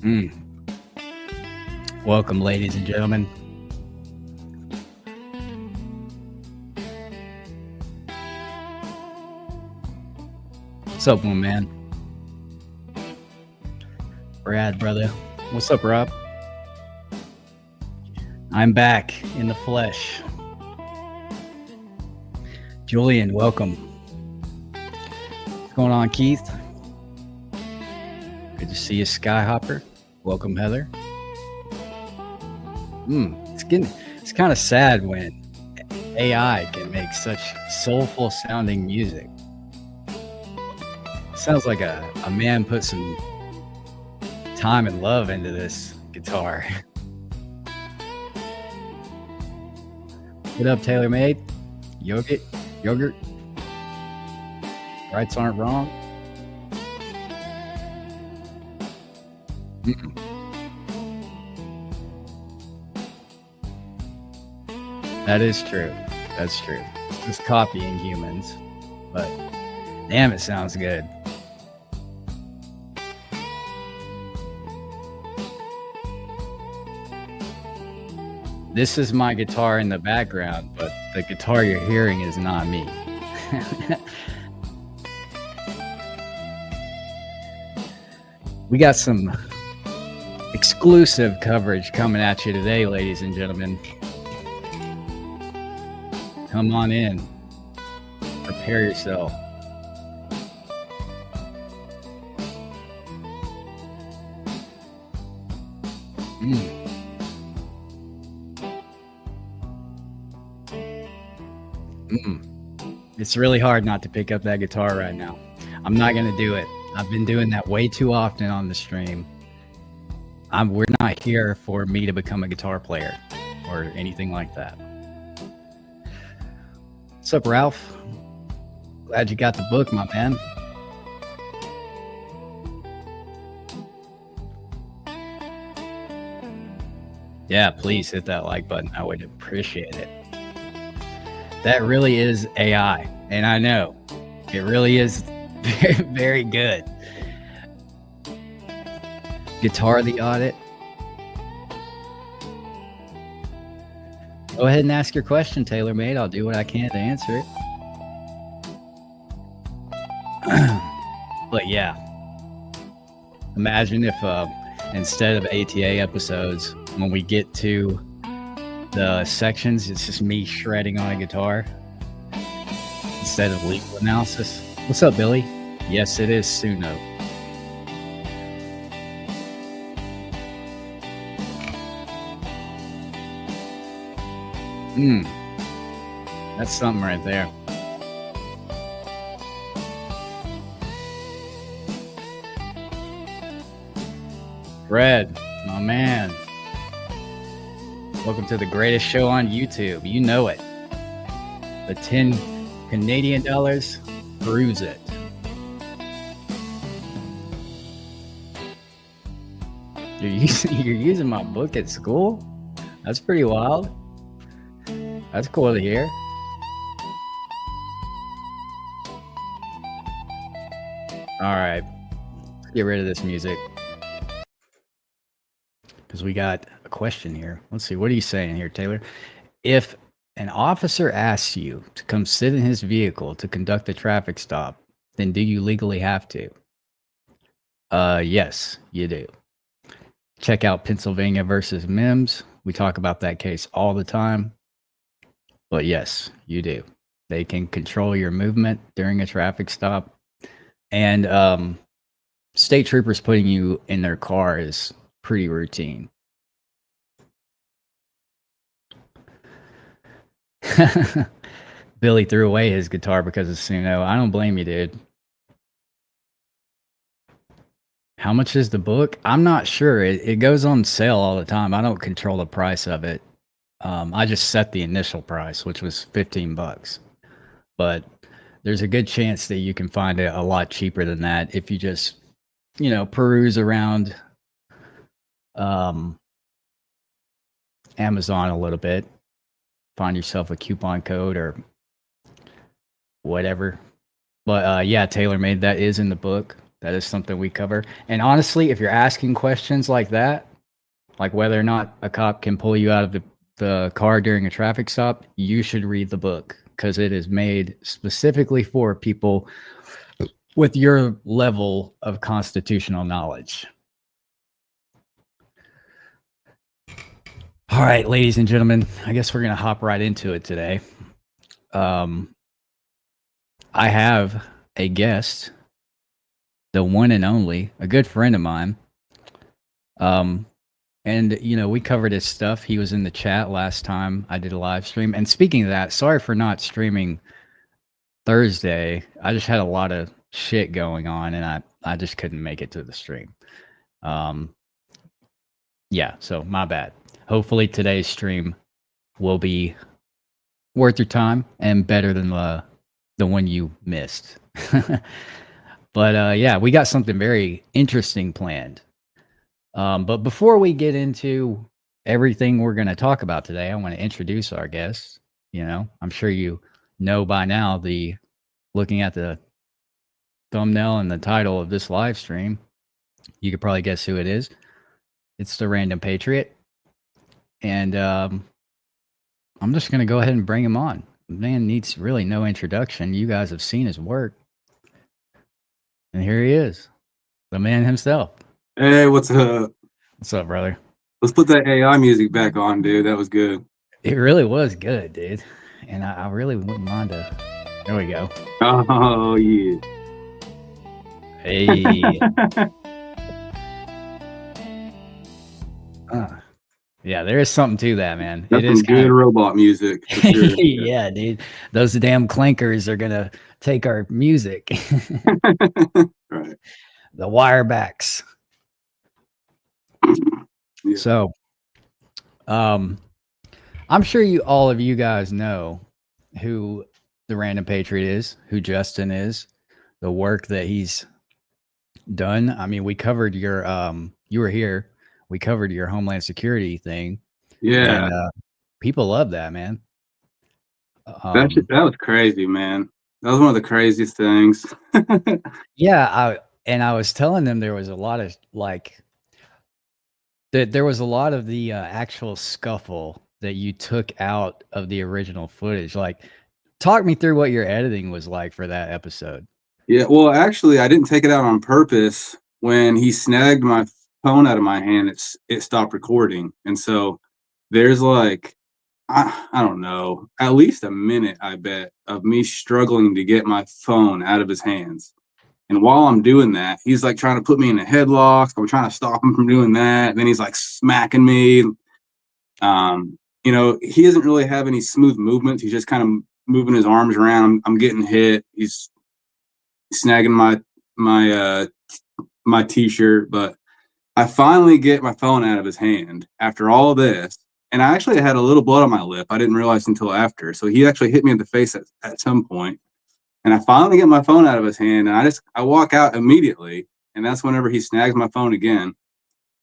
Mm. Welcome, ladies and gentlemen. What's up, my man? Brad, brother. What's up, Rob? I'm back in the flesh. Julian, welcome. What's going on, Keith? Good to see you, Skyhopper. Welcome, Heather. It's kind of sad when AI can make such soulful sounding music. Sounds like a man put some time and love into this guitar. What up, Taylor Made? Yogurt. Rights aren't wrong. That is true. That's true. It's just copying humans, but damn, it sounds good. This is my guitar in the background, but the guitar you're hearing is not me. We got some exclusive coverage coming at you today, ladies and gentlemen. Come on in. Prepare yourself. It's really hard not to pick up that guitar right now. I'm not going to do it. I've been doing that way too often on the stream. We're not here for me to become a guitar player or anything like that. What's up, Ralph? Glad you got the book, my man. Yeah, please hit that like button. I would appreciate it. That really is AI, and I know it really is very, very good. Guitar the Audit. Go ahead and ask your question, Taylor Made. I'll do what I can to answer it. But yeah, imagine if instead of ATA episodes, when we get to the sections, it's just me shredding on a guitar instead of legal analysis. What's up, Billy? Yes, it is Suno. That's something right there. Fred, my man. Welcome to the greatest show on YouTube. You know it. The 10 Canadian dollars proves it. You're using my book at school? That's pretty wild. That's cool to hear. All right, let's get rid of this music because we got a question here. Let's see. What are you saying here, Taylor? If an officer asks you to come sit in his vehicle to conduct a traffic stop, then do you legally have to? Yes, you do. Check out Pennsylvania versus Mims. We talk about that case all the time. But yes, you do. They can control your movement during a traffic stop. And state troopers putting you in their car is pretty routine. Billy threw away his guitar because of Suno. I don't blame you, dude. How much is the book? I'm not sure. It goes on sale all the time. I don't control the price of it. I just set the initial price, which was $15. But there's a good chance that you can find it a lot cheaper than that if you just, peruse around Amazon a little bit, find yourself a coupon code or whatever. But yeah, TaylorMade, that is in the book. That is something we cover. And honestly, if you're asking questions like that, like whether or not a cop can pull you out of the car during a traffic stop, you should read the book because it is made specifically for people with your level of constitutional knowledge. All right, ladies and gentlemen, I guess we're going to hop right into it today. I have a guest, the one and only, a good friend of mine. And, you know, we covered his stuff. He was in the chat last time I did a live stream. And speaking of that, sorry for not streaming Thursday. I just had a lot of shit going on and I just couldn't make it to the stream. Yeah, so my bad. Hopefully today's stream will be worth your time and better than the one you missed. But yeah, we got something very interesting planned. But before we get into everything we're going to talk about today, I want to introduce our guest. You know, I'm sure you know by now, looking at the thumbnail and the title of this live stream, you could probably guess who it is. It's the Random Patriot. And I'm just going to go ahead and bring him on. The man needs really no introduction. You guys have seen his work. And here he is, the man himself. Hey, what's up? What's up, brother? Let's put that AI music back on, dude. That was good. It really was good, dude. And I really wouldn't mind to. There we go. Oh, yeah. Hey. Yeah, there is something to that, man. That's it is some good robot music. For sure. Yeah, dude. Those damn clankers are going to take our music. Right. The wirebacks. Yeah. So, I'm sure all of you guys know who the Random Patriot is, who Justin is, the work that he's done. I mean, we covered your you were here. We covered your Homeland Security thing. Yeah. And, people love that, man. That was crazy, man. That was one of the craziest things. Yeah, I was telling them there was a lot of there was a lot of the actual scuffle that you took out of the original footage. Like, talk me through what your editing was like for that episode. Yeah, well, actually, I didn't take it out on purpose. When he snagged my phone out of my hand, it stopped recording, and so there's like, I don't know, at least a minute, I bet, of me struggling to get my phone out of his hands. And while I'm doing that, he's like trying to put me in a headlock. I'm trying to stop him from doing that. And then he's like smacking me. You know, he doesn't really have any smooth movements. He's just kind of moving his arms around. I'm getting hit. He's snagging my t-shirt, but I finally get my phone out of his hand after all this. And I actually had a little blood on my lip. I didn't realize until after. So he actually hit me in the face at some point. And I finally get my phone out of his hand, and I walk out immediately. And that's whenever he snags my phone again.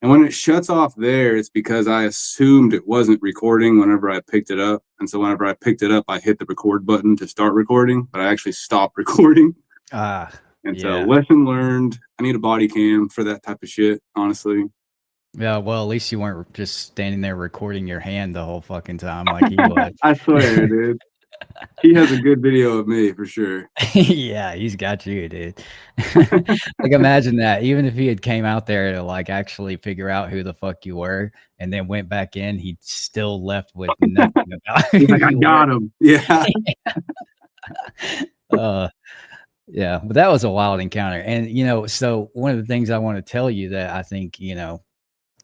And when it shuts off there, it's because I assumed it wasn't recording whenever I picked it up. And so whenever I picked it up, I hit the record button to start recording, but I actually stopped recording. And so lesson learned. I need a body cam for that type of shit, honestly. Yeah, well, at least you weren't just standing there recording your hand the whole fucking time like he was. I swear, dude. He has a good video of me for sure. Yeah, he's got you, dude. Like, imagine that. Even if he had came out there to like actually figure out who the fuck you were and then went back in, he'd still left with nothing about who like, I got him. Yeah. Yeah, but that was a wild encounter. And, you know, so one of the things I want to tell you that I think, you know,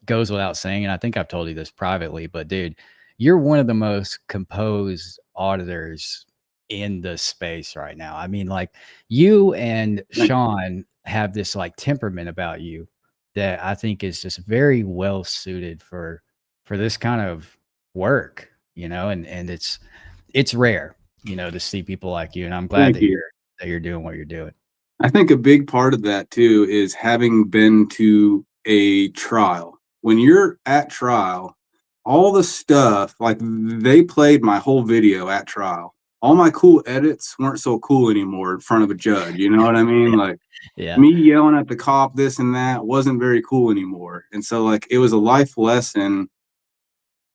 goes without saying, and I think I've told you this privately, but dude, you're one of the most composed auditors in the space right now. I mean, like, you and Sean have this like temperament about you that I think is just very well suited for this kind of work, you know, and it's rare, you know, to see people like you. And I'm glad that you're doing what you're doing. I think a big part of that too is having been to a trial. When you're at trial, all the stuff, like, they played my whole video at trial. all my cool edits weren't so cool anymore in front of a judge. You know what I mean? Yeah. Like Yeah. me yelling at the cop, this and that wasn't very cool anymore. And so like it was a life lesson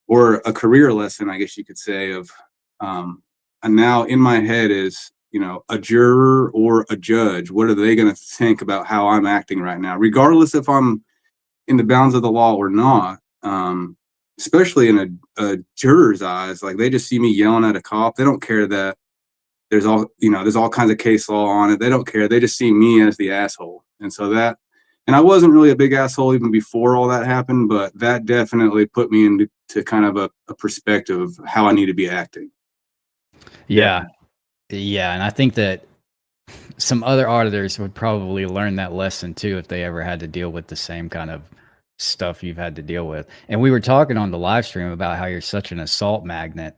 or a career lesson, I guess you could say, of and now in my head is, you know, a juror or a judge, what are they going to think about how I'm acting right now, regardless if I'm in the bounds of the law or not. Especially in a juror's eyes, like they just see me yelling at a cop. They don't care that there's all, you know, there's all kinds of case law on it. They don't care. They just see me as the asshole. And so that, and I wasn't really a big asshole even before all that happened, but that definitely put me into kind of a perspective of how I need to be acting. Yeah. Yeah. And I think that some other auditors would probably learn that lesson too if they ever had to deal with the same kind of stuff you've had to deal with. And we were talking on the live stream about how you're such an assault magnet.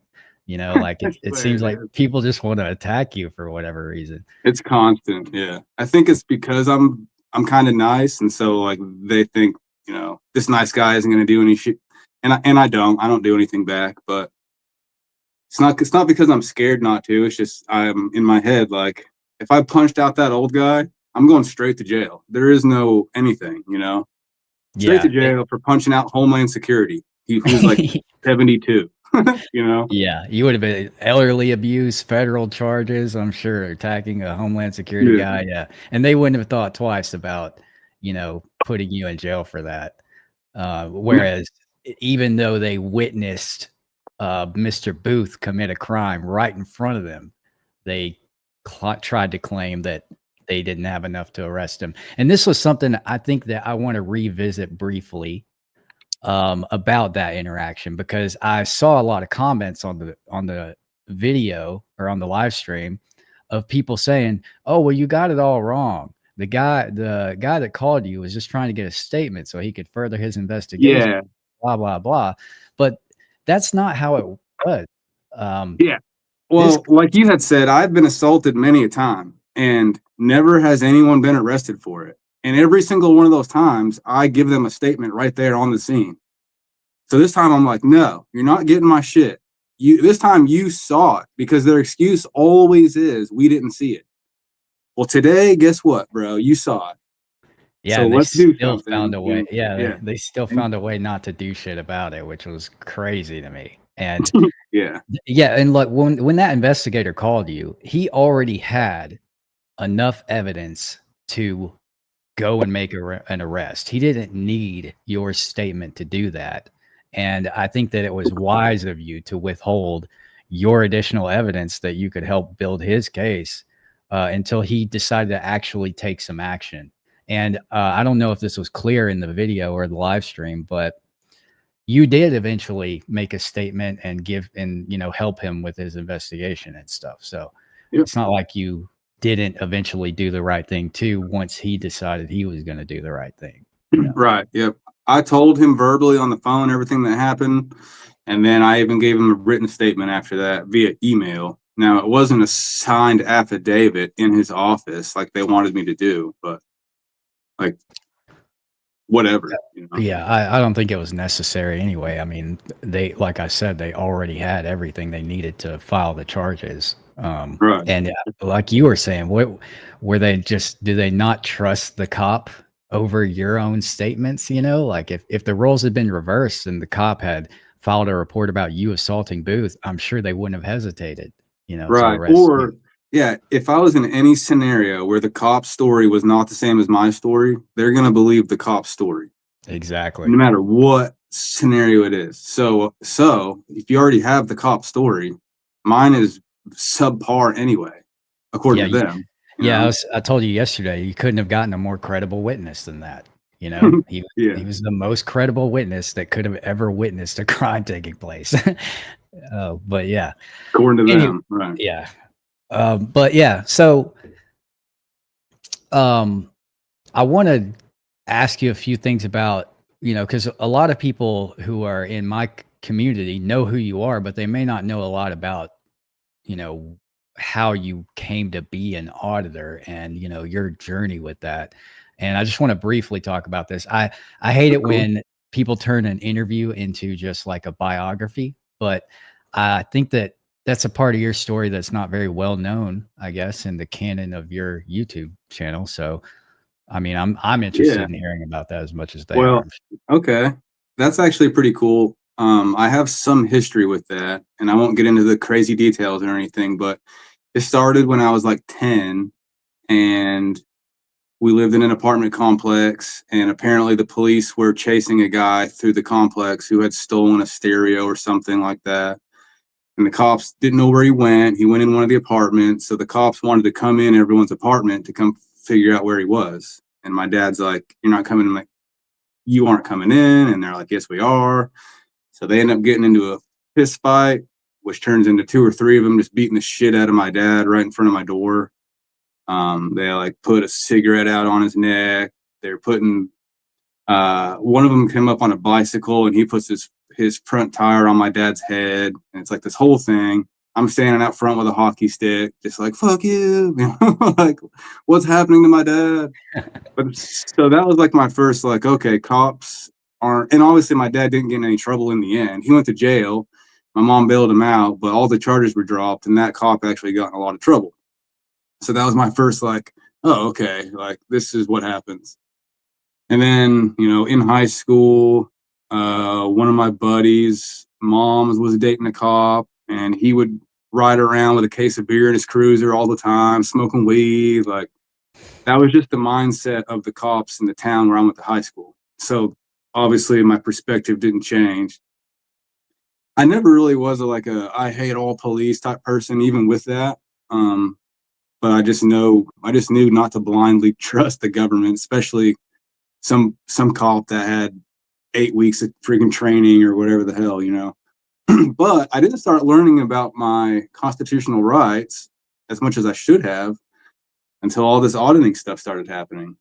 You know, like it But seems like people just want to attack you for whatever reason. it's constant. Yeah. I think it's because I'm kind of nice. And so like they think, you know, this nice guy isn't going to do any shit. And I don't do anything back, but it's not because I'm scared not to. It's just I'm in my head like if I punched out that old guy, I'm going straight to jail. There is no anything, you know. Straight to Yeah. jail for punching out Homeland Security. Who's like 72. You know. Yeah, you would have been elderly abuse, federal charges, I'm sure, attacking a Homeland Security Yeah. guy, yeah, and they wouldn't have thought twice about, you know, putting you in jail for that. Whereas even though they witnessed Mr. Booth commit a crime right in front of them, they tried to claim that they didn't have enough to arrest him. And this was something I think that I want to revisit briefly about that interaction, because I saw a lot of comments on the video or on the live stream of people saying, "Oh, well, you got it all wrong. The guy that called you was just trying to get a statement so he could further his investigation." Yeah. Blah blah blah. But that's not how it was. Yeah. This Well, like you had said, I've been assaulted many a time and never has anyone been arrested for it. And every single one of those times, I give them a statement right there on the scene. So this time I'm like, no, you're not getting my shit. This time you saw it, because their excuse always is we didn't see it. Well, today, guess what, bro? You saw it. Yeah, So and they let's do still found something. a way. Yeah, Yeah. they still found a way not to do shit about it, which was crazy to me. And Yeah. yeah, and like when that investigator called you, he already had enough evidence to go and make an arrest. He didn't need your statement to do that. And I think that it was wise of you to withhold your additional evidence that you could help build his case until he decided to actually take some action. And I don't know if this was clear in the video or the live stream, but you did eventually make a statement and help him with his investigation and stuff. So Yep. it's not like you didn't eventually do the right thing too once he decided he was going to do the right thing. You know? Right. Yep. I told him verbally on the phone everything that happened. And then I even gave him a written statement after that via email. Now, it wasn't a signed affidavit in his office like they wanted me to do, but like whatever. You know? Yeah, I don't think it was necessary anyway. I mean, like I said, they already had everything they needed to file the charges. Right. And like you were saying, were they do they not trust the cop over your own statements? You know, like if the roles had been reversed and the cop had filed a report about you assaulting Booth, I'm sure they wouldn't have hesitated, you know, to Right. arrest Or, you. yeah, if I was in any scenario where the cop's story was not the same as my story, they're going to believe the cop's story, Exactly. no matter what scenario it is. So if you already have the cop story, mine is subpar anyway, according to them. Yeah, I told you yesterday, you couldn't have gotten a more credible witness than that. You know, he was the most credible witness that could have ever witnessed a crime taking place. But yeah, according to them, right? Yeah, but yeah. So, I want to ask you a few things about, because a lot of people who are in my community know who you are, but they may not know a lot about, how you came to be an auditor and, your journey with that. And I just want to briefly talk about this. I hate it when people turn an interview into just like a biography, but I think that that's a part of your story that's not very well known, I guess, in the canon of your YouTube channel. So, I mean, I'm Yeah. interested in hearing about that as much as they are. Well, okay. That's actually pretty cool. I have some history with that, and I won't get into the crazy details or anything, but it started when I was like 10, and we lived in an apartment complex, and apparently the police were chasing a guy through the complex who had stolen a stereo or something like that. And the cops didn't know where he went. He went in one of the apartments. So the cops wanted to come in everyone's apartment to come figure out where he was. And my dad's like, "You're not coming." I'm like, "You aren't coming in." And they're like, "Yes, we are." So they end up getting into a fist fight, which turns into two or three of them just beating the shit out of my dad right in front of my door. They like put a cigarette out on his neck. They're putting one of them came up on a bicycle and he puts his front tire on my dad's head, and it's like this whole thing. I'm standing out front with a hockey stick, just like fuck you, like what's happening to my dad? But so that was like my first like, okay, cops aren't, and obviously my dad didn't get in any trouble in the end. He went to jail. My mom bailed him out, but all the charges were dropped, and that cop actually got in a lot of trouble. So that was my first like, oh, okay, like this is what happens. And then, in high school, one of my buddies' moms was dating a cop, and he would ride around with a case of beer in his cruiser all the time, smoking weed. Like that was just the mindset of the cops in the town where I went to high school. So obviously, my perspective didn't change. I never really was a I hate all police type person, even with that. Um, but I just knew not to blindly trust the government, especially some cop that had 8 weeks of freaking training or whatever the hell, But I didn't start learning about my constitutional rights as much as I should have until all this auditing stuff started happening.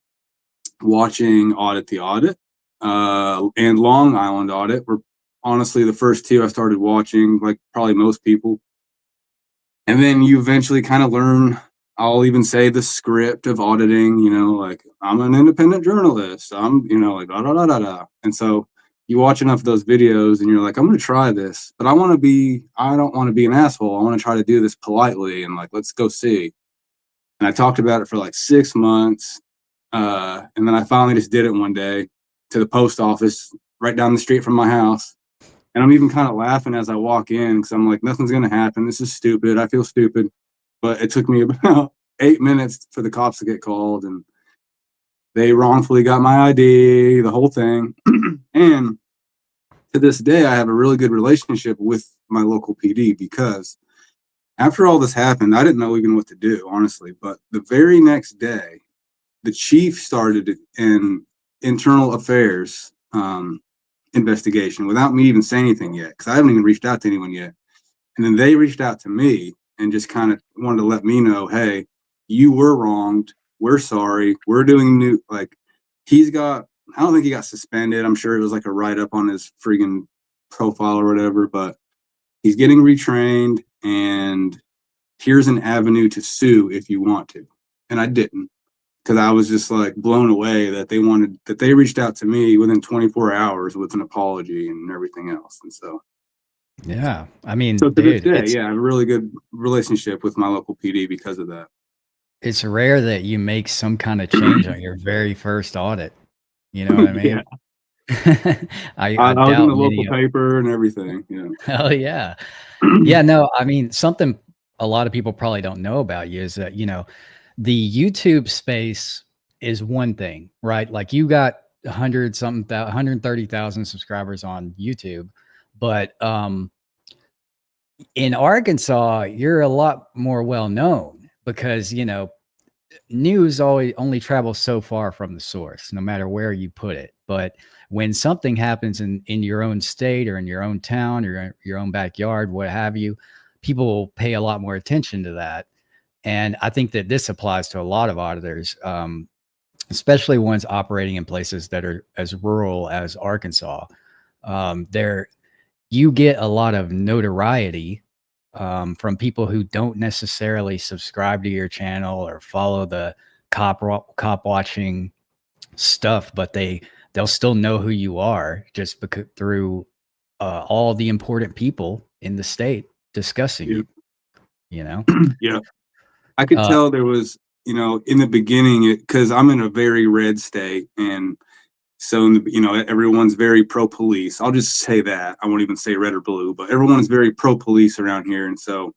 Watching Audit the Audit and Long Island Audit were honestly the first two I started watching, like probably most people. And then you eventually kind of learn, I'll even say the script of auditing, like I'm an independent journalist. I'm, like da da da da da. And so you watch enough of those videos and you're like, I'm gonna try this, but I don't want to be an asshole. I want to try to do this politely and like let's go see. And I talked about it for like 6 months. And then I finally just did it one day to the post office right down the street from my house. And I'm even kind of laughing as I walk in because I'm like, nothing's going to happen. This is stupid. I feel stupid. But it took me about 8 minutes for the cops to get called, and they wrongfully got my ID, the whole thing. And to this day, I have a really good relationship with my local PD because after all this happened, I didn't know even what to do, honestly. But the very next day, the chief started an internal affairs investigation without me even saying anything yet, because I haven't even reached out to anyone yet. And then they reached out to me and just kind of wanted to let me know, hey, you were wronged. We're sorry. We're doing new, like, I don't think he got suspended. I'm sure it was like a write up on his freaking profile or whatever, but he's getting retrained, and here's an avenue to sue if you want to. And I didn't, because I was just like blown away that they reached out to me within 24 hours with an apology and everything else. And so, Yeah. I mean, so to this dude, day, yeah, I have a really good relationship with my local PD because of that. it's rare that you make some kind of change on your very first audit. You know what I Yeah, mean? I I was in doubt the local many. paper and everything. Yeah. Oh yeah. Yeah, no, I mean, something a lot of people probably don't know about you is that, the YouTube space is one thing, right? Like you got 100 something, 130,000 subscribers on YouTube, but in Arkansas, you're a lot more well known because, news always only travels so far from the source, no matter where you put it. But when something happens in your own state or in your own town or your own backyard, what have you, people will pay a lot more attention to that. And I think that this applies to a lot of auditors, especially ones operating in places that are as rural as Arkansas. There, you get a lot of notoriety from people who don't necessarily subscribe to your channel or follow the cop watching stuff, but they'll still know who you are just because through all the important people in the state. discussing Yeah. you know? Yeah. I could tell there was, in the beginning, because I'm in a very red state, and so everyone's very pro police. I'll just say that. I won't even say red or blue, but everyone's very pro police around here, and so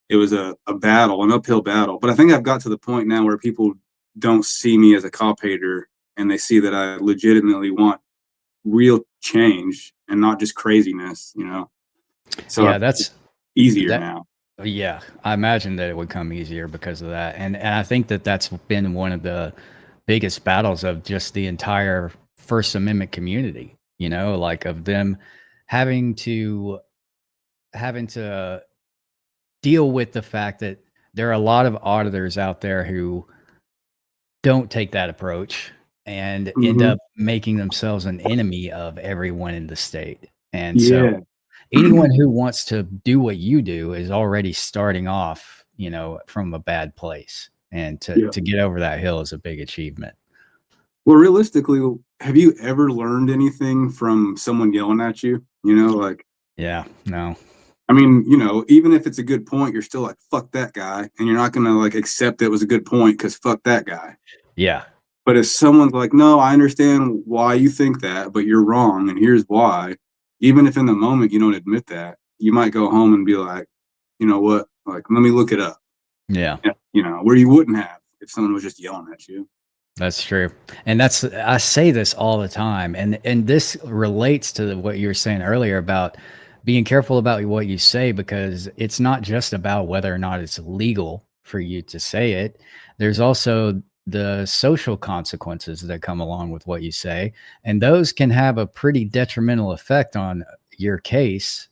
it was a battle, an uphill battle. But I think I've got to the point now where people don't see me as a cop hater, and they see that I legitimately want real change and not just craziness. So Yeah, that's easier that. now. Yeah, I imagine that it would come easier because of that, and I think that that's been one of the biggest battles of just the entire First Amendment community. Like of them having to having to deal with the fact that there are a lot of auditors out there who don't take that approach and end Hmm. up making themselves an enemy of everyone in the state. And so Yeah. anyone who wants to do what you do is already starting off, from a bad place. And to Yeah. to get over that hill is a big achievement. Well, realistically, have you ever learned anything from someone yelling at you? Like, Yeah, no. I mean, even if it's a good point, you're still like, fuck that guy. And you're not going to like accept it was a good point because fuck that guy. Yeah. But if someone's like, no, I understand why you think that, but you're wrong. And here's why. Even if in the moment you don't admit that, you might go home and be like, you know what? Like, let me look it up. Yeah. Where you wouldn't have if someone was just yelling at you. That's true. And I say this all the time. And this relates to what you were saying earlier about being careful about what you say, because it's not just about whether or not it's legal for you to say it. There's also the social consequences that come along with what you say. And those can have a pretty detrimental effect on your case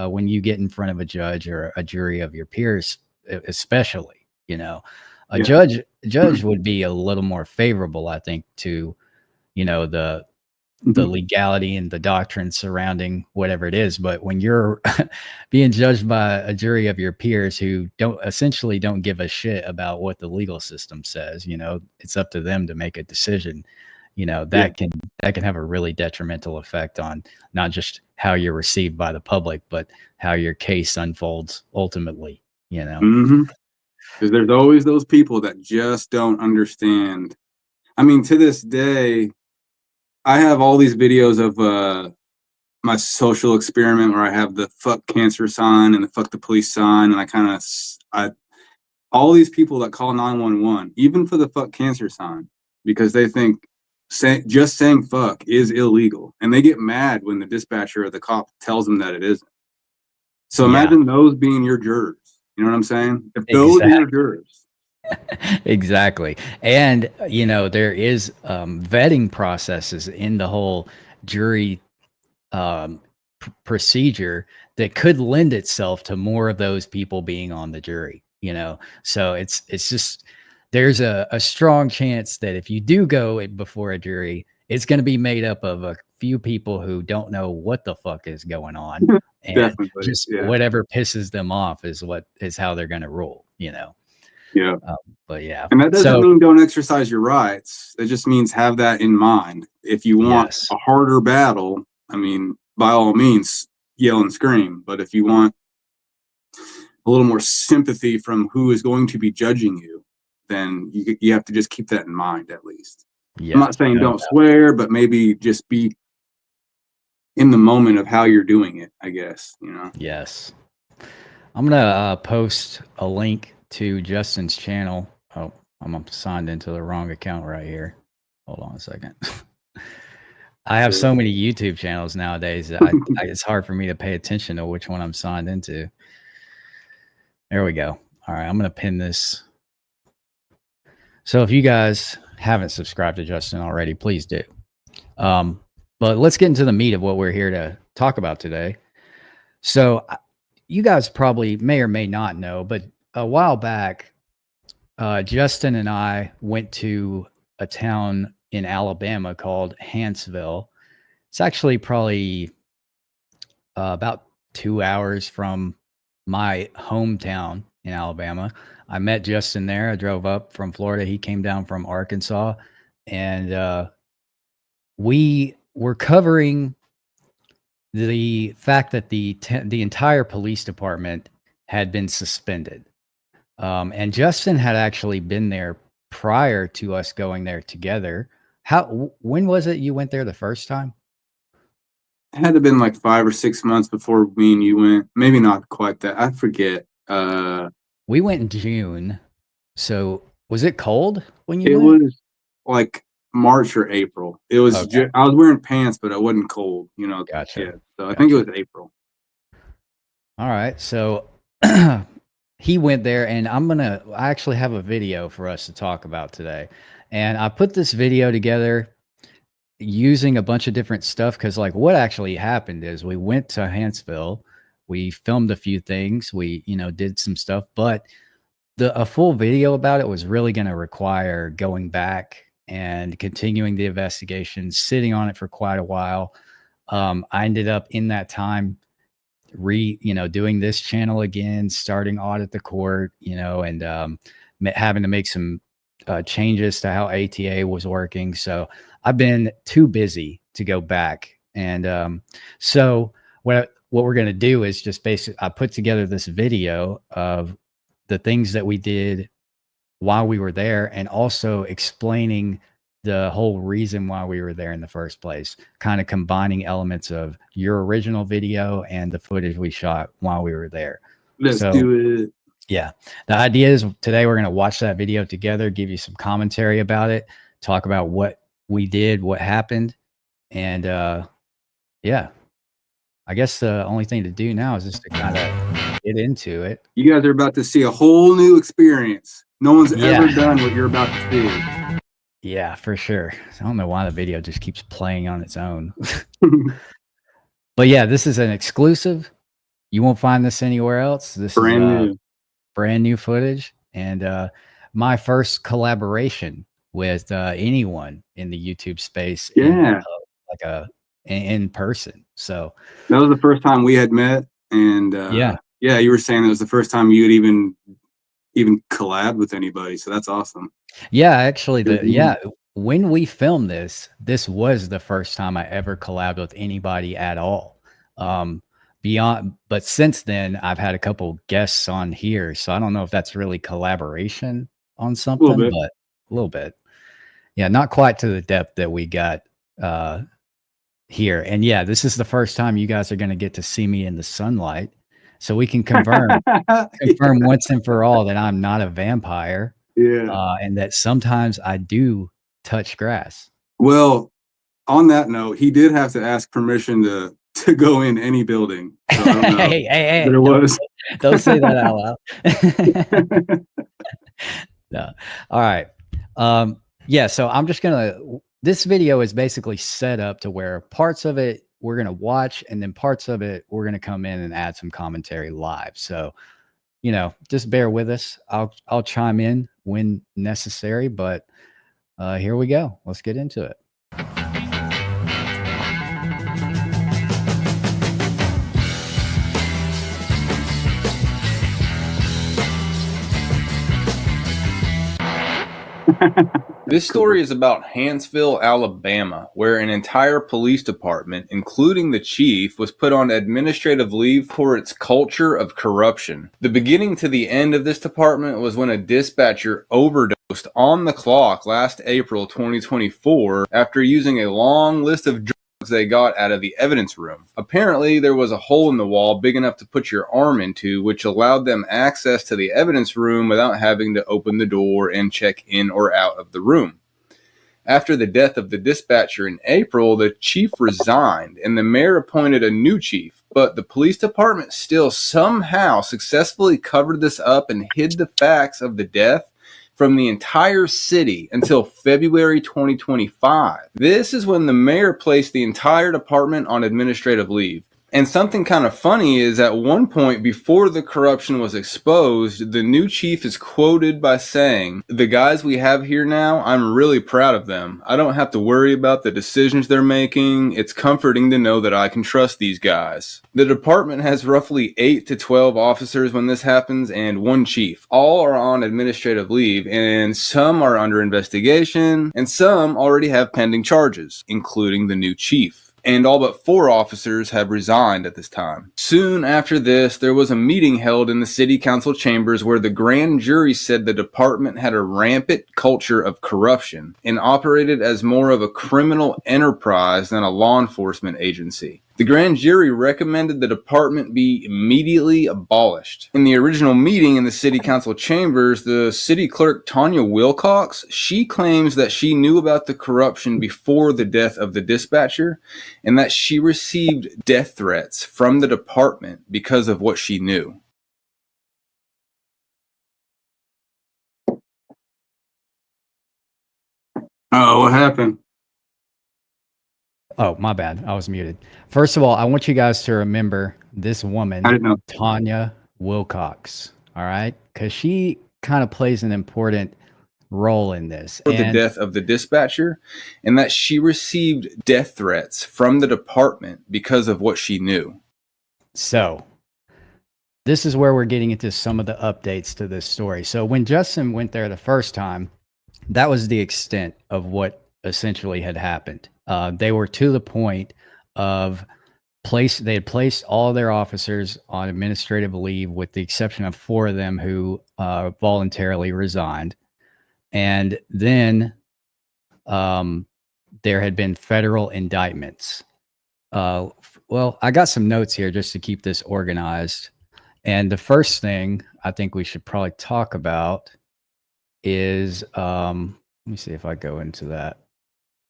when you get in front of a judge or a jury of your peers, especially, a Yeah. judge would be a little more favorable, I think, to the Mhm. legality and the doctrine surrounding whatever it is. But when you're being judged by a jury of your peers who don't give a shit about what the legal system says, it's up to them to make a decision. Yeah. That can have a really detrimental effect on not just how you're received by the public, but how your case unfolds ultimately. Hmm. Because there's always those people that just don't understand. I mean, to this day, I have all these videos of my social experiment where I have the fuck cancer sign and the fuck the police sign, and I all these people that call 911, even for the fuck cancer sign, because they think just saying fuck is illegal, and they get mad when the dispatcher or the cop tells them that it isn't. So Yeah, imagine those being your jurors. You know what I'm saying? If those are your exactly. jurors. Exactly. And, there is vetting processes in the whole jury procedure that could lend itself to more of those people being on the jury, So it's just, there's a strong chance that if you do go before a jury, it's going to be made up of a few people who don't know what the fuck is going on. And Definitely. just Yeah. whatever pisses them off is how they're going to rule. Yeah. Um, but yeah. And that doesn't So mean don't exercise your rights. It just means have that in mind. If you want yes. a harder battle, I mean, by all means, yell and scream. But if you want a little more sympathy from who is going to be judging you, then you have to just keep that in mind at least. I'm Yeah. not saying No don't doubt. swear, but maybe just be in the moment of how you're doing it, I guess. Yes. I'm gonna post a link to Justin's channel. Oh, I'm signed into the wrong account right here. Hold on a second. I have So, so many YouTube channels nowadays that it's hard for me to pay attention to which one I'm signed into. There we go. All right, I'm gonna pin this. So if you guys haven't subscribed to Justin already, please do. But let's get into the meat of what we're here to talk about today. So you guys probably may or may not know, but a while back, Justin and I went to a town in Alabama called Hanceville. It's actually probably about 2 hours from my hometown in Alabama. I met Justin there. I drove up from Florida. He came down from Arkansas, and we were covering the fact that the entire police department had been suspended. And Justin had actually been there prior to us going there together. When was it you went there the first time? It had to have been like 5 or 6 months before me and you went. Maybe not quite that. I forget. We went in June. So was it cold when you It went? was like March or April. It was Okay, I was wearing pants, but it wasn't cold, you know. gotcha. Yeah. So I think it Gotcha. was April. All right. So he went there, and I actually have a video for us to talk about today. And I put this video together using a bunch of different stuff because, like, what actually happened is we went to Hanceville, we filmed a few things, we, did some stuff, but a full video about it was really going to require going back and continuing the investigation, sitting on it for quite a while. I ended up in that time doing this channel again, starting Audit the Court, and having to make some changes to how ATA was working. So I've been too busy to go back. And so what we're going to do is just basically, I put together this video of the things that we did while we were there, and also explaining the whole reason why we were there in the first place, kind of combining elements of your original video and the footage we shot while we were there. Let's So, do it. yeah, the idea is today we're going to watch that video together, give you some commentary about it, talk about what we did, what happened. And yeah, I guess the only thing to do now is just to kind of get into it. You guys are about to see a whole new experience. No one's ever Yeah. done what you're about to see. Yeah, for sure. I don't know why the video just keeps playing on its own. But yeah, this is an exclusive. You won't find this anywhere else. This Brand is new. brand new footage, and my first collaboration with anyone in the YouTube space Yeah. in person. So That was the first time we had met, and yeah. yeah, you were saying it was the first time you'd even collab with anybody, so that's awesome. Yeah, actually, Good deal. when we filmed this was the first time I ever collabed with anybody at all. But since then, I've had a couple guests on here, so I don't know if that's really collaboration on A little something, bit. but a little bit. Yeah, not quite to the depth that we got here. And yeah, this is the first time you guys are going to get to see me in the sunlight, so we can confirm once and for all that I'm not a vampire. Yeah. And that sometimes I do touch grass. Well, on that note, he did have to ask permission to go in any building. So I don't know. Hey, There was. don't say that out loud. No. All right. Yeah, so I'm just this video is basically set up to where parts of it we're gonna watch, and then parts of it we're gonna come in and add some commentary live. So, just bear with us. I'll chime in when necessary, but here we go. Let's get into it. This story is about Hanceville, Alabama, where an entire police department, including the chief, was put on administrative leave for its culture of corruption. The beginning to the end of this department was when a dispatcher overdosed on the clock last April 2024 after using a long list of drugs they got out of the evidence room. Apparently, there was a hole in the wall big enough to put your arm into, which allowed them access to the evidence room without having to open the door and check in or out of the room. After the death of the dispatcher in April, the chief resigned and the mayor appointed a new chief, but the police department still somehow successfully covered this up and hid the facts of the death from the entire city until February 2025. This is when the mayor placed the entire department on administrative leave. And something kind of funny is at one point before the corruption was exposed, the new chief is quoted by saying, "The guys we have here now, I'm really proud of them. I don't have to worry about the decisions they're making. It's comforting to know that I can trust these guys." The department has roughly 8 to 12 officers when this happens and one chief. All are on administrative leave, and some are under investigation, and some already have pending charges, including the new chief. and all but 4 officers have resigned at this time. Soon after this, there was a meeting held in the city council chambers where the grand jury said the department had a rampant culture of corruption and operated as more of a criminal enterprise than a law enforcement agency. The grand jury recommended the department be immediately abolished. In the original meeting in the city council chambers, the city clerk, Tanya Wilcox, she claims that she knew about the corruption before the death of the dispatcher and that she received death threats from the department because of what she knew. Oh, what happened? Oh, my bad. I was muted. First of all, I want you guys to remember this woman, I didn't know. Tanya Wilcox. All right. Because she kind of plays an important role in this. For the death of the dispatcher and that she received death threats from the department because of what she knew. So this is where we're getting into some of the updates to this story. So when Justin went there the first time, that was the extent of what essentially had happened. They were to the point of they had placed all their officers on administrative leave with the exception of 4 of them who voluntarily resigned. And then there had been federal indictments. Well, I got some notes here just to keep this organized. And the first thing I think we should probably talk about is, let me see if I go into that.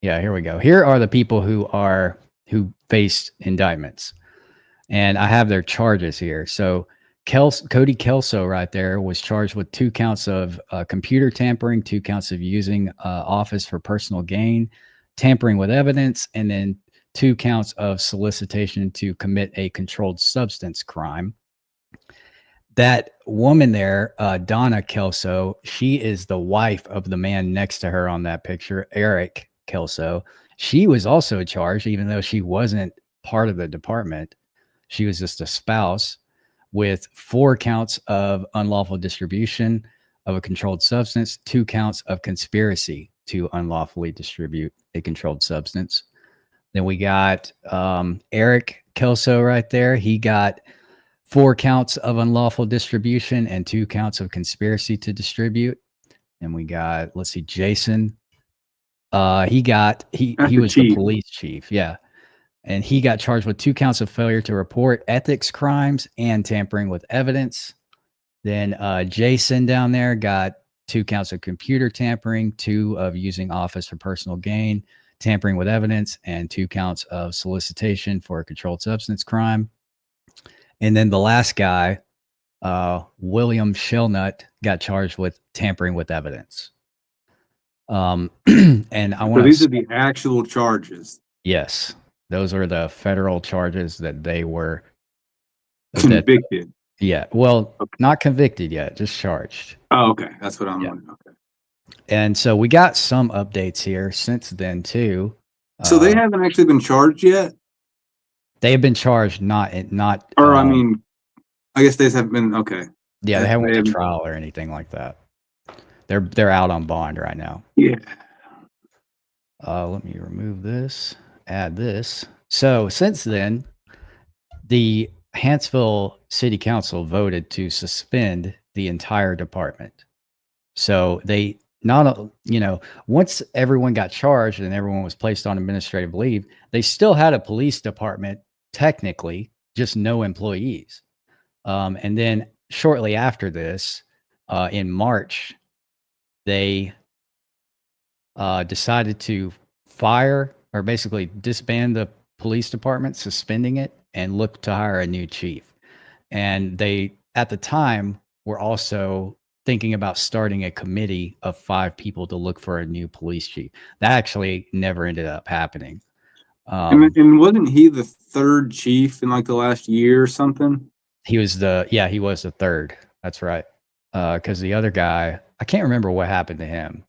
Yeah, here we go. Here are the people who faced indictments. And I have their charges here. So Cody Kelso right there was charged with 2 counts of computer tampering, 2 counts of using office for personal gain, tampering with evidence, and then 2 counts of solicitation to commit a controlled substance crime. That woman there, Donna Kelso, she is the wife of the man next to her on that picture, Eric Kelso. She was also charged, even though she wasn't part of the department. She was just a spouse, with 4 counts of unlawful distribution of a controlled substance, 2 counts of conspiracy to unlawfully distribute a controlled substance. Then we got Eric Kelso right there. He got 4 counts of unlawful distribution and 2 counts of conspiracy to distribute. And we got, let's see, Jason. He was the police chief. Yeah. And he got charged with 2 counts of failure to report ethics crimes and tampering with evidence. Then Jason down there got 2 counts of computer tampering, 2 of using office for personal gain, tampering with evidence, and 2 counts of solicitation for a controlled substance crime. And then the last guy, William Shellnut, got charged with tampering with evidence. And I want So these are the actual charges. Yes. Those are the federal charges that they were convicted. Yeah. Well, not convicted yet, just charged. Oh, okay. That's what I'm wondering. Okay. And so we got some updates here since then too. So they haven't actually been charged yet? They have been charged, not. Or I mean, I guess they have been. Okay. Yeah, they haven't went to trial or anything like that. They're out on bond right now. Yeah. Let me remove this. Add this. So since then, the Hanceville City Council voted to suspend the entire department. So they once everyone got charged and everyone was placed on administrative leave, they still had a police department, technically, just no employees. And then shortly after this, in March, they decided to fire or basically disband the police department, suspending it, and look to hire a new chief. And they, at the time, were also thinking about starting a committee of 5 people to look for a new police chief. That actually never ended up happening. And wasn't he the 3rd chief in like the last year or something? He was the 3rd. That's right. Because the other guy, I can't remember what happened to him.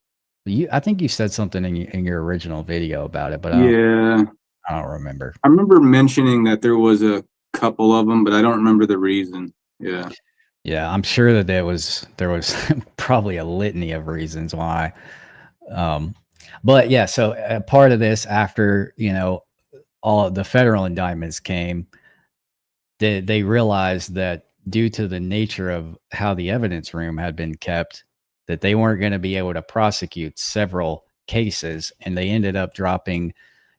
I think you said something in your original video about it, but I don't remember. I remember mentioning that there was a couple of them, but I don't remember the reason. Yeah. Yeah, I'm sure that there was probably a litany of reasons why. But yeah, so part of this, after all the federal indictments came, they realized that due to the nature of how the evidence room had been kept, that they weren't going to be able to prosecute several cases, and they ended up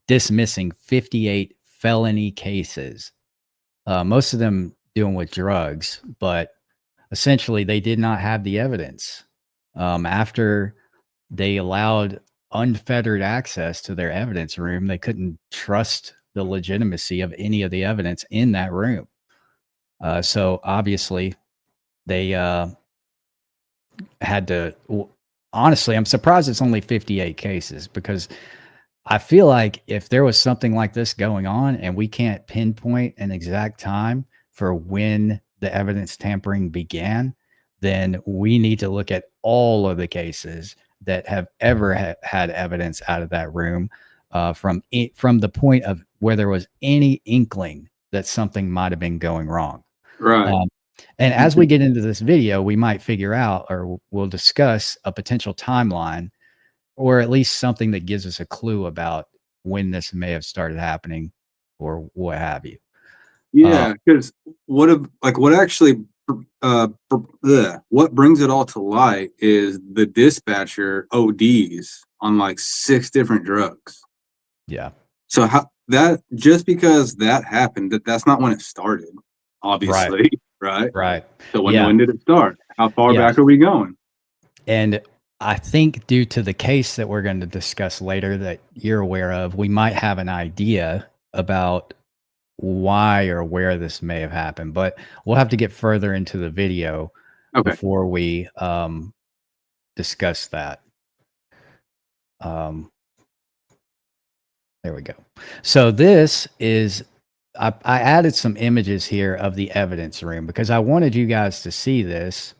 dismissing 58 felony cases, most of them dealing with drugs, but essentially they did not have the evidence. After they allowed unfettered access to their evidence room, they couldn't trust the legitimacy of any of the evidence in that room. So obviously they had to, honestly, I'm surprised it's only 58 cases, because I feel like if there was something like this going on and we can't pinpoint an exact time for when the evidence tampering began, then we need to look at all of the cases that have ever had evidence out of that room, from the point of where there was any inkling that something might have been going wrong. Right. And as we get into this video, we might figure out, or we'll discuss a potential timeline, or at least something that gives us a clue about when this may have started happening, or what have you. Yeah, because what brings it all to light is the dispatcher ODs on like 6 different drugs. Yeah. So how that, just because that happened, that's not when it started, obviously, right? Right. So when did it start? How far back are we going? And I think due to the case that we're going to discuss later that you're aware of, we might have an idea about why or where this may have happened, but we'll have to get further into the video before we discuss that. There we go. So this is, I added some images here of the evidence room because I wanted you guys to see this,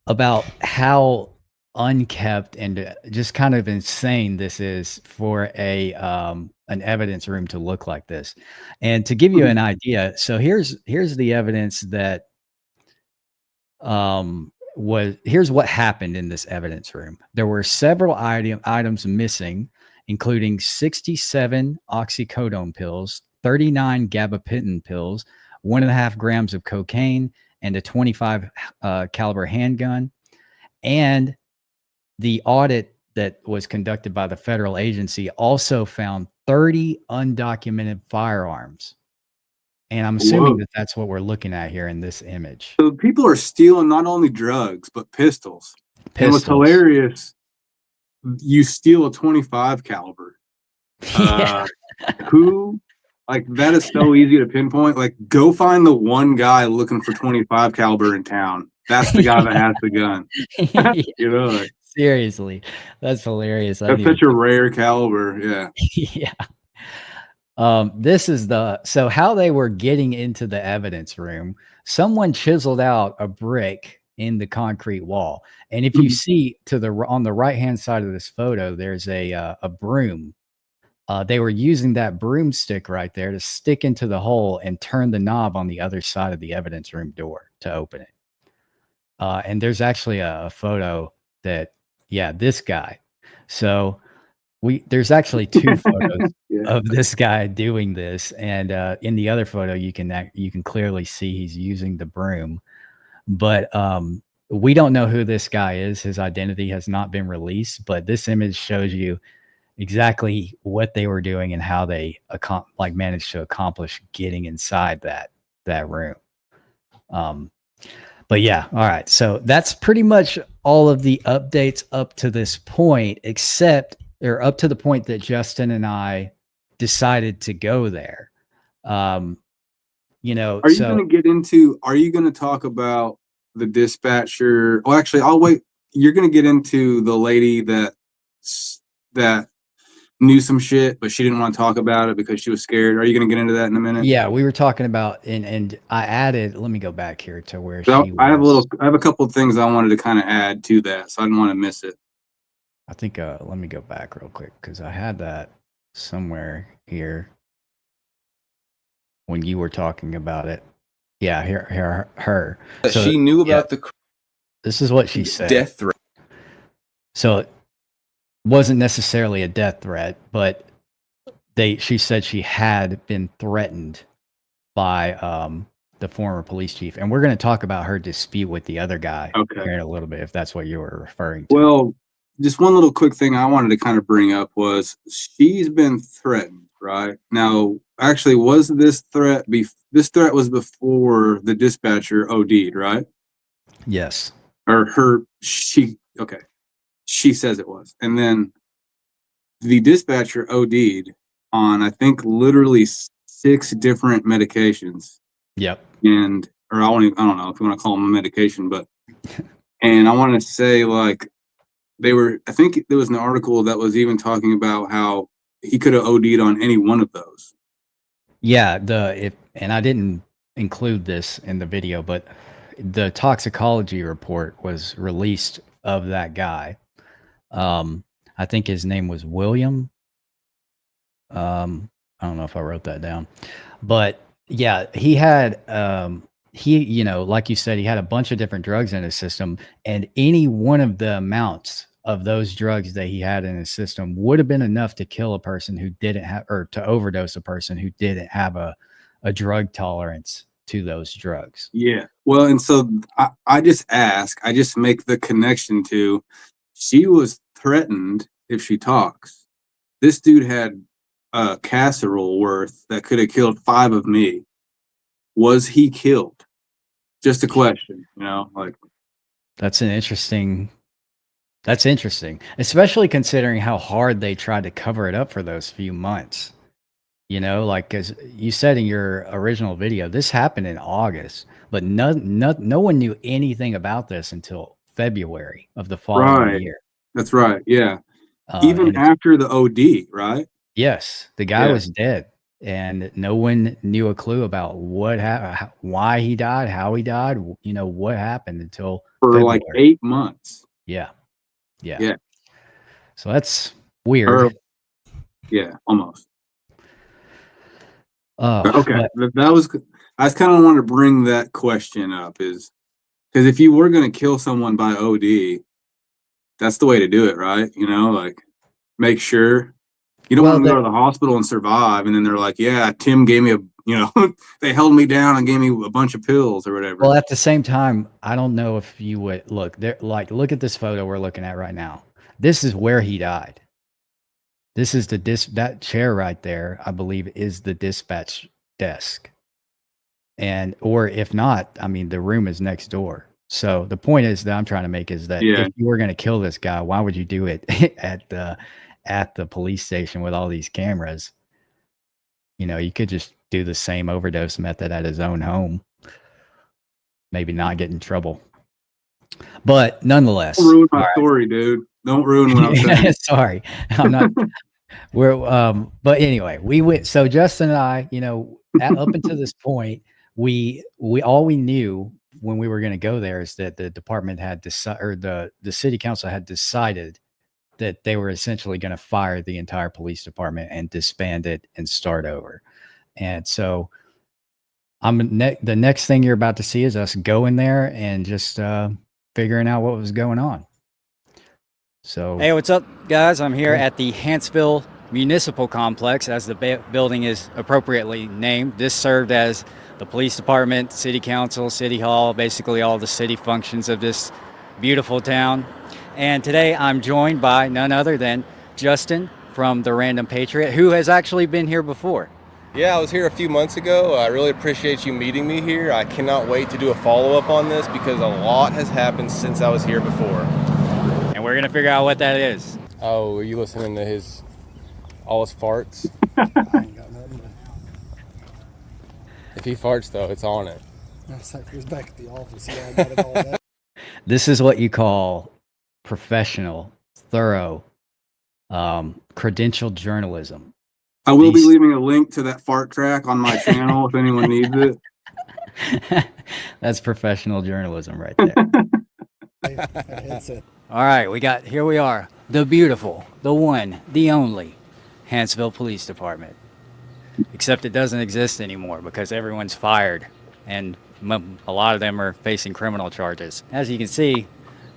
about how unkept and just kind of insane this is for an evidence room to look like this. And to give you an idea, so here's the evidence that here's what happened in this evidence room. There were several items missing, including 67 oxycodone pills, 39 gabapentin pills, 1.5 grams of cocaine, and a 25 caliber handgun. And the audit that was conducted by the federal agency also found 30 undocumented firearms. And I'm assuming that that's what we're looking at here in this image. So people are stealing not only drugs, but pistols. And what's hilarious, you steal a 25 caliber. Who, like, that is so easy to pinpoint. Like, go find the one guy looking for 25 caliber in town. That's the guy that has the gun. You know, like, seriously, that's hilarious. That's such a rare caliber. Yeah. Yeah. This is so how they were getting into the evidence room. Someone chiseled out a brick in the concrete wall. And if you see on the right-hand side of this photo, there's a broom. They were using that broomstick right there to stick into the hole and turn the knob on the other side of the evidence room door to open it. And there's actually a photo that, this guy. So there's actually 2 photos of this guy doing this. And in the other photo, you can clearly see he's using the broom. But we don't know who this guy is. His identity has not been released. But this image shows you exactly what they were doing and how they managed to accomplish getting inside that room. But yeah, all right. So that's pretty much all of the updates up to this point, up to the point that Justin and I decided to go there. Are you going to talk about the dispatcher? Well, actually, I'll wait. You're going to get into the lady that knew some shit, but she didn't want to talk about it because she was scared. Are you going to get into that in a minute? Yeah, we were talking about, and I added, let me go back here to where she was. I have a couple of things I wanted to kind of add to that, so I didn't want to miss it. I think, let me go back real quick because I had that somewhere here when you were talking about it. Yeah, her. So she knew about this is what she said. Death threat. So wasn't necessarily a death threat, but she said she had been threatened by the former police chief. And we're going to talk about her dispute with the other guy Okay. here in a little bit, if that's what you were referring to. Well, just one little quick thing I wanted to kind of bring up was she's been threatened, right? Now, actually, was this threat this threat was before the dispatcher OD'd, right? Yes. Or she says it was. And then the dispatcher OD'd on, I think, literally 6 different medications. Yep. Or I don't know if you want to call them a medication, but, and I want to say, like, I think there was an article that was even talking about how he could have OD'd on any one of those. Yeah. And I didn't include this in the video, but the toxicology report was released of that guy. I think his name was William. I don't know if I wrote that down, but yeah, he had, like you said, he had a bunch of different drugs in his system, and any one of the amounts of those drugs that he had in his system would have been enough to kill a person who didn't have, or to overdose a person who didn't have a drug tolerance to those drugs. Yeah. Well, and so I just make the connection to, she was threatened if she talks. This dude had a casserole worth that could have killed 5 of me. Was he killed? Just a question, like. That's interesting, especially considering how hard they tried to cover it up for those few months. Like, as you said in your original video, this happened in August, but no one knew anything about this until February of the following year. That's right. Yeah. Even after the OD, right? Yes. The guy was dead, and no one knew a clue about what happened, why he died, how he died, what happened until for February. Like 8 months. Yeah. So that's weird. Yeah, almost. Okay. I just kind of wanted to bring that question up, is because if you were going to kill someone by OD, that's the way to do it, right? Like, make sure you don't want to go to the hospital and survive, and then they're like, yeah, Tim gave me they held me down and gave me a bunch of pills or whatever. Well, at the same time, I don't know if you would look at this photo we're looking at right now. This is where he died. This is that chair right there, I believe, is the dispatch desk. Or if not, I mean, the room is next door. So the point is that I'm trying to make is that if you were going to kill this guy, why would you do it at the police station with all these cameras? You could just do the same overdose method at his own home. Maybe not get in trouble. But nonetheless. Don't ruin my story, dude. Don't ruin what I'm saying. Sorry. I'm not. But anyway, we went. So Justin and I, up until this point, we all we knew when we were going to go there is that the department had decided, or the city council had decided that they were essentially going to fire the entire police department and disband it and start over. And so the next thing you're about to see is us go in there and just figuring out what was going on. So, hey, what's up, guys? I'm here at the Hanceville Municipal Complex, as the building is appropriately named. This served as the police department, city council, city hall, basically all the city functions of this beautiful town. And today I'm joined by none other than Justin from the Random Patriot, who has actually been here before. Yeah, I was here a few months ago. I really appreciate you meeting me here. I cannot wait to do a follow-up on this because a lot has happened since I was here before. And we're gonna figure out what that is. Oh, are you listening to all his farts? I ain't got nothing. If he farts though, it's on it. It's like he was back at the office. Yeah, I got it all that. This is what you call professional, thorough, credentialed journalism. I will be leaving a link to that fart track on my channel if anyone needs it. That's professional journalism right there. All right, here we are, the beautiful, the one, the only Hanceville Police Department. Except it doesn't exist anymore because everyone's fired and a lot of them are facing criminal charges. As you can see,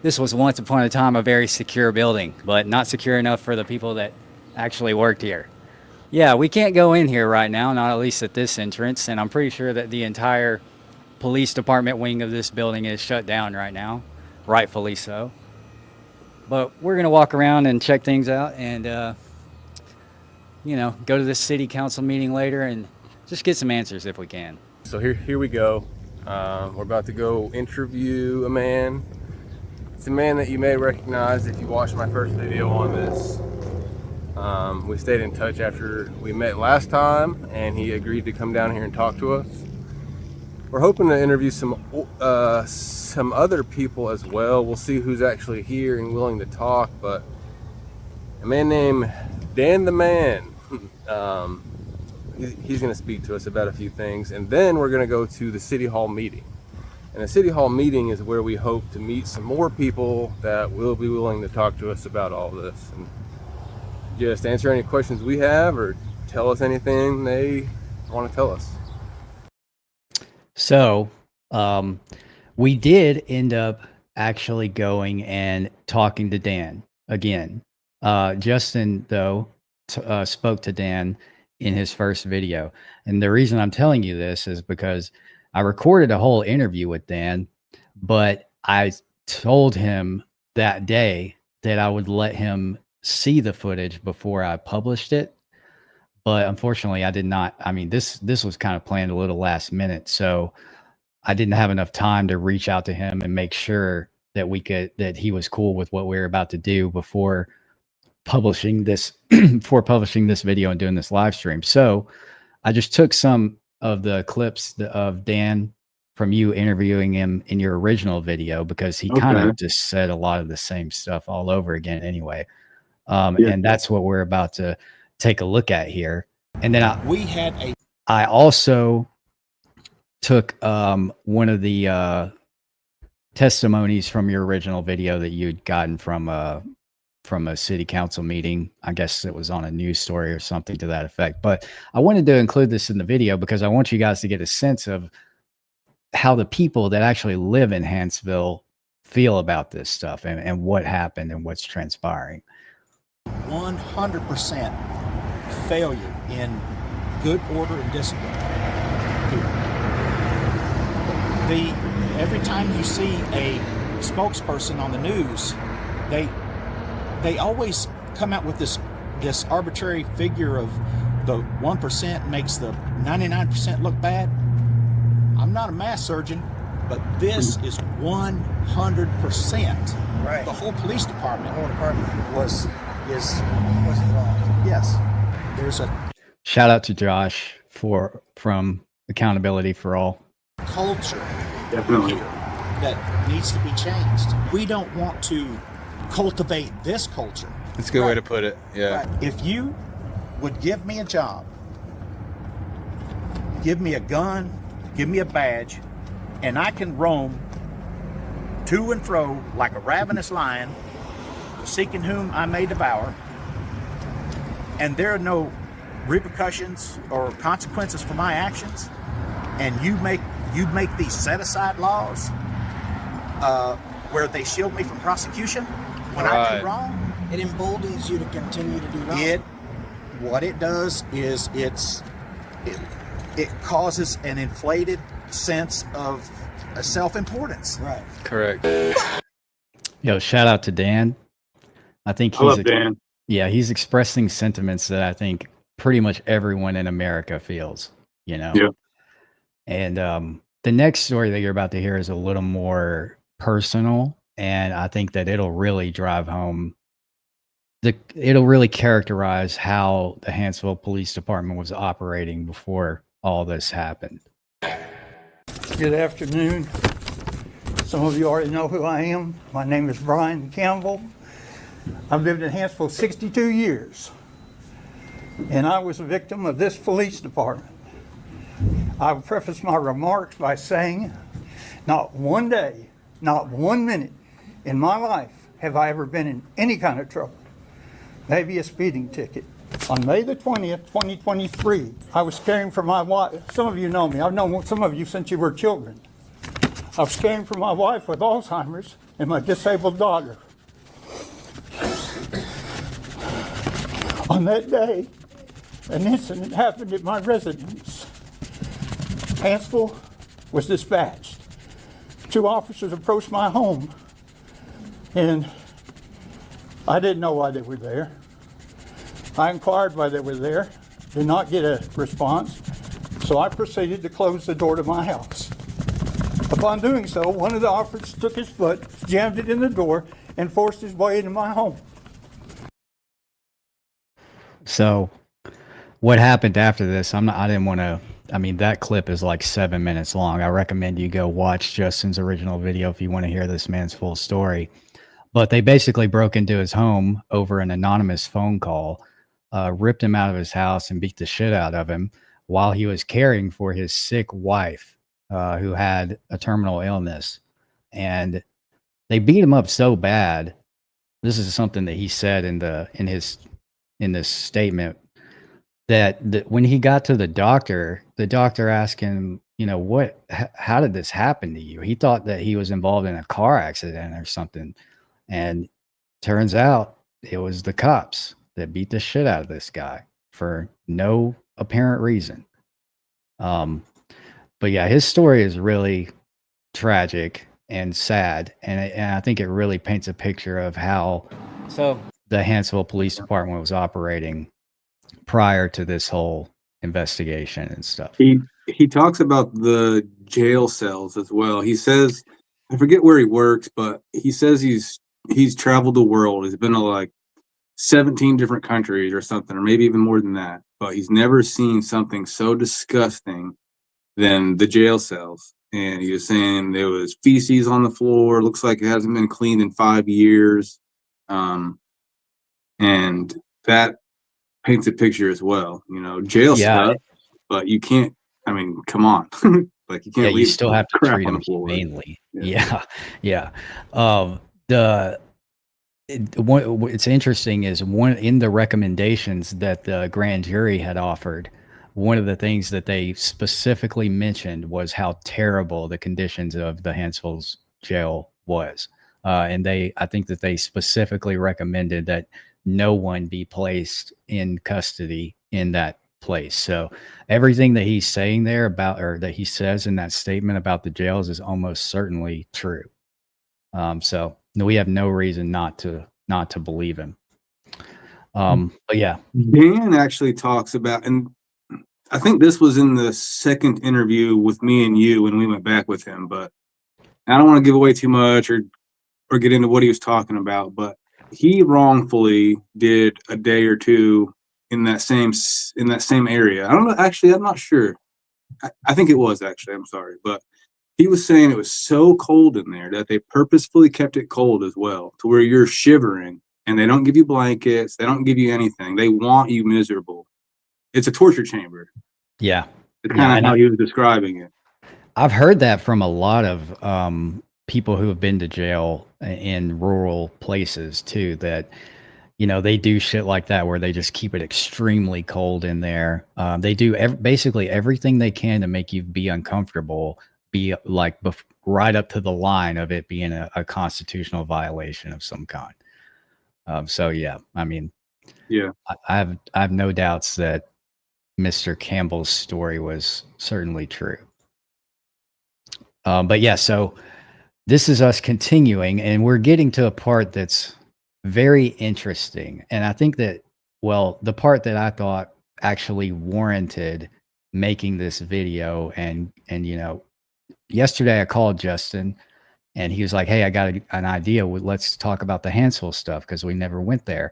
this was once upon a time a very secure building, but not secure enough for the people that actually worked here. Yeah, we can't go in here right now, not at least at this entrance, and I'm pretty sure that the entire police department wing of this building is shut down right now, rightfully so. But we're gonna walk around and check things out and, you know, go to this city council meeting later and just get some answers if we can. So here we go. We're about to go interview a man. It's a man that you may recognize if you watched my first video on this. We stayed in touch after we met last time, and he agreed to come down here and talk to us. We're hoping to interview some other people as well. We'll see who's actually here and willing to talk, but a man named Dan the Man, he's going to speak to us about a few things, and then we're going to go to the City Hall meeting. And the City Hall meeting is where we hope to meet some more people that will be willing to talk to us about all this and just answer any questions we have or tell us anything they want to tell us. So, we did end up actually going and talking to Dan again. Justin, though, spoke to Dan in his first video. And the reason I'm telling you this is because I recorded a whole interview with Dan, but I told him that day that I would let him see the footage before I published it. But unfortunately, I did not. I mean, this was kind of planned a little last minute, so I didn't have enough time to reach out to him and make sure that he was cool with what we were about to do before publishing this video and doing this live stream. So I just took some of the clips of Dan from you interviewing him in your original video, because he kind of just said a lot of the same stuff all over again anyway. And that's what we're about to take a look at here. And then I also took one of the testimonies from your original video that you'd gotten from a city council meeting. I guess it was on a news story or something to that effect. But I wanted to include this in the video because I want you guys to get a sense of how the people that actually live in Hanceville feel about this stuff and what happened and what's transpiring. 100% failure in good order and discipline. Every time you see a spokesperson on the news, they always come out with this arbitrary figure of the 1% makes the 99% look bad. I'm not a mass surgeon, but this is 100%. Right. The whole police department. The whole department was involved. Yes. There's a Shout out to Josh from Accountability for All. culture Definitely. here that needs to be changed. We don't want to cultivate this culture. That's a good way to put it. Yeah. Right. If you would give me a job, give me a gun, give me a badge, and I can roam to and fro like a ravenous lion, seeking whom I may devour, and there are no repercussions or consequences for my actions, and you make these set-aside laws where they shield me from prosecution when I do wrong. It emboldens you to continue to do wrong. What it does is it causes an inflated sense of self-importance. Right. Correct. Yo, shout out to Dan. I think I love Dan. Yeah, he's expressing sentiments that I think pretty much everyone in America feels, you know? Yeah. And the next story that you're about to hear is a little more personal, and I think that it'll really drive home it'll really characterize how the Hanceville Police Department was operating before all this happened. Good afternoon. Some of you already know who I am. My name is Brian Campbell. I've lived in Hanceville 62 years, and I was a victim of this police department. I will preface my remarks by saying, not one day, not 1 minute in my life have I ever been in any kind of trouble. Maybe a speeding ticket. On May the 20th, 2023, I was caring for my wife. Some of you know me. I've known some of you since you were children. I was caring for my wife with Alzheimer's and my disabled daughter. On that day, an incident happened at my residence. Hanceville was dispatched. 2 officers approached my home, and I didn't know why they were there. I inquired why they were there, did not get a response, so I proceeded to close the door to my house. Upon doing so, one of the officers took his foot, jammed it in the door, and forced his way into my home. So what happened after this, I didn't want to, I mean, that clip is like 7 minutes long. I recommend you go watch Justin's original video if you want to hear this man's full story. But they basically broke into his home over an anonymous phone call, ripped him out of his house and beat the shit out of him while he was caring for his sick wife, who had a terminal illness. And they beat him up so bad. This is something that he said in this statement, that when he got to the doctor asked him, you know, how did this happen to you? He thought that he was involved in a car accident or something. And turns out it was the cops that beat the shit out of this guy for no apparent reason. But yeah, his story is really tragic and sad. And I think it really paints a picture of how the Hanceville Police Department was operating prior to this whole investigation and stuff. He talks about the jail cells as well. He says, I forget where he works, but he says he's traveled the world. He's been to like 17 different countries or something, or maybe even more than that. But he's never seen something so disgusting than the jail cells. And he was saying there was feces on the floor. Looks like it hasn't been cleaned in 5 years. And that paints a picture as well. You know, jail stuff, but you can't. I mean, come on, like you can't. You still have to treat on them the floor. humanely. Yeah. What's interesting is one in the recommendations that the grand jury had offered. One of the things that they specifically mentioned was how terrible the conditions of the Hanceville's jail was, and I think that they specifically recommended that no one be placed in custody in that place. So everything that he's saying there about, or that he says in that statement about the jails, is almost certainly true. So we have no reason not to believe him. But yeah, Dan actually talks about, and I think this was in the second interview with me and you when we went back with him, but I don't want to give away too much or get into what he was talking about, but he wrongfully did a day or two in that same area. I don't know. Actually, I'm not sure. I think it was actually. I'm sorry, but he was saying it was so cold in there that they purposefully kept it cold as well, to where you're shivering, and they don't give you blankets. They don't give you anything. They want you miserable. It's a torture chamber. Yeah, it's kind of how he was describing it. I've heard that from a lot of people who have been to jail in rural places too, that, you know, they do shit like that where they just keep it extremely cold in there. They do basically everything they can to make you be uncomfortable, be like right up to the line of it being a constitutional violation of some kind. So yeah, I mean, yeah, I have no doubts that Mr. Campbell's story was certainly true. But yeah, so this is us continuing, and we're getting to a part that's very interesting. And I think that, well, the part that I thought actually warranted making this video, and you know, yesterday I called Justin and he was like, hey, I got an idea. Let's talk about the Hanceville stuff, because we never went there.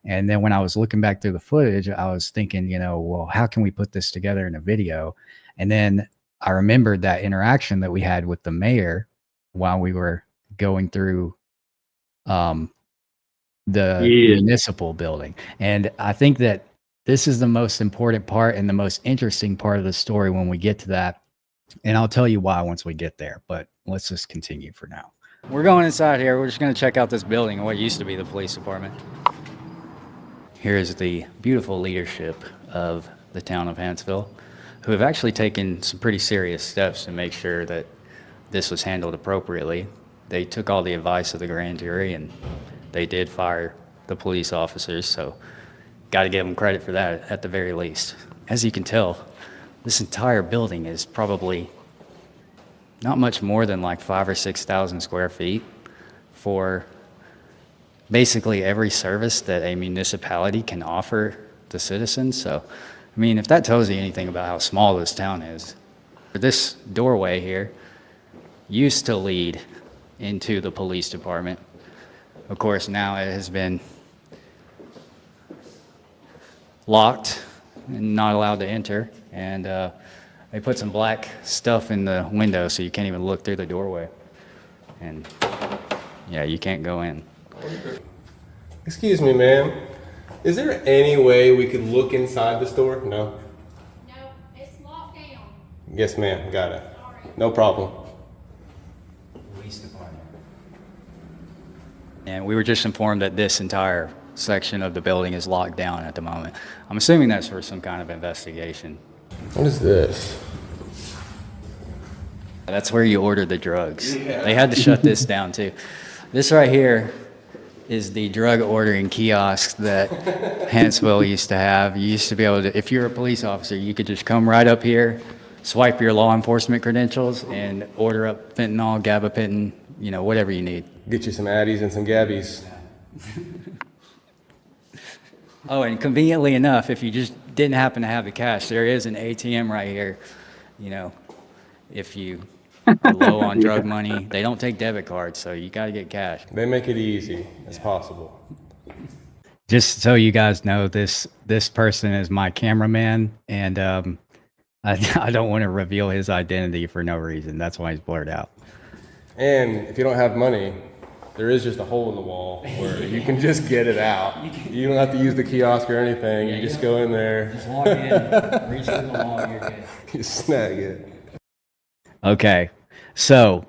And then when I was looking back through the footage, I was thinking, you know, well, how can we put this together in a video? And then I remembered that interaction that we had with the mayor while we were going through the municipal building. And I think that this is the most important part and the most interesting part of the story when we get to that. And I'll tell you why once we get there, but let's just continue for now. We're going inside here. We're just going to check out this building and what used to be the police department. Here's the beautiful leadership of the town of Hanceville, who have actually taken some pretty serious steps to make sure that this was handled appropriately. They took all the advice of the grand jury, and they did fire the police officers, so got to give them credit for that at the very least. As you can tell, this entire building is probably not much more than like 5,000 or 6,000 square feet for basically every service that a municipality can offer the citizens. So, I mean, if that tells you anything about how small this town is, this doorway here used to lead into the police department. Of course, now it has been locked and not allowed to enter, and they put some black stuff in the window so you can't even look through the doorway. And yeah, you can't go in. Excuse me, ma'am. Is there any way we could look inside the store? No? No, it's locked down. Yes, ma'am. Got it. Sorry. No problem. Police department. And we were just informed that this entire section of the building is locked down at the moment. I'm assuming that's for some kind of investigation. What is this? That's where you order the drugs. Yeah. They had to shut this down too. This right here is the drug ordering kiosk that Hanceville used to have. You used to be able to, if you're a police officer, you could just come right up here, swipe your law enforcement credentials, and order up fentanyl, gabapentin, you know, whatever you need. Get you some Addies and some Gabbies. Oh, and conveniently enough, if you just didn't happen to have the cash, there is an ATM right here. You know, if you are low on drug money, they don't take debit cards, so you got to get cash. They make it easy as possible. Just so you guys know, this person is my cameraman, and I don't want to reveal his identity for no reason. That's why he's blurred out. And if you don't have money, there is just a hole in the wall where you can just get it out. You don't have to use the kiosk or anything. You just go in there. Just walk in, reach through the wall, you're good. You snag it. Okay, so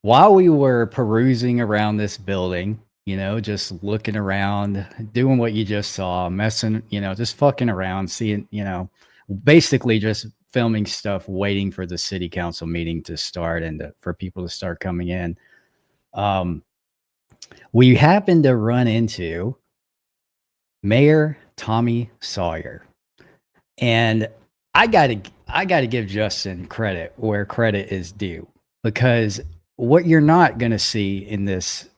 while we were perusing around this building, you know, just looking around, doing what you just saw, messing, you know, just fucking around, seeing, you know, basically just filming stuff, waiting for the city council meeting to start and for people to start coming in. We happened to run into Mayor Tommy Sawyer, and I gotta give Justin credit where credit is due, because what you're not gonna see in this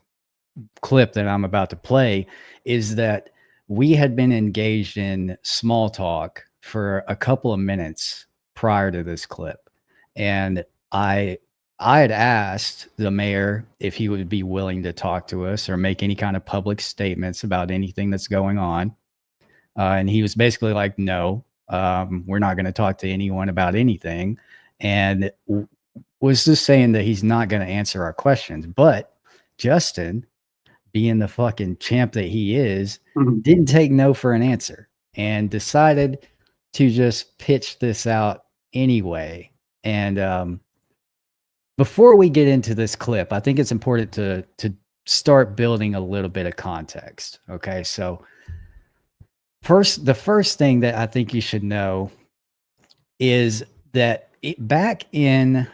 clip that I'm about to play is that we had been engaged in small talk for a couple of minutes prior to this clip, and I had asked the mayor if he would be willing to talk to us or make any kind of public statements about anything that's going on. And he was basically like, no, we're not going to talk to anyone about anything. And was just saying that he's not going to answer our questions. But Justin, being the fucking champ that he is, didn't take no for an answer and decided to just pitch this out anyway. And, before we get into this clip, I think it's important to start building a little bit of context. Okay, so the first thing that I think you should know is that back in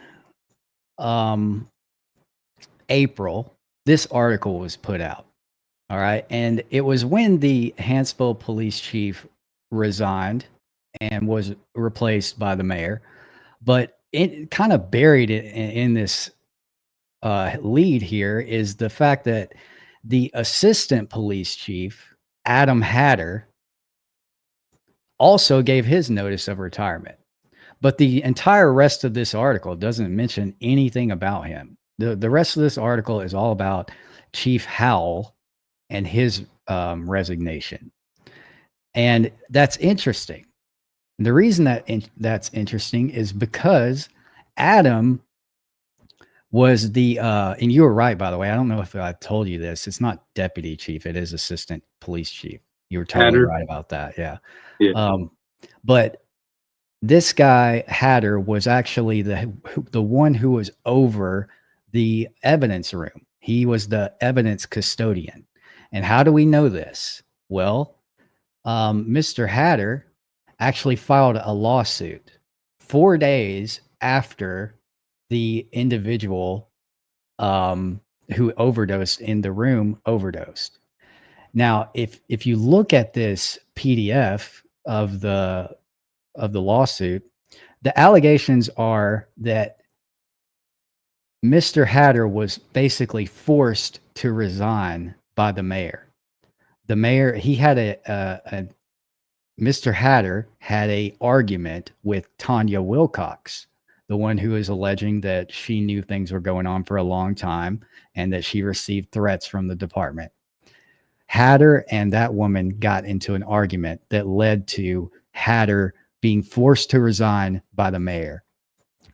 April, this article was put out. All right, and it was when the Hanceville police chief resigned and was replaced by the mayor, but it kind of buried it in this lead here is the fact that the assistant police chief, Adam Hatter, also gave his notice of retirement. But the entire rest of this article doesn't mention anything about him. The rest of this article is all about Chief Howell and his resignation. And that's interesting. The reason that that's interesting is because Adam was the, and you were right, by the way. I don't know if I told you this. It's not deputy chief. It is assistant police chief. You were totally right about that. Yeah. But this guy, Hatter, was actually the one who was over the evidence room. He was the evidence custodian. And how do we know this? Well, Mr. Hatter actually filed a lawsuit 4 days after the individual who overdosed in the room overdosed. Now, if you look at this PDF of the lawsuit, the allegations are that Mr. Hatter was basically forced to resign by the mayor. The mayor, he had Mr. Hatter had a argument with Tanya Wilcox, the one who is alleging that she knew things were going on for a long time and that she received threats from the department. Hatter and that woman got into an argument that led to Hatter being forced to resign by the mayor.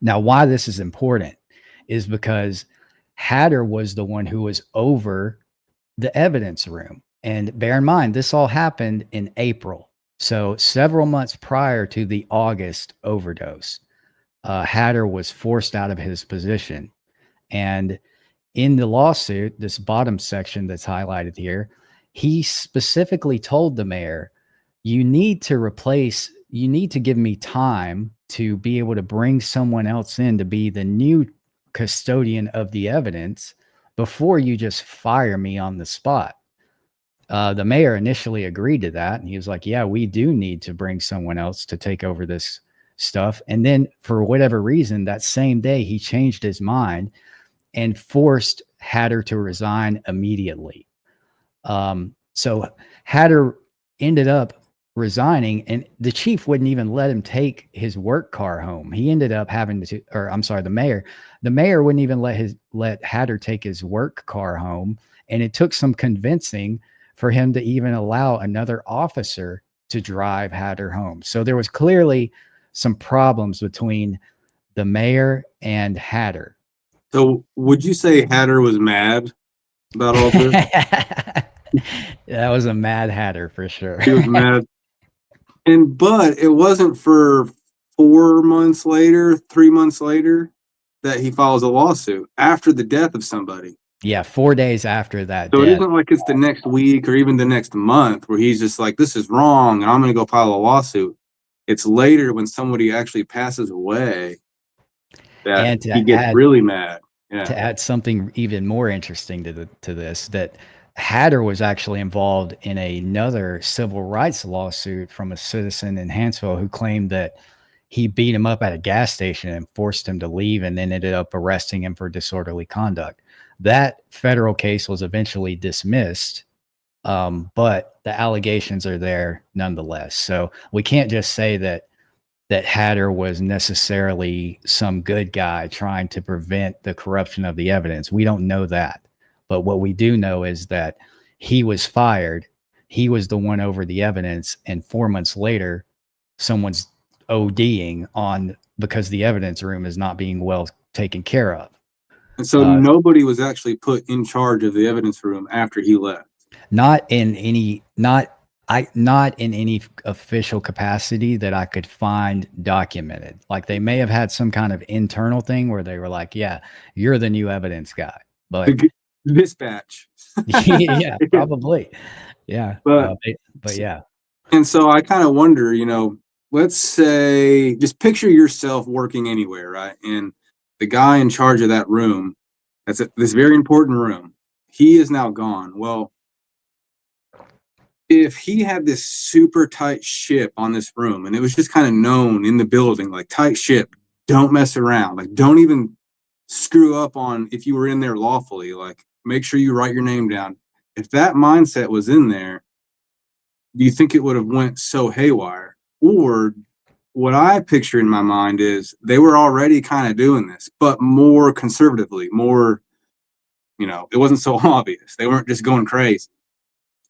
Now, why this is important is because Hatter was the one who was over the evidence room. And bear in mind, this all happened in April. So several months prior to the August overdose, Hatter was forced out of his position. And in the lawsuit, this bottom section that's highlighted here, he specifically told the mayor, you need to give me time to be able to bring someone else in to be the new custodian of the evidence before you just fire me on the spot. The mayor initially agreed to that. And he was like, yeah, we do need to bring someone else to take over this stuff. And then for whatever reason, that same day, he changed his mind and forced Hatter to resign immediately. So Hatter ended up resigning, and the chief wouldn't even let him take his work car home. He ended up having to, or I'm sorry, the mayor wouldn't even let Hatter take his work car home. And it took some convincing for him to even allow another officer to drive Hatter home. So there was clearly some problems between the mayor and Hatter. So would you say Hatter was mad about all this? That was a mad Hatter for sure. He was mad. But it wasn't for 4 months later, 3 months later, that he files a lawsuit after the death of somebody. Yeah, 4 days after that. So death. it isn't like it's the next week or even the next month where he's just like, this is wrong, and I'm going to go file a lawsuit. It's later when somebody actually passes away that he gets really mad. Yeah. To add something even more interesting to this, that Hatter was actually involved in another civil rights lawsuit from a citizen in Hanceville who claimed that he beat him up at a gas station and forced him to leave and then ended up arresting him for disorderly conduct. That federal case was eventually dismissed, but the allegations are there nonetheless. So we can't just say that Hatter was necessarily some good guy trying to prevent the corruption of the evidence. We don't know that. But what we do know is that he was fired. He was the one over the evidence. And 4 months later, someone's ODing on because the evidence room is not being well taken care of. And so nobody was actually put in charge of the evidence room after he left. Not in any official capacity that I could find documented. Like they may have had some kind of internal thing where they were like, yeah, you're the new evidence guy. But dispatch. Yeah, probably. Yeah. But yeah. And so I kind of wonder, let's say, just picture yourself working anywhere, right? And the guy in charge of that room, this very important room, he is now gone. Well, if he had this super tight ship on this room and it was just kind of known in the building, like tight ship, don't mess around, like don't even screw up on if you were in there lawfully, like make sure you write your name down. If that mindset was in there, do you think it would have went so haywire? Or what I picture in my mind is they were already kind of doing this, but more conservatively, more, it wasn't so obvious. They weren't just going crazy.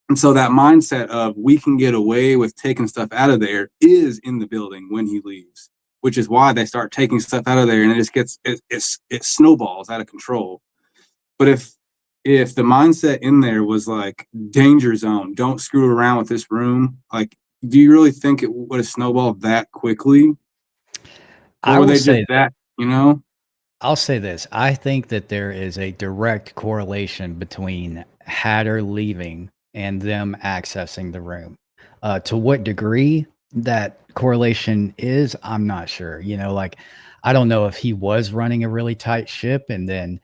And so that mindset of we can get away with taking stuff out of there is in the building when he leaves, which is why they start taking stuff out of there and it just gets, it snowballs out of control. But if the mindset in there was like danger zone, don't screw around with this room, like, do you really think it would have snowballed that quickly? Or were they just that, I'll say this. I think that there is a direct correlation between Hatter leaving and them accessing the room. To what degree that correlation is, I'm not sure. I don't know if he was running a really tight ship, and then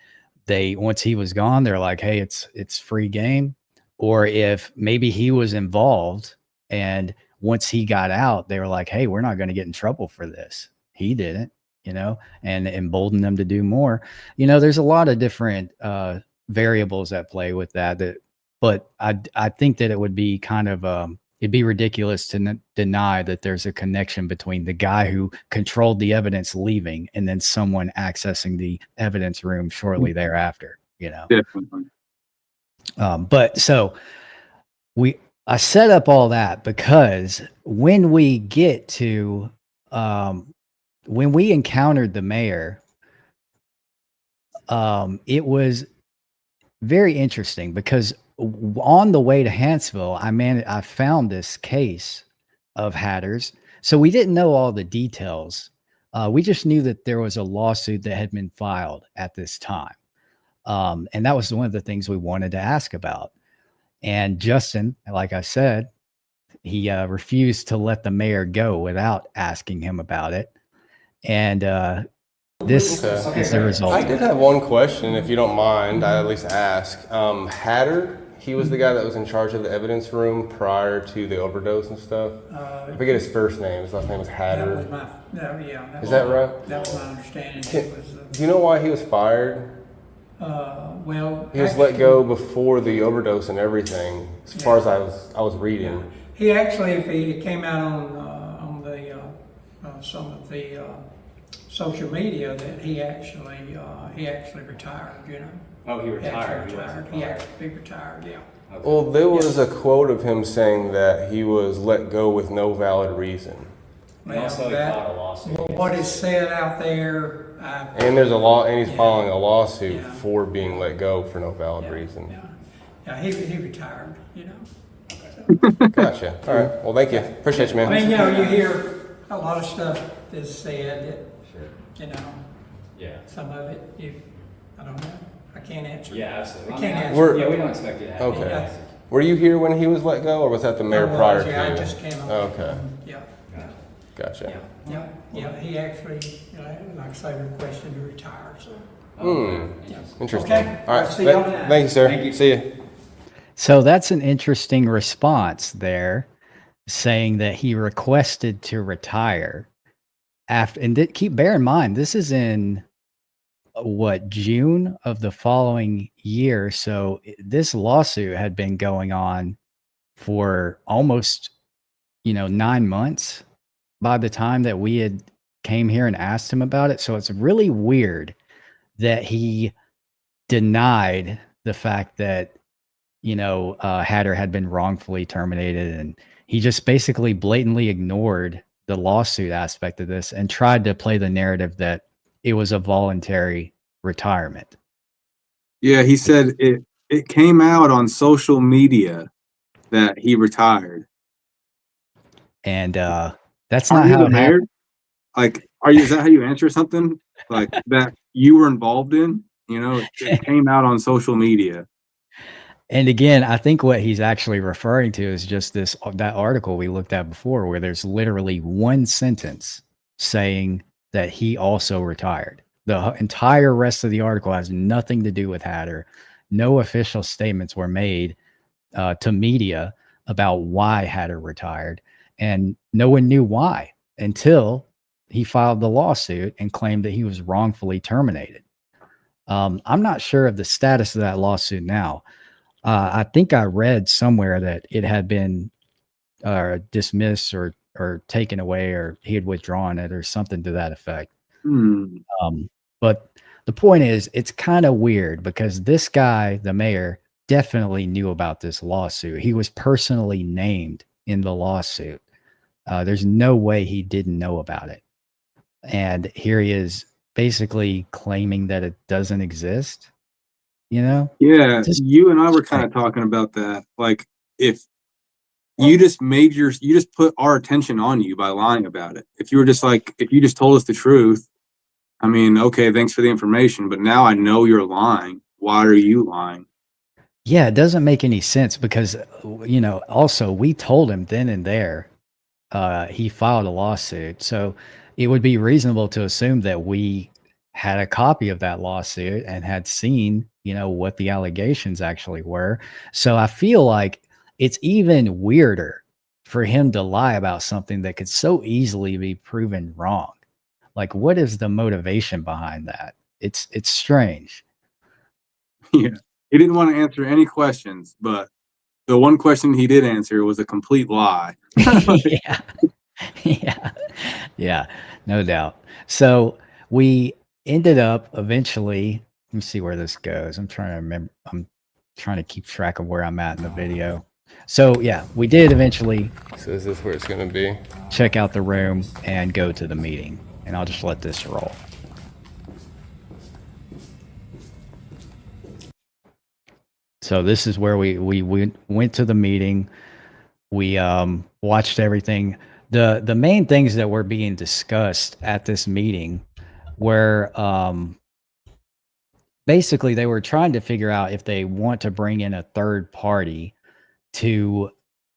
once he was gone, they're like, hey, it's free game, or if maybe he was involved, and once he got out, they were like, hey, we're not going to get in trouble for this. He didn't, and embolden them to do more. There's a lot of different variables at play with that, but I think that it would be kind of it'd be ridiculous to deny that there's a connection between the guy who controlled the evidence leaving and then someone accessing the evidence room shortly thereafter, Definitely. But so I set up all that because when we get to when we encountered the mayor, it was very interesting because on the way to Hanceville, I found this case of Hatter's. So we didn't know all the details. We just knew that there was a lawsuit that had been filed at this time. And that was one of the things we wanted to ask about. And Justin, like I said, he refused to let the mayor go without asking him about it. And this is the result. I did have one question, if you don't mind. I at least ask. Hatter, he was the guy that was in charge of the evidence room prior to the overdose and stuff. I forget his first name. His last name was Hatter. Is that right? That was my understanding. Do you know why he was fired? Well, he was let go before the overdose and everything, as far as I was reading. Yeah. He actually, if he came out on the some of the social media, that he actually retired. Oh, he retired. He actually retired. Yeah. Okay. Well, there was a quote of him saying that he was let go with no valid reason. Well, also, he filed a lawsuit. Well, what is said out there. And there's a law, and he's filing a lawsuit for being let go for no valid reason. Yeah, he retired. Gotcha. All right. Well, thank you. Appreciate you, man. I mean, you hear a lot of stuff is said that, some of it, I don't know. I can't answer. Yeah, absolutely. I can't answer. We don't expect you to have Okay. Were you here when he was let go, or was that the mayor prior to? Yeah, I just came up. Okay. Yeah. Gotcha. Yeah. He actually, like I say, requested to retire. So. Interesting. Okay. All right. See y'all now. Thank you, sir. Thank you. See you. So that's an interesting response there, saying that he requested to retire after, and bear in mind, this is in June of the following year. So this lawsuit had been going on for almost, 9 months by the time that we had came here and asked him about it. So it's really weird that he denied the fact that, Hatter had been wrongfully terminated, and he just basically blatantly ignored the lawsuit aspect of this and tried to play the narrative that it was a voluntary retirement. Yeah, he said it came out on social media that he retired. And that's not how it happened. Like, is that how you answer something like that you were involved in? It came out on social media. And again, I think what he's actually referring to is just that article we looked at before, where there's literally one sentence saying that he also retired. The entire rest of the article has nothing to do with Hatter. No official statements were made to media about why Hatter retired, and no one knew why until he filed the lawsuit and claimed that he was wrongfully terminated. I'm not sure of the status of that lawsuit now. I think I read somewhere that it had been dismissed or taken away, or he had withdrawn it or something to that effect. But the point is, it's kind of weird because this guy, the mayor, definitely knew about this lawsuit. He was personally named in the lawsuit. There's no way he didn't know about it. And here he is basically claiming that it doesn't exist. Yeah, you and I were kind of talking about that. Like, if you just put our attention on you by lying about it. If you just told us the truth, I mean, okay, thanks for the information, but now I know you're lying. Why are you lying? Yeah, it doesn't make any sense because, also we told him then and there, he filed a lawsuit. So it would be reasonable to assume that we had a copy of that lawsuit and had seen, what the allegations actually were. So I feel like it's even weirder for him to lie about something that could so easily be proven wrong. Like, what is the motivation behind that? It's strange. Yeah. He didn't want to answer any questions, but the one question he did answer was a complete lie. Yeah. Yeah, no doubt. So we ended up eventually, let me see where this goes. I'm trying to remember. I'm trying to keep track of where I'm at in the video. So yeah, we did eventually So is this where it's going to be? check out the room and go to the meeting. And I'll just let this roll. So this is where we went to the meeting. We watched everything. The main things that were being discussed at this meeting were basically they were trying to figure out if they want to bring in a third party to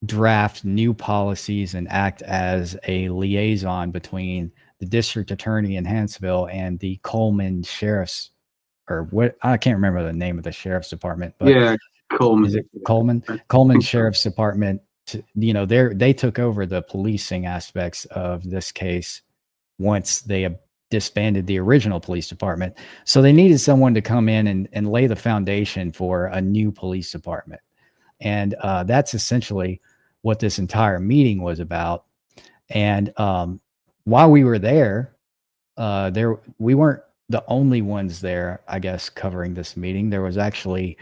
draft new policies and act as a liaison between the district attorney in Hanceville and the Coleman sheriff's, or what, I can't remember the name of the sheriff's department, but Yeah, Coleman. is it Coleman? Coleman Sheriff's Department. They took over the policing aspects of this case once they disbanded the original police department. So they needed someone to come in and lay the foundation for a new police department. And that's essentially what this entire meeting was about. And while we were there, we weren't the only ones there, I guess, covering this meeting. There was actually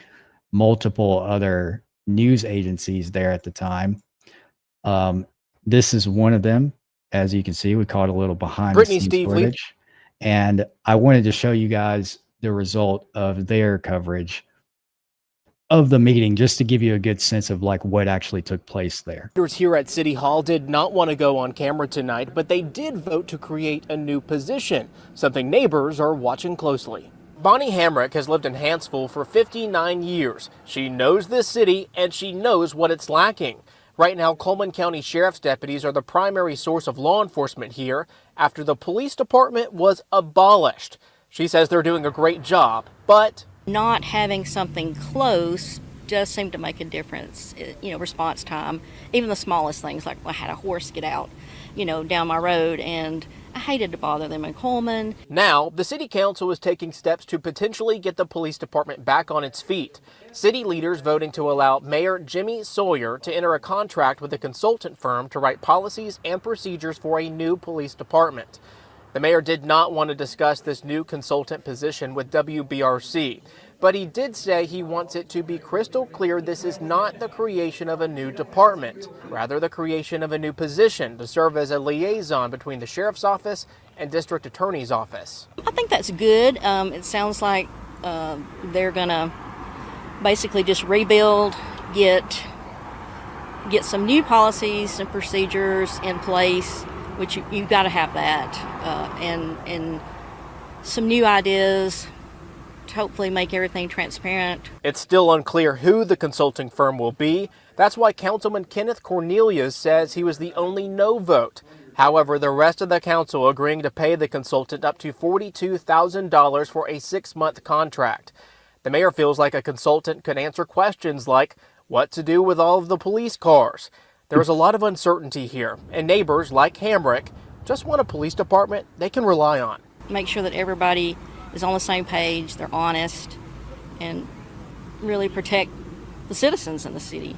multiple other news agencies there at the time. This is one of them. As you can see, we caught a little behind the scenes footage. And I wanted to show you guys the result of their coverage of the meeting, just to give you a good sense of like what actually took place there. Leaders here at City Hall did not want to go on camera tonight, but they did vote to create a new position, something neighbors are watching closely. Bonnie Hamrick has lived in Hanceville for 59 years. She knows this city and she knows what it's lacking. Right now, Coleman County Sheriff's deputies are the primary source of law enforcement here after the police department was abolished. She says they're doing a great job, but not having something close does seem to make a difference. Response time, even the smallest things, like I had a horse get out, down my road, and I hated to bother them in Coleman. Now, the city council is taking steps to potentially get the police department back on its feet. City leaders voting to allow Mayor Jimmy Sawyer to enter a contract with a consultant firm to write policies and procedures for a new police department. The mayor did not want to discuss this new consultant position with WBRC, but he did say he wants it to be crystal clear this is not the creation of a new department, rather the creation of a new position to serve as a liaison between the sheriff's office and district attorney's office. I think that's good. It sounds like they're going to basically just rebuild, get some new policies and procedures in place, which you've got to have that, and some new ideas to hopefully make everything transparent. It's still unclear who the consulting firm will be. That's why Councilman Kenneth Cornelius says he was the only no vote. However, the rest of the council agreeing to pay the consultant up to $42,000 for a 6-month contract. The mayor feels like a consultant could answer questions like what to do with all of the police cars. There is a lot of uncertainty here, and neighbors like Hamrick just want a police department they can rely on. Make sure that everybody is on the same page, they're honest, and really protect the citizens in the city.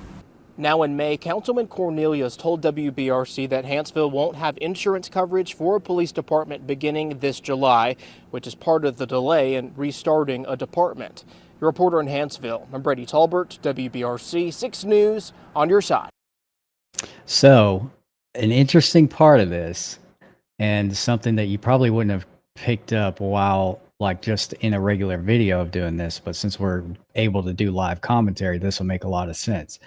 Now in May, Councilman Cornelius told WBRC that Hanceville won't have insurance coverage for a police department beginning this July, which is part of the delay in restarting a department. Your reporter in Hanceville, I'm Brady Talbert, WBRC 6 News, on your side. So, an interesting part of this, and something that you probably wouldn't have picked up while, like, just in a regular video of doing this, but since we're able to do live commentary, this will make a lot of sense.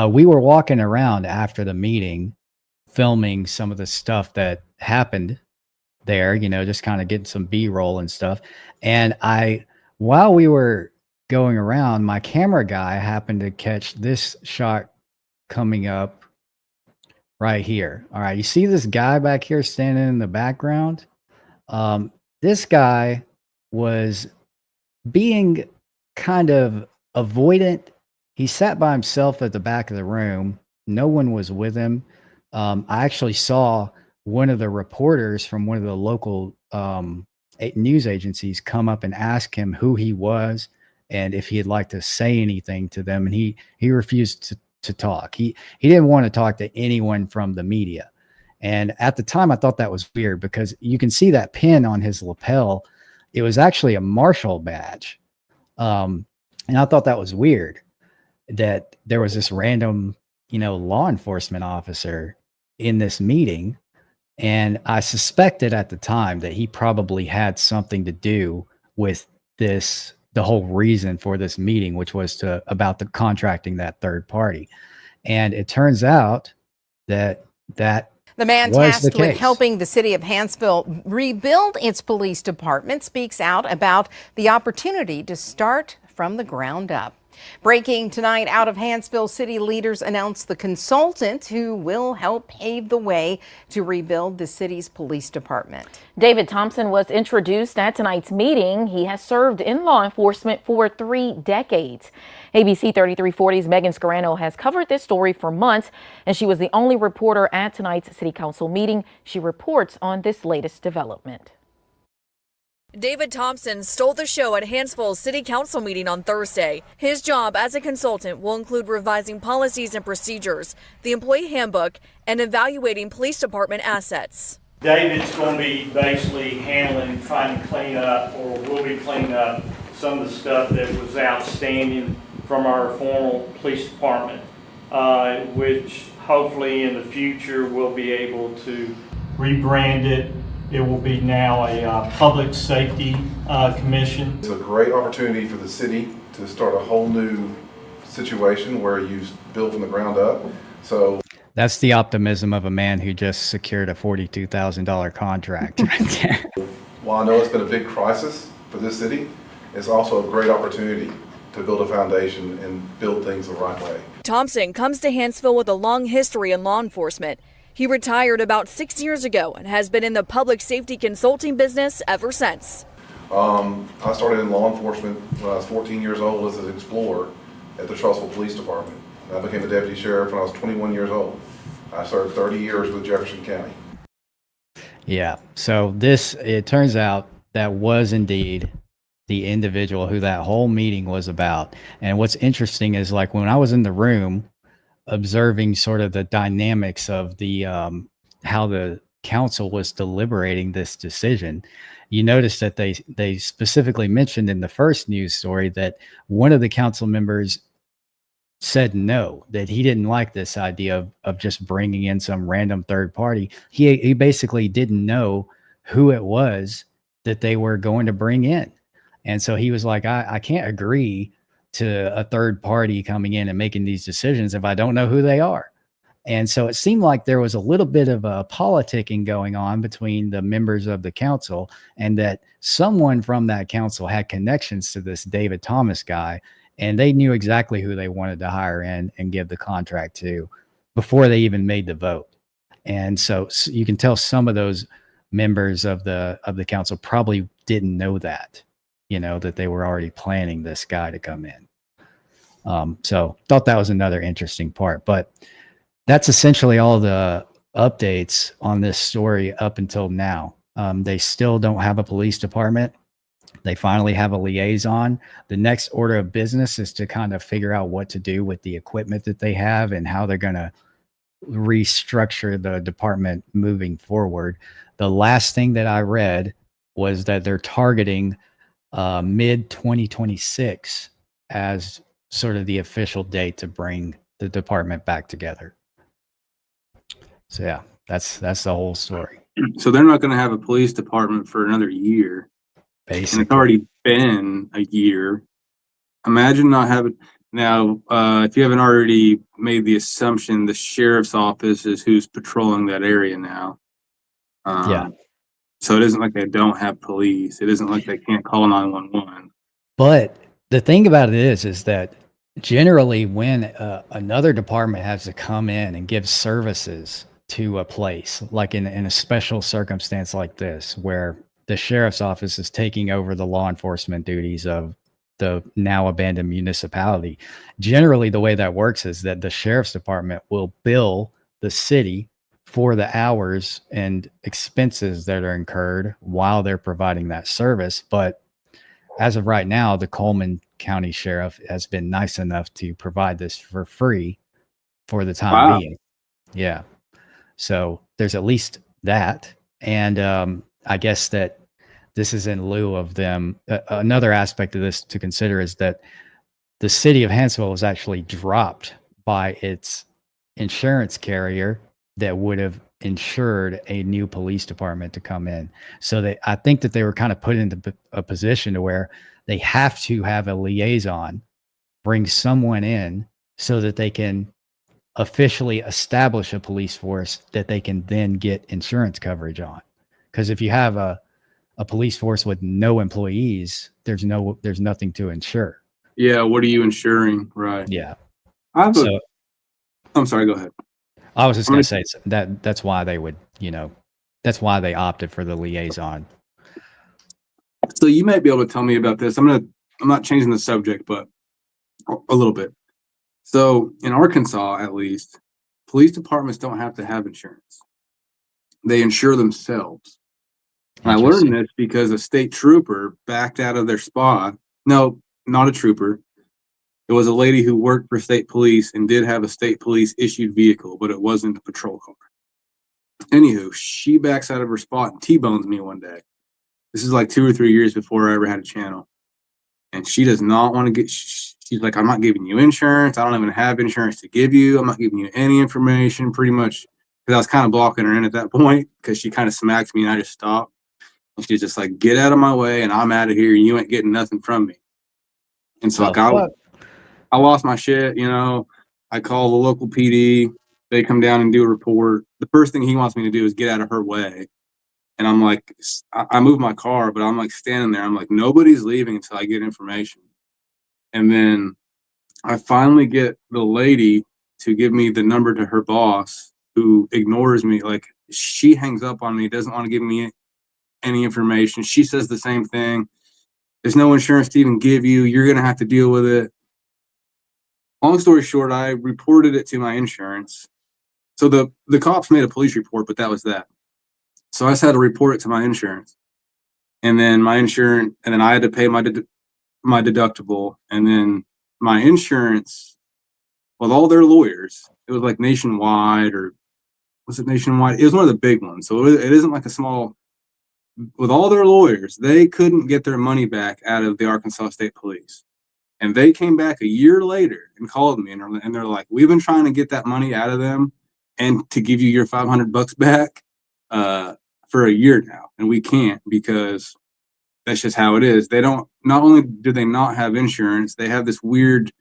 We were walking around after the meeting, filming some of the stuff that happened there, just kind of getting some B-roll and stuff. And while we were going around, my camera guy happened to catch this shot coming up right here. All right, you see this guy back here standing in the background? This guy was being kind of avoidant. He sat by himself at the back of the room. No one was with him. I actually saw one of the reporters from one of the local news agencies come up and ask him who he was and if he'd like to say anything to them. And he refused to talk. He didn't want to talk to anyone from the media. And at the time, I thought that was weird because you can see that pin on his lapel. It was actually a marshal badge. And I thought that was weird that there was this random, law enforcement officer in this meeting. And I suspected at the time that he probably had something to do with this, the whole reason for this meeting, which was about the contracting that third party. And it turns out that the man was the tasked with case. helping the city of Hanceville rebuild its police department speaks out about the opportunity to start from the ground up. Breaking tonight out of Hanceville, city leaders announced the consultant who will help pave the way to rebuild the city's police department. David Thompson was introduced at tonight's meeting. He has served in law enforcement for 3 decades. ABC 3340's Megan Scarano has covered this story for months, and she was the only reporter at tonight's city council meeting. She reports on this latest development. David Thompson stole the show at Hanceville's city council meeting on Thursday. His job as a consultant will include revising policies and procedures, the employee handbook, and evaluating police department assets. David's going to be basically handling, trying to clean up, or will be cleaning up some of the stuff that was outstanding from our former police department, which hopefully in the future we'll be able to rebrand it. It will be now a public safety commission. It's a great opportunity for the city to start a whole new situation where you build from the ground up. So that's the optimism of a man who just secured a $42,000 contract right there. While I know it's been a big crisis for this city, it's also a great opportunity to build a foundation and build things the right way. Thompson comes to Hanceville with a long history in law enforcement. He retired about 6 years ago and has been in the public safety consulting business ever since. I started in law enforcement when I was 14 years old as an explorer at the Trussville Police Department. I became a deputy sheriff when I was 21 years old. I served 30 years with Jefferson County. Yeah. So it turns out that was indeed the individual who that whole meeting was about. And what's interesting is, like, when I was in the room observing sort of the dynamics of the how the council was deliberating this decision, you notice that they specifically mentioned in the first news story that one of the council members said no, that he didn't like this idea of just bringing in some random third party. He basically didn't know who it was that they were going to bring in. And so he was like, I can't agree to a third party coming in and making these decisions if I don't know who they are. And so it seemed like there was a little bit of a politicking going on between the members of the council, and that someone from that council had connections to this David Thomas guy, and they knew exactly who they wanted to hire in and give the contract to before they even made the vote. And so you can tell some of those members of the council probably didn't know that, that they were already planning this guy to come in. So thought that was another interesting part, but that's essentially all the updates on this story up until now. They still don't have a police department. They finally have a liaison. The next order of business is to kind of figure out what to do with the equipment that they have and how they're going to restructure the department moving forward. The last thing that I read was that they're targeting mid 2026 as sort of the official date to bring the department back together. So yeah, that's the whole story. So they're not going to have a police department for another year. Basically. And it's already been a year. Imagine not having now. If you haven't already made the assumption, the sheriff's office is who's patrolling that area now. Yeah. So it isn't like they don't have police. It isn't like they can't call 911. But the thing about it is that generally when another department has to come in and give services to a place, like in a special circumstance like this, where the sheriff's office is taking over the law enforcement duties of the now abandoned municipality, generally the way that works is that the sheriff's department will bill the city for the hours and expenses that are incurred while they're providing that service. But as of right now, the Coleman County Sheriff has been nice enough to provide this for free for the time Wow. being. Yeah. So there's at least that. And I guess that this is in lieu of them. Another aspect of this to consider is that the city of Hanceville was actually dropped by its insurance carrier that would have insured a new police department to come in. So I think that they were kind of put into a position to where they have to have a liaison bring someone in so that they can officially establish a police force that they can then get insurance coverage on. Because if you have a police force with no employees, there's nothing to insure. Yeah, what are you insuring? Right. Yeah. I'm sorry, go ahead. I was just going to say that's why they would, that's why they opted for the liaison. So you might be able to tell me about this. I'm not changing the subject, but a little bit. So in Arkansas, at least, police departments don't have to have insurance. They insure themselves. And I learned this because a state trooper backed out of their spot. No, not a trooper. It was a lady who worked for state police and did have a state police issued vehicle, but it wasn't a patrol car. Anywho, she backs out of her spot and T-bones me one day. This is like 2 or 3 years before I ever had a channel. And she does not want to get, she's like, I'm not giving you insurance. I don't even have insurance to give you. I'm not giving you any information, pretty much. Because I was kind of blocking her in at that point because she kind of smacked me and I just stopped. And she's just like, get out of my way and I'm out of here. You ain't getting nothing from me. And so I lost my shit, I call the local PD. They come down and do a report. The first thing he wants me to do is get out of her way. And I'm like, I move my car, but I'm like standing there. I'm like, nobody's leaving until I get information. And then I finally get the lady to give me the number to her boss, who ignores me. Like, she hangs up on me, doesn't want to give me any information. She says the same thing. There's no insurance to even give you. You're going to have to deal with it. Long story short, I reported it to my insurance. So the cops made a police report, but that was that. So I just had to report it to my insurance. And then I had to pay my deductible. And then my insurance, with all their lawyers, it was like Nationwide, or was it Nationwide? It was one of the big ones. So it isn't like a small, with all their lawyers, they couldn't get their money back out of the Arkansas State Police. And they came back a year later and called me and they're like, we've been trying to get that money out of them and to give you your $500 back for a year now. And we can't, because that's just how it is. Not only do they not have insurance, they have this weird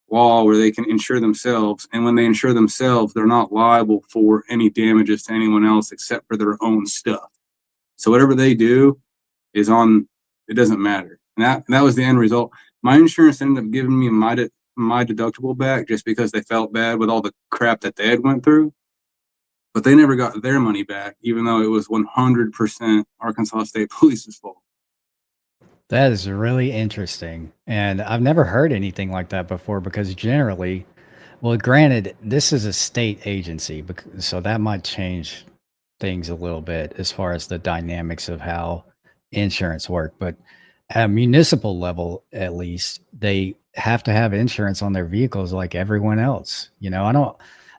law where they can insure themselves. And when they insure themselves, they're not liable for any damages to anyone else except for their own stuff. So whatever they do it doesn't matter. And that was the end result. My insurance ended up giving me my deductible back just because they felt bad with all the crap that they had went through. But they never got their money back, even though it was 100% Arkansas State Police's fault. That is really interesting. And I've never heard anything like that before, because generally, well, granted, this is a state agency, so that might change things a little bit as far as the dynamics of how insurance work. But at a municipal level, at least, they have to have insurance on their vehicles like everyone else.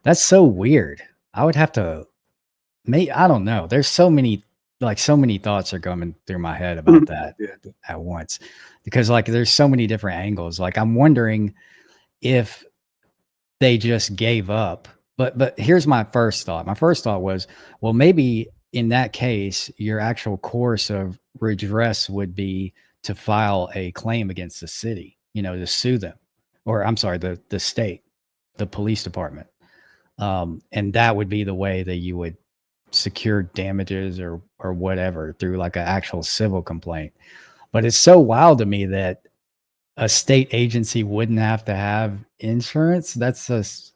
That's so weird. I would have to, I don't know. There's so many thoughts are coming through my head about that at once, because there's so many different angles. I'm wondering if they just gave up. But here's my first thought. My first thought was, well, maybe in that case, your actual course of redress would be to file a claim against the city, to sue them, or I'm sorry, the state, the police department. And that would be the way that you would secure damages or whatever through an actual civil complaint. But it's so wild to me that a state agency wouldn't have to have insurance. That's just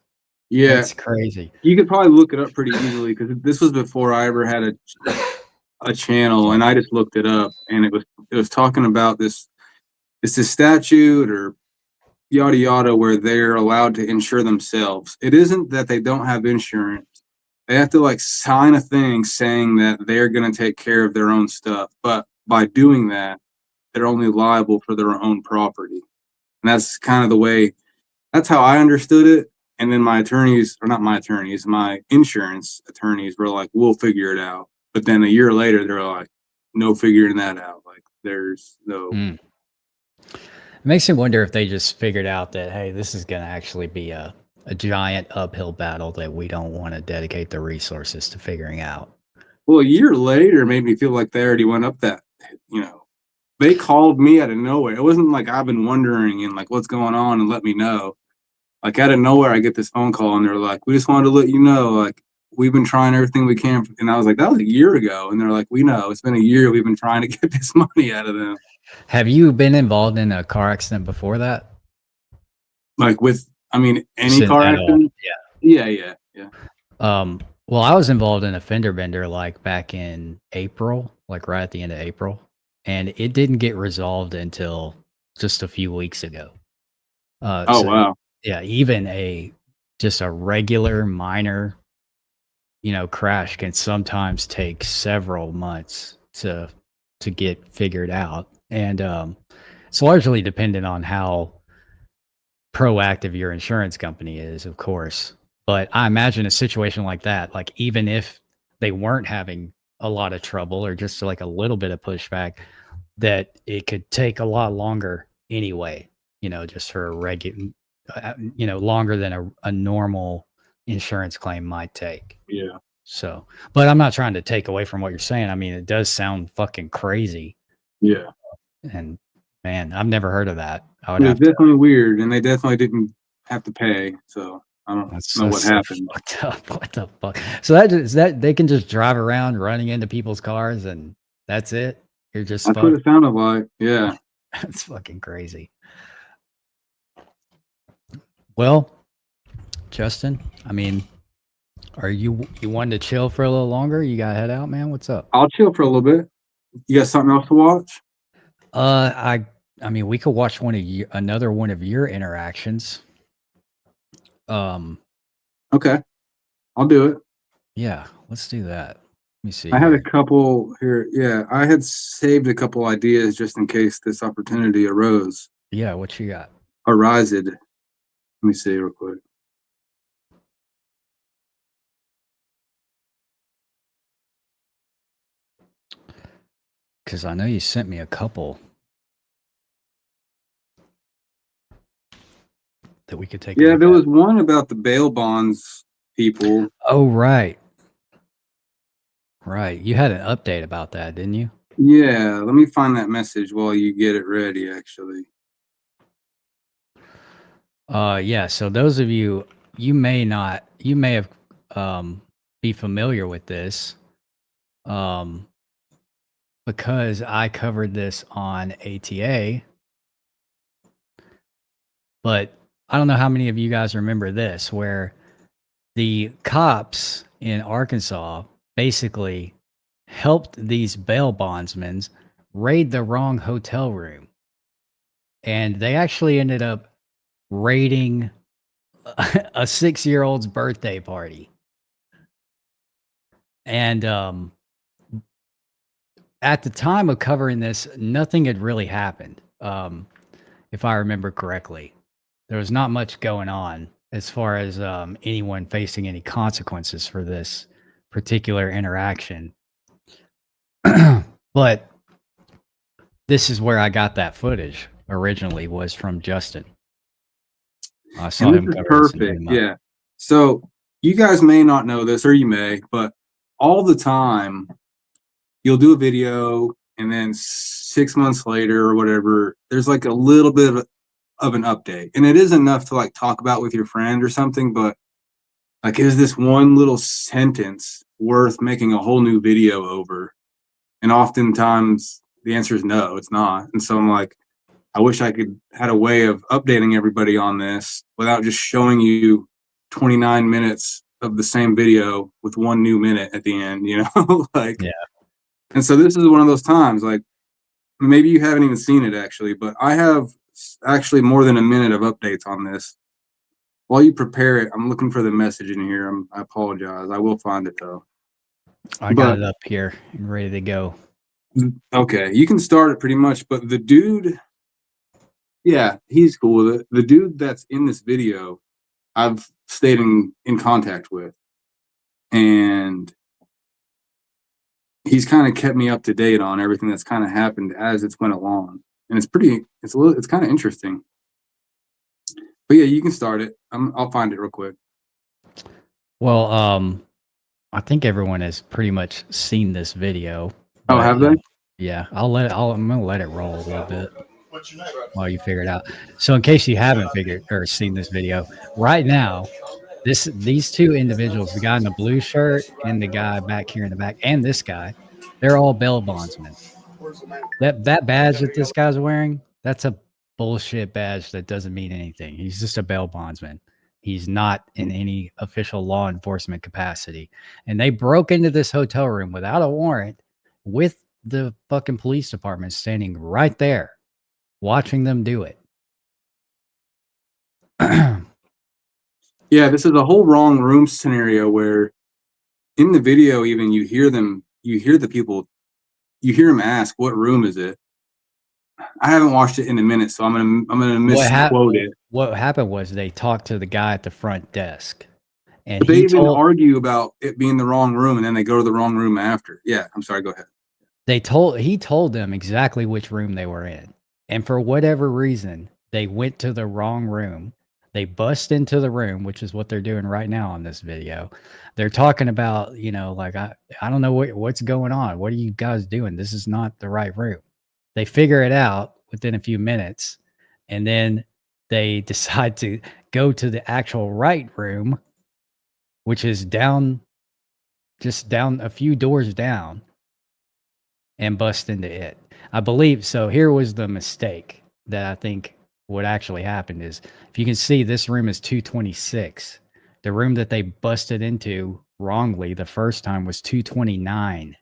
Yeah, that's crazy. you could probably look it up pretty easily because this was before I ever had a channel, and I just looked it up, and it was talking about this. It's a statute or yada yada where they're allowed to insure themselves. It isn't that they don't have insurance. They have to like sign a thing saying that they're going to take care of their own stuff. But by doing that, they're only liable for their own property. And that's kind of the way, that's how I understood it. And then my attorneys, or not my attorneys, my insurance attorneys were like, we'll figure it out. But then a year later, they're like, no figuring that out. Like there's no. It makes me wonder if they just figured out that, hey, this is going to actually be a giant uphill battle that we don't want to dedicate the resources to figuring out. Well, a year later made me feel like they already went up that, they called me out of nowhere. It wasn't like I've been wondering and like what's going on and let me know. Like out of nowhere, I get this phone call and they're like, we just wanted to let you know, like, we've been trying everything we can. And I was like, that was a year ago. And they're like, we know it's been a year. We've been trying to get this money out of them. Have you been involved in a car accident before that? Like any car accident? Yeah. Well, I was involved in a fender bender like back in April, like right at the end of April. And it didn't get resolved until just a few weeks ago. Wow. Yeah, even just a regular minor, crash can sometimes take several months to get figured out. And it's largely dependent on how proactive your insurance company is, of course. But I imagine a situation like that, like even if they weren't having a lot of trouble or just like a little bit of pushback, that it could take a lot longer anyway, just for a regular, longer than a normal insurance claim might take. Yeah. So, but I'm not trying to take away from what you're saying. I mean, it does sound fucking crazy. Yeah. And man, I've never heard of that. It was definitely weird, and they definitely didn't have to pay. So I don't know what happened. Fucked up. What the fuck? So that they can just drive around running into people's cars and that's it. You're just That's what it sounded like. Yeah. That's fucking crazy. Well, Justin, I mean, are you wanting to chill for a little longer? You gotta head out, man. What's up? I'll chill for a little bit. You got something else to watch? I mean, we could watch another one of your interactions. Okay, I'll do it. Yeah, let's do that. Let me see. I had a couple here. Yeah, I had saved a couple ideas just in case this opportunity arose. Yeah, what you got? Arised. Let me see real quick. Because I know you sent me a couple that we could take. Yeah, there was one about the bail bonds people. Oh, right. Right. You had an update about that, didn't you? Yeah, let me find that message while you get it ready, actually. Yeah, so those of you may have be familiar with this because I covered this on ATA, but I don't know how many of you guys remember this, where the cops in Arkansas basically helped these bail bondsmen raid the wrong hotel room. And they actually ended up raiding a 6-year-old's birthday party. And at the time of covering this, nothing had really happened, if I remember correctly. There was not much going on as far as anyone facing any consequences for this particular interaction. But this is where I got that footage originally, was from Justin. I saw him cover perfect. Yeah. So you guys may not know this, or you may, but all the time you'll do a video and then 6 months later or whatever, there's like a little bit of an update. And it is enough to like talk about with your friend or something, but like, is this one little sentence worth making a whole new video over? And oftentimes the answer is no, it's not. And so I'm like, I wish I had a way of updating everybody on this without just showing you 29 minutes of the same video with 1 new minute at the end, like, Yeah. and so this is one of those times, like, maybe you haven't even seen it actually, but I have actually more than a minute of updates on this. While you prepare it, I'm looking for the message in here. I apologize. I will find it though. I got it up here and ready to go. Okay, you can start it pretty much, but the dude, yeah, he's cool. The dude that's in this video, I've stayed in contact with, and he's kind of kept me up to date on everything that's kind of happened as it's went along, and it's kind of interesting. But yeah, you can start it. I'll find it real quick. Well, I think everyone has pretty much seen this video. Oh, have they? Yeah, I'm gonna let it roll a little bit while you figure it out. So, in case you haven't figured or seen this video, right now, these two individuals, the guy in the blue shirt and the guy back here in the back, and this guy, they're all bail bondsmen. That badge that this guy's wearing, that's a bullshit badge that doesn't mean anything. He's just a bail bondsman. He's not in any official law enforcement capacity. And they broke into this hotel room without a warrant with the fucking police department standing right there watching them do it. Yeah, this is a whole wrong room scenario where in the video, even you hear the people, you hear them ask, what room is it? I haven't watched it in a minute, so I'm gonna misquote it. What happened was they talked to the guy at the front desk, and they even argue about it being the wrong room, and then they go to the wrong room after. Yeah, I'm sorry. Go ahead. He told them exactly which room they were in, and for whatever reason, they went to the wrong room. They bust into the room, which is what they're doing right now on this video. They're talking about, like, I don't know what's going on. What are you guys doing? This is not the right room. They figure it out within a few minutes, and then they decide to go to the actual right room, which is just down a few doors down, and bust into it. I believe so. Here was the mistake that I think what actually happened is, if you can see, this room is 226. The room that they busted into wrongly the first time was 229.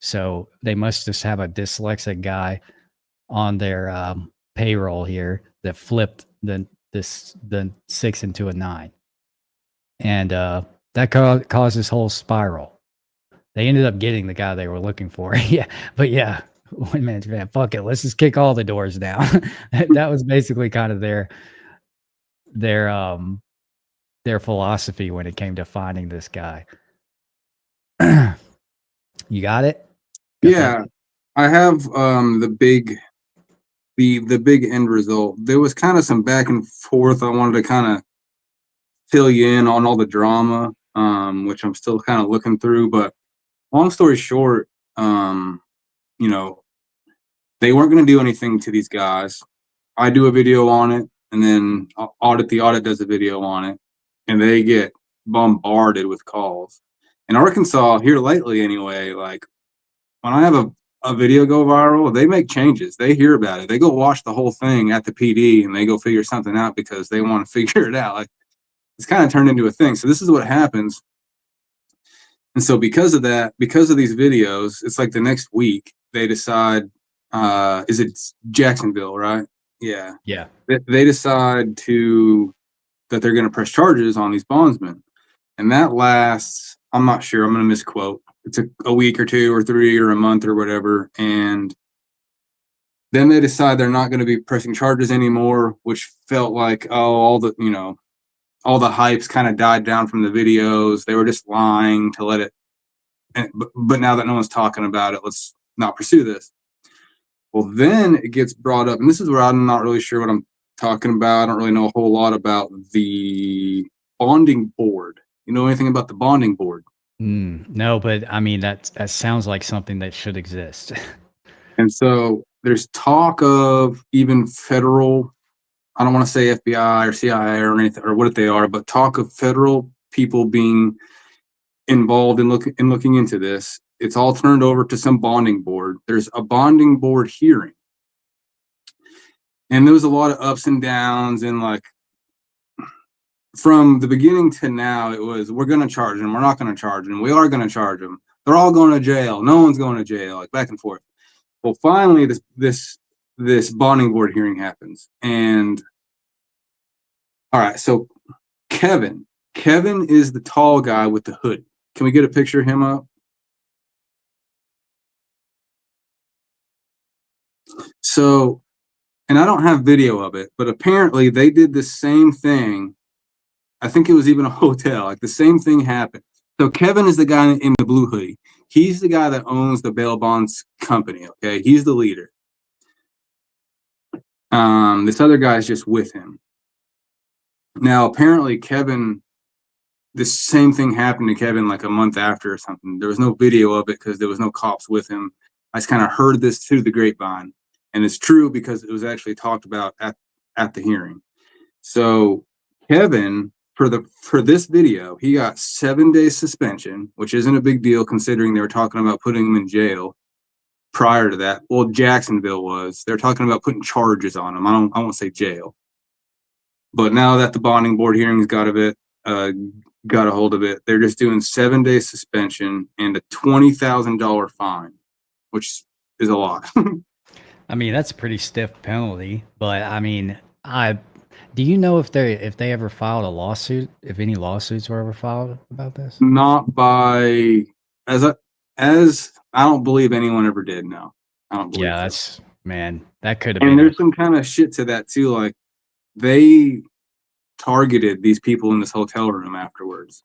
So they must just have a dyslexic guy on their payroll here that flipped the 6 into a 9. And that caused this whole spiral. They ended up getting the guy they were looking for. Yeah, but yeah, one man's man, fuck it, let's just kick all the doors down. That was basically kind of their philosophy when it came to finding this guy. You got it? Yeah, I have the big end result. There was kind of some back and forth. I wanted to kind of fill you in on all the drama, which I'm still kind of looking through. But long story short, they weren't going to do anything to these guys. I do a video on it, and then the audit does a video on it, and they get bombarded with calls. In Arkansas, here lately anyway, like, when I have a video go viral, they make changes. They hear about it. They go watch the whole thing at the PD, and they go figure something out because they want to figure it out. Like, it's kind of turned into a thing. So this is what happens. And so because of that, because of these videos, it's like the next week they decide, is it Jacksonville, right? Yeah. Yeah. They decide that they're going to press charges on these bondsmen. And that lasts, I'm not sure, I'm going to misquote. It's a week or 2 or 3 or a month or whatever. And then they decide they're not going to be pressing charges anymore, which felt like, all the hypes kind of died down from the videos. They were just lying to let it. But now that no one's talking about it, let's not pursue this. Well, then it gets brought up, and this is where I'm not really sure what I'm talking about. I don't really know a whole lot about the bonding board. You know anything about the bonding board? No, but I mean, that sounds like something that should exist. And so there's talk of even federal, I don't want to say FBI or CIA or anything or what they are, but talk of federal people being involved in looking into this. It's all turned over to some bonding board. There's a bonding board hearing. And there was a lot of ups and downs, and like from the beginning to now, it was, we're going to charge them, we're not going to charge them, we are going to charge them, they're all going to jail, no one's going to jail, like back and forth. Well, finally, this bonding board hearing happens, and all right, so Kevin is the tall guy with the hood. Can we get a picture of him up? So, and I don't have video of it, but apparently they did the same thing. I think it was even a hotel, like the same thing happened. So Kevin is the guy in the blue hoodie. He's the guy that owns the bail bonds company, okay? He's the leader. This other guy is just with him. Now, apparently Kevin, the same thing happened to Kevin like a month after or something. There was no video of it because there was no cops with him. I just kind of heard this through the grapevine, and it's true because it was actually talked about at the hearing. So Kevin, for this video, he got 7 days suspension, which isn't a big deal considering they were talking about putting him in jail prior to that. Well, Jacksonville was. They're talking about putting charges on him. I won't say jail. But now that the bonding board hearings got a hold of it, they're just doing 7 days suspension and a $20,000 fine, which is a lot. I mean, that's a pretty stiff penalty, but I mean, do you know if they ever filed a lawsuit, if any lawsuits were ever filed about this? Not by as I don't believe anyone ever did. No, I don't believe. Yeah, so. Man, that could have And been. there's some kind of shit to that too. Like they targeted these people in this hotel room afterwards,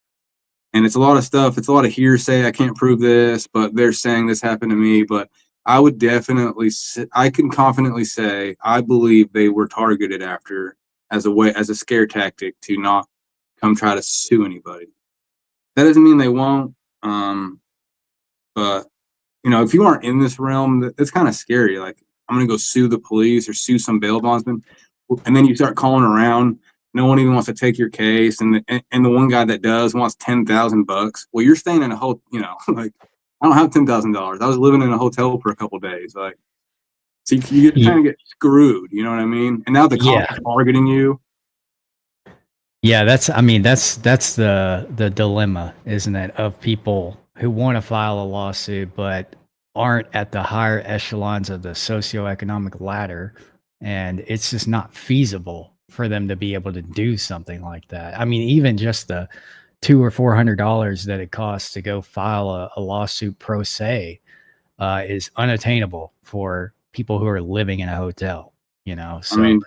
and it's a lot of stuff. It's a lot of hearsay. I can't prove this, but they're saying this happened to me. But I would definitely, I can confidently say, I believe they were targeted after as a scare tactic to not come try to sue anybody. That doesn't mean they won't. But you know, if you aren't in this realm, it's kind of scary. Like, I'm gonna go sue the police or sue some bail bondsman, and then you start calling around. No one even wants to take your case, and the one guy that does wants $10,000. Well, you're staying in a hotel. You know, like I don't have $10,000. I was living in a hotel for a couple days. Like, so you kind of get screwed. You know what I mean? And now the cops are targeting you. Yeah, that's the dilemma, isn't it, of people who want to file a lawsuit but aren't at the higher echelons of the socioeconomic ladder, and it's just not feasible for them to be able to do something like that. I mean, even just the $200 or $400 that it costs to go file a lawsuit pro se is unattainable for people who are living in a hotel. You know, so I mean,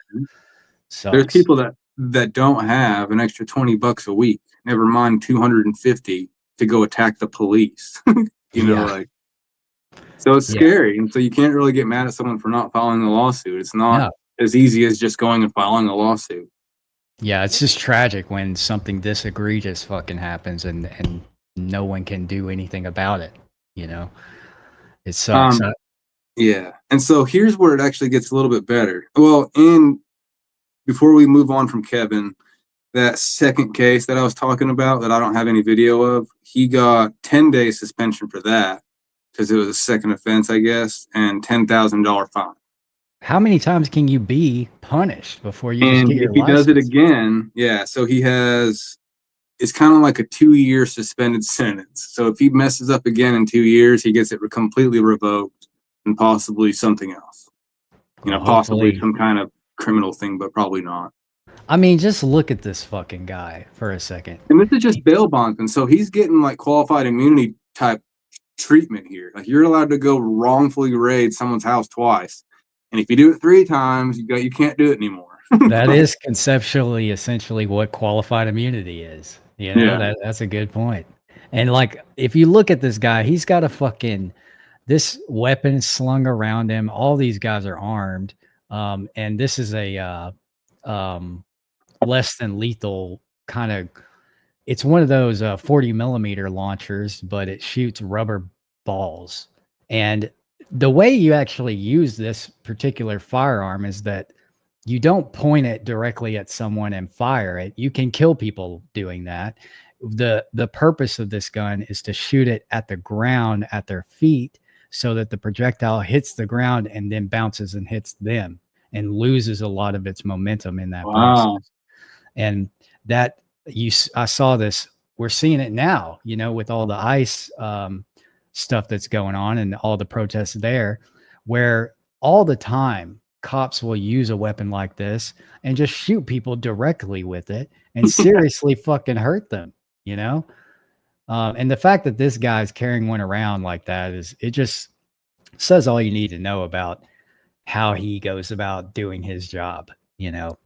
there's people that don't have an extra $20 a week, never mind 250 to go attack the police. you know, like, so it's scary. And so you can't really get mad at someone for not filing a lawsuit. It's not as easy as just going and filing a lawsuit. Yeah, it's just tragic when something this egregious fucking happens and no one can do anything about it. You know, it sucks. Yeah. And so here's where it actually gets a little bit better. Well, before we move on from Kevin, that second case that I was talking about that I don't have any video of, he got 10 days suspension for that because it was a second offense, I guess, and $10,000 fine. How many times can you be punished before you And just get your if he license? does it again, so it's kind of like a 2-year suspended sentence. So if he messes up again in 2 years, he gets it completely revoked and possibly something else. You know, possibly some kind of criminal thing, but probably not. I mean, just look at this fucking guy for a second. And this is just bail bondsman, so he's getting like qualified immunity type treatment here. Like, you're allowed to go wrongfully raid someone's house twice, and if you do it 3 times, you can't do it anymore. That is conceptually essentially what qualified immunity is. You know, that's a good point. And like, if you look at this guy, he's got this weapon slung around him. All these guys are armed. And this is a less than lethal kind of, it's one of those 40 millimeter launchers, but it shoots rubber balls. And the way you actually use this particular firearm is that you don't point it directly at someone and fire it. You can kill people doing that. The purpose of this gun is to shoot it at the ground at their feet so that the projectile hits the ground and then bounces and hits them. and loses a lot of its momentum in that Wow. process. And that I saw this. We're seeing it now, with all the ICE stuff that's going on and all the protests there, where all the time cops will use a weapon like this and just shoot people directly with it and seriously fucking hurt them, and the fact that this guy's carrying one around like that it just says all you need to know about how he goes about doing his job,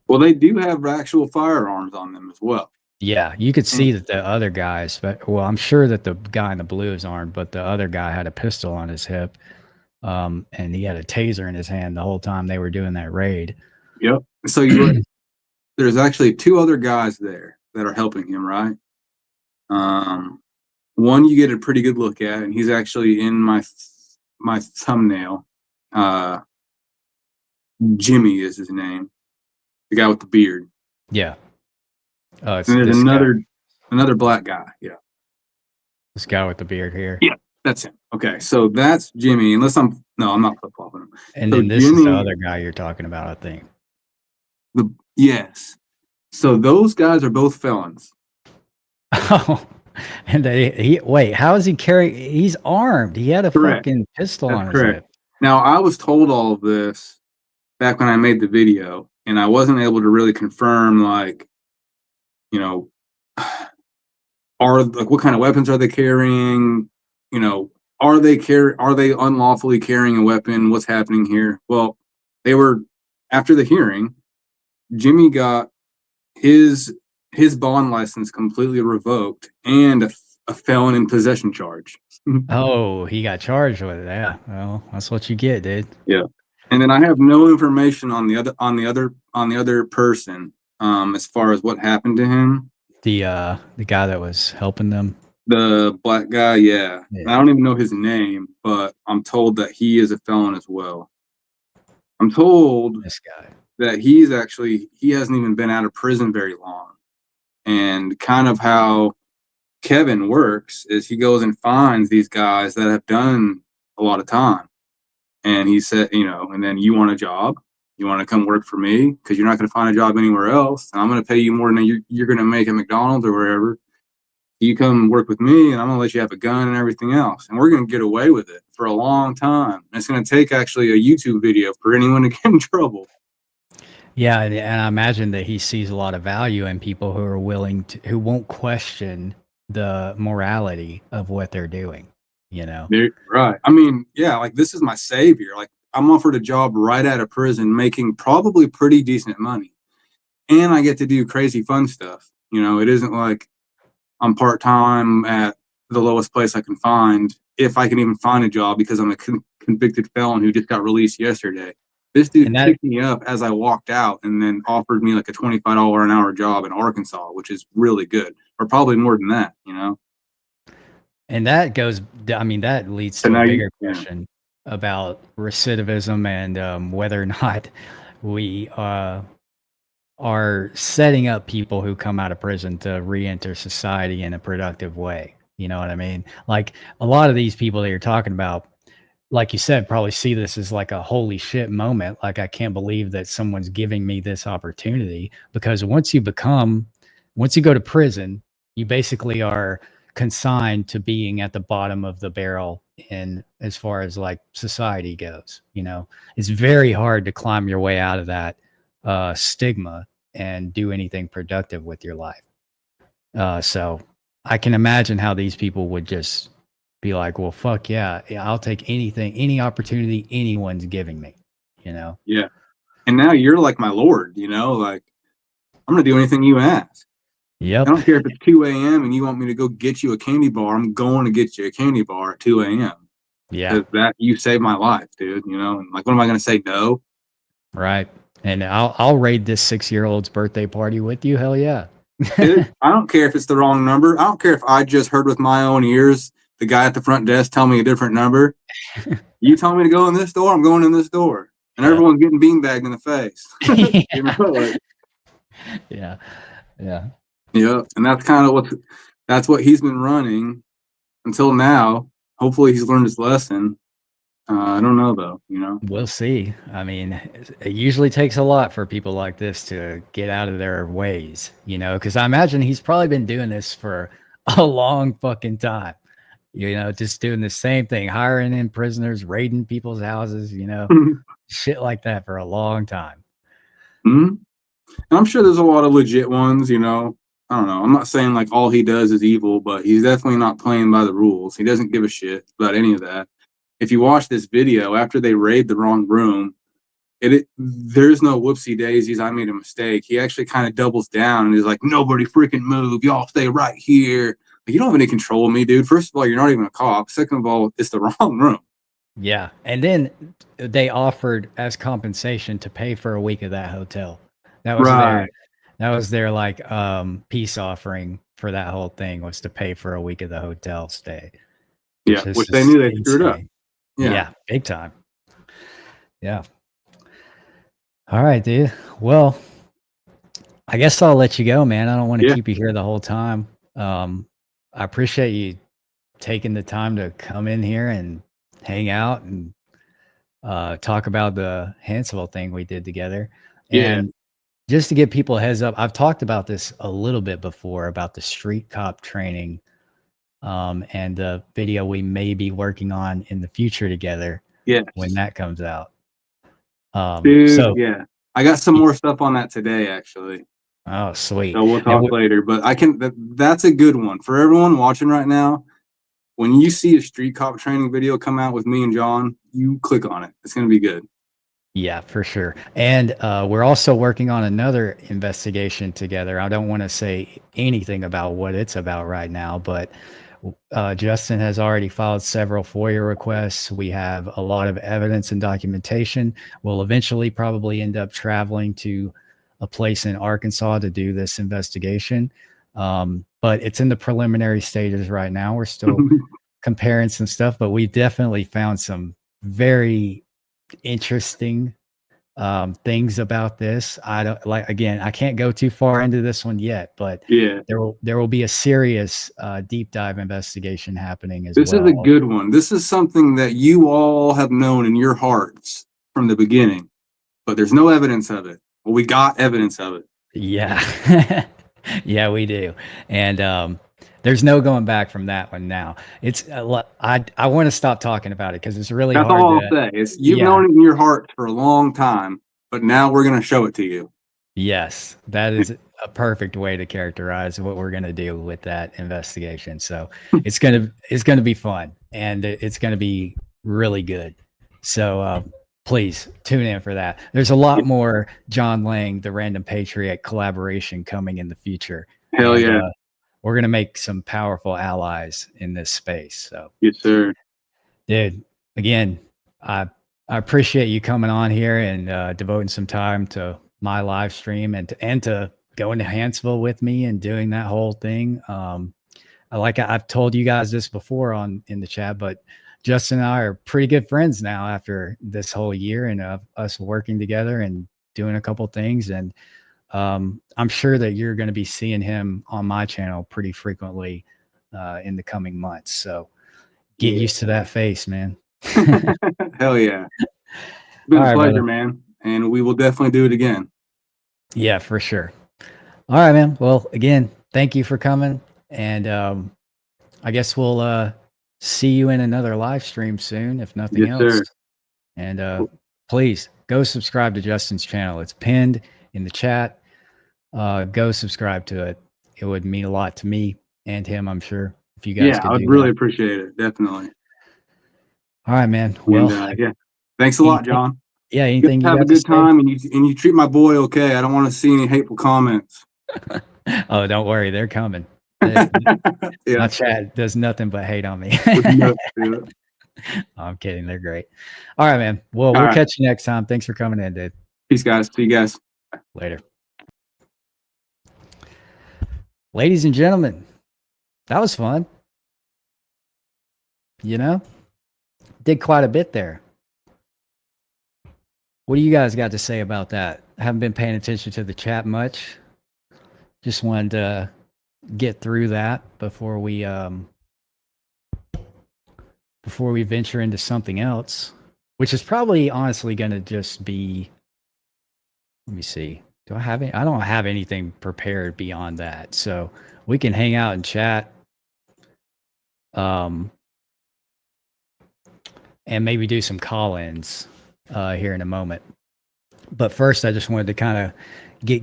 Well, they do have actual firearms on them as well. Yeah, you could see that the other guys, well, I'm sure that the guy in the blue is armed, but the other guy had a pistol on his hip, and he had a taser in his hand the whole time they were doing that raid. Yep. So there's actually 2 other guys there that are helping him, right? One you get a pretty good look at, and he's actually in my thumbnail. Jimmy is his name, the guy with the beard. Yeah. And there's another black guy. Yeah. This guy with the beard here. Yeah, that's him. Okay, so that's Jimmy. I'm not flip-flopping him. And so then this Jimmy, is the other guy you're talking about, I think. Yes. So those guys are both felons. Oh, and wait, how is he carrying? He's armed. He had a fucking pistol on his hip. Now, I was told all of this back when I made the video, and I wasn't able to really confirm, what kind of weapons are they carrying? Are they unlawfully carrying a weapon? What's happening here? Well, after the hearing, Jimmy got his bond license completely revoked and a felon in possession charge. Oh, he got charged with it. Yeah. Well, that's what you get, dude. Yeah. And then I have no information on the other person, as far as what happened to him. The guy that was helping them. The black guy, yeah. I don't even know his name, but I'm told that he is a felon as well. I'm told this guy that he hasn't even been out of prison very long. And kind of how Kevin works is he goes and finds these guys that have done a lot of time. And he said, and then you want a job, you want to come work for me because you're not going to find a job anywhere else. And I'm going to pay you more than you're going to make at McDonald's or wherever. You come work with me and I'm going to let you have a gun and everything else. And we're going to get away with it for a long time. And it's going to take actually a YouTube video for anyone to get in trouble. Yeah. And I imagine that he sees a lot of value in people who are who won't question the morality of what they're doing, Right. I mean, yeah, this is my savior. I'm offered a job right out of prison, making probably pretty decent money. And I get to do crazy fun stuff. It isn't like I'm part-time at the lowest place I can find, if I can even find a job, because I'm a convicted felon who just got released yesterday. This dude picked me up as I walked out and then offered me a $25 an hour job in Arkansas, which is really good, or probably more than that, And that that leads to a bigger question about recidivism and whether or not we are setting up people who come out of prison to re-enter society in a productive way. You know what I mean? A lot of these people that you're talking about, like you said, probably see this as a holy shit moment. I can't believe that someone's giving me this opportunity, because once you go to prison, you basically are consigned to being at the bottom of the barrel in as far as society goes. It's very hard to climb your way out of that stigma and do anything productive with your life. So I can imagine how these people would just be like, well, fuck yeah, I'll take any opportunity anyone's giving me, Yeah. And now you're like my Lord, I'm going to do anything you ask. Yep. I don't care if it's 2 a.m. and you want me to go get you a candy bar. I'm going to get you a candy bar at 2 a.m. Yeah. That you saved my life, dude. And what am I going to say? No. Right. And I'll raid this 6-year-old's birthday party with you. Hell yeah. Dude, I don't care if it's the wrong number. I don't care if I just heard with my own ears the guy at the front desk tell me a different number. You tell me to go in this door, I'm going in this door. And everyone's getting beanbagged in the face. Yeah. Yeah. Yeah. And that's kind of that's what he's been running until now. Hopefully he's learned his lesson. I don't know though, you know. We'll see. I mean, it usually takes a lot for people like this to get out of their ways, you know, because I imagine he's probably been doing this for a long fucking time, you know, just doing the same thing, hiring in prisoners, raiding people's houses, you know, shit like that for a long time. And I'm sure there's a lot of legit ones, you know. I don't know. I'm not saying like all he does is evil, but he's definitely not playing by the rules. He doesn't give a shit about any of that. If you watch this video after they raid the wrong room, there's no whoopsie daisies. I made a mistake. He actually kind of doubles down and is like, nobody freaking move. Y'all stay right here. Like, you don't have any control of me, dude. First of all, you're not even a cop. Second of all, it's the wrong room. Yeah. And then they offered as compensation to pay for a week of that hotel. That was their like peace offering for that whole thing, was to pay for a week of the hotel stay. Yeah, which they knew they screwed up. Yeah, big time. Yeah. All right, dude. Well, I guess I'll let you go, man. I don't want to keep you here the whole time. I appreciate you taking the time to come in here and hang out and talk about the Hanceville thing we did together. And just to give people a heads up, I've talked about this a little bit before about the street cop training and the video we may be working on in the future together when that comes out. Dude, I got some more stuff on that today, actually. Oh, sweet. So we'll talk later, but that's a good one for everyone watching right now. When you see a street cop training video come out with me and John, you click on it. It's going to be good. Yeah, for sure. And we're also working on another investigation together. I don't want to say anything about what it's about right now, but Justin has already filed several FOIA requests. We have a lot of evidence and documentation. We'll eventually probably end up traveling to a place in Arkansas to do this investigation. But it's in the preliminary stages right now. We're still comparing some stuff, but we definitely found some very interesting things about this. I can't go too far into this one yet, but there will be a serious deep dive investigation happening as well. This is a good one. This is something that you all have known in your hearts from the beginning, but there's no evidence of it. Well, we got evidence of it. Yeah. Yeah, we do. And there's no going back from that one now. It's I want to stop talking about it because it's really hard. That's all I'll say. You've known it in your heart for a long time, but now we're going to show it to you. Yes, that is a perfect way to characterize what we're going to do with that investigation. So it's going to be fun, and it's going to be really good. So please tune in for that. There's a lot more John Lang, the Random Patriot collaboration coming in the future. Hell yeah. We're going to make some powerful allies in this space. So yes, sir. Dude, again, I appreciate you coming on here and devoting some time to my live stream and to going to Hanceville with me and doing that whole thing. I've told you guys this before in the chat, but Justin and I are pretty good friends now after this whole year and us working together and doing a couple things. And I'm sure that you're going to be seeing him on my channel pretty frequently in the coming months. So get used to that face, man. Hell yeah. It's been a pleasure, man. And we will definitely do it again. Yeah, for sure. All right, man. Well, again, thank you for coming. And I guess we'll see you in another live stream soon, if nothing else. Sir. And please go subscribe to Justin's channel. It's pinned in the chat. Go subscribe to it. It would mean a lot to me and him, I'm sure, if you guys could I would really appreciate it. Definitely. All right, man. Well, thanks a lot, John. Yeah, anything you have a good time, and you treat my boy okay. I don't want to see any hateful comments. Oh, don't worry, they're coming. My chat does nothing but hate on me. I'm kidding. They're great. All right, man. Well, we'll catch you next time. Thanks for coming in, dude. Peace, guys. See you guys later. Ladies and gentlemen, that was fun. You know, did quite a bit there. What do you guys got to say about that? I haven't been paying attention to the chat much. Just wanted to get through that before we before we venture into something else, which is probably honestly going to just be, let me see. Do I have any? I don't have anything prepared beyond that. So we can hang out and chat. And maybe do some call-ins here in a moment. But first, I just wanted to kind of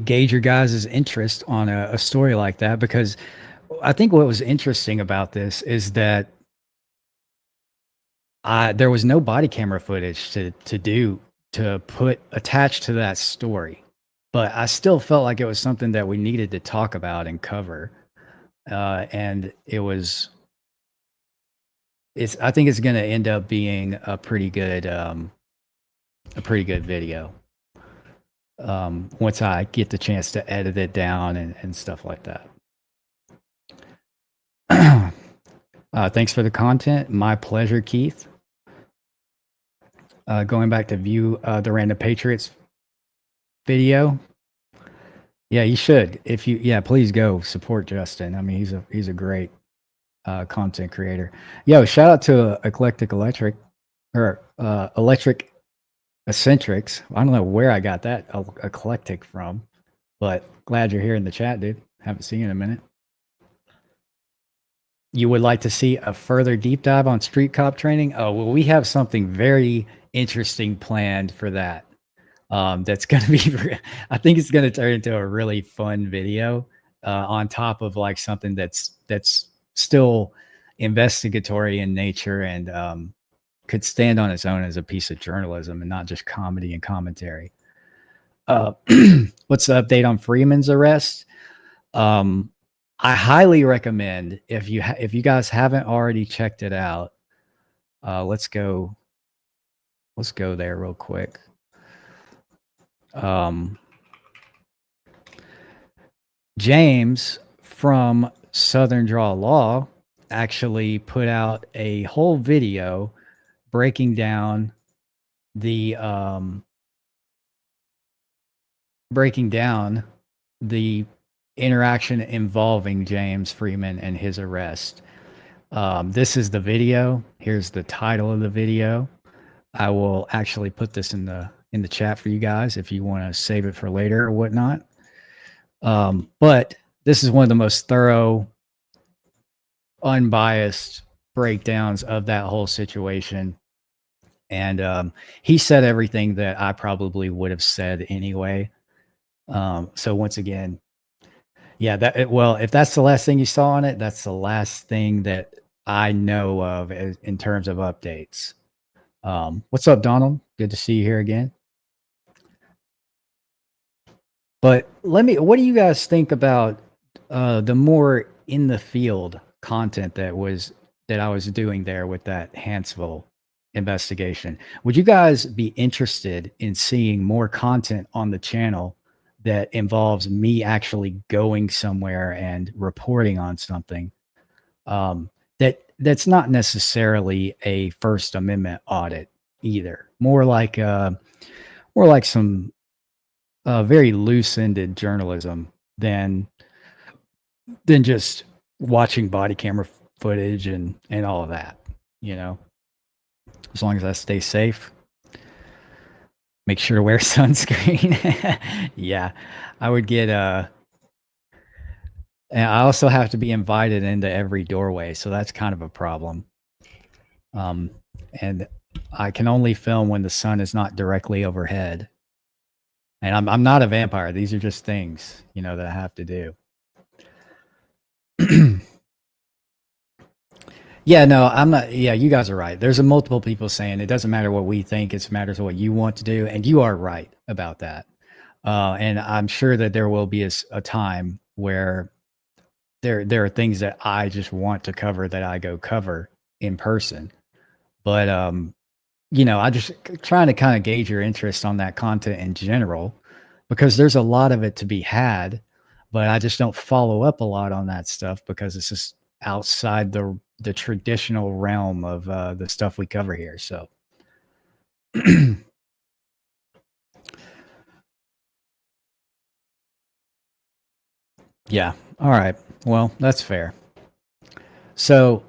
gauge your guys' interest on a story like that, because I think what was interesting about this is that there was no body camera footage to put attached to that story, but I still felt like it was something that we needed to talk about and cover, and I think it's going to end up being a pretty good video. Once I get the chance to edit it down and stuff like that. Thanks for the content. My pleasure, Keith. Going back to view the Random Patriots video. Yeah, you should. Please go support Justin. I mean, he's a great content creator. Yo, shout out to Eclectic Electric or Electric Eccentrics. I don't know where I got that eclectic from, but glad you're here in the chat, dude. Haven't seen you in a minute. You would like to see a further deep dive on street cop training? Oh, well, we have something very interesting planned for that. That's going to be, I think it's going to turn into a really fun video on top of like something that's still investigatory in nature and could stand on its own as a piece of journalism and not just comedy and commentary. What's the update on Freeman's arrest? I highly recommend if you guys haven't already checked it out. Let's go there real quick. James from Southern Draw Law actually put out a whole video breaking down the interaction involving James Freeman and his arrest. This is the video. Here's the title of the video. I will actually put this in the chat for you guys if you want to save it for later or whatnot. But this is one of the most thorough, unbiased breakdowns of that whole situation. And he said everything that I probably would have said anyway. So once again, yeah, if that's the last thing you saw on it, that's the last thing that I know of in terms of updates. What's up, Donald? Good to see you here again. But what do you guys think about the more in the field content that I was doing there with that Hanceville investigation? Would you guys be interested in seeing more content on the channel that involves me actually going somewhere and reporting on something that's not necessarily a First Amendment audit either? More like some very loose-ended journalism than just watching body camera footage and all of that, you know. As long as I stay safe, make sure to wear sunscreen. Yeah, I would get and I also have to be invited into every doorway, so that's kind of a problem. And I can only film when the sun is not directly overhead. And I'm not a vampire. These are just things, you know, that I have to do. Yeah, no, I'm not. Yeah, you guys are right. There's multiple people saying it doesn't matter what we think. It matters what you want to do. And you are right about that. And I'm sure that there will be a time where there are things that I just want to cover that I go cover in person. But, you know, I just trying to kind of gauge your interest on that content in general, because there's a lot of it to be had, but I just don't follow up a lot on that stuff because it's just outside the traditional realm of the stuff we cover here. So yeah. All right. Well, that's fair. So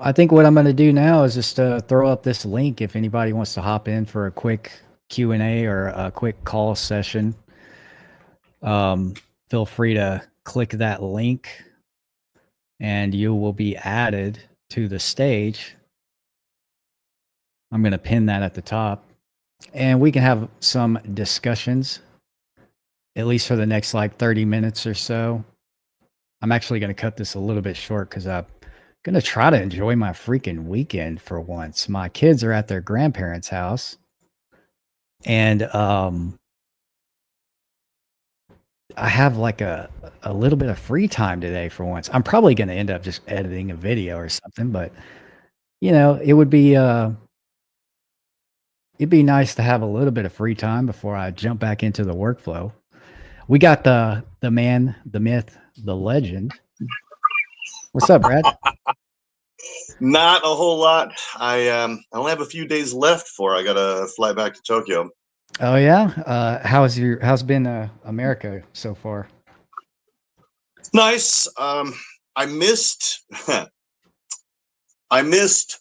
I think what I'm going to do now is just throw up this link if anybody wants to hop in for a quick Q&A or a quick call session. Feel free to click that link and you will be added to the stage. I'm going to pin that at the top and we can have some discussions, at least for the next like 30 minutes or so. I'm actually going to cut this a little bit short because I'm going to try to enjoy my freaking weekend for once. My kids are at their grandparents' house and I have like a little bit of free time today for once. I'm probably going to end up just editing a video or something, but you know, it'd be nice to have a little bit of free time before I jump back into the workflow. We got the man, the myth, the legend. What's up, Brad? Not a whole lot. I only have a few days left before I gotta fly back to Tokyo. Oh yeah. How's been America so far? Nice. I missed I missed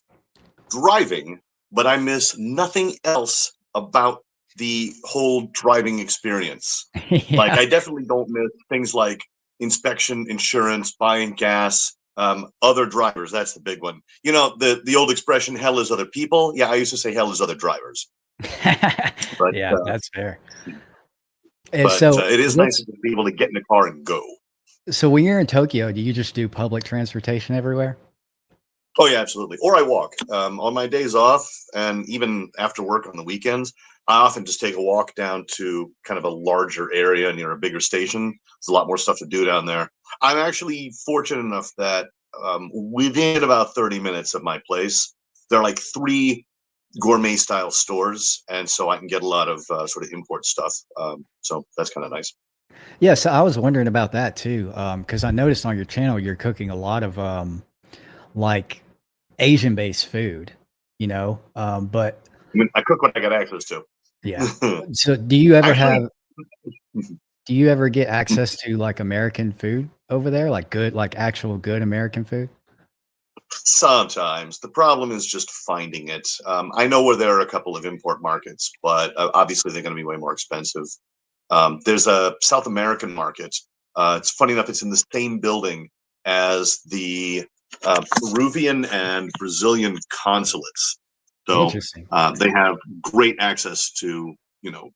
driving, but I miss nothing else about the whole driving experience. Yeah. Like I definitely don't miss things like inspection, insurance, buying gas, other drivers. That's the big one. You know, the old expression, hell is other people. Yeah, I used to say hell is other drivers. But Yeah, that's fair. And but so it is nice to be able to get in the car and go. So when you're in Tokyo, do you just do public transportation everywhere? Oh yeah, absolutely. Or I walk on my days off, and even after work on the weekends. I often just take a walk down to kind of a larger area near a bigger station. There's a lot more stuff to do down there. I'm actually fortunate enough that within about 30 minutes of my place, there are like 3 gourmet style stores, and so I can get a lot of sort of import stuff. So that's kind of nice. Yeah, so I was wondering about that too, because I noticed on your channel you're cooking a lot of like Asian-based food, you know. But I mean, I cook what I got access to. yeah. So do you ever Actually, do you ever get access to like American food over there, like good, like actual good American food? sometimes the problem is just finding it. I know where there are a couple of import markets, but obviously they're going to be way more expensive. There's a South American market. It's funny enough, it's in the same building as the Peruvian and Brazilian consulates. So Interesting. they have great access to, you know,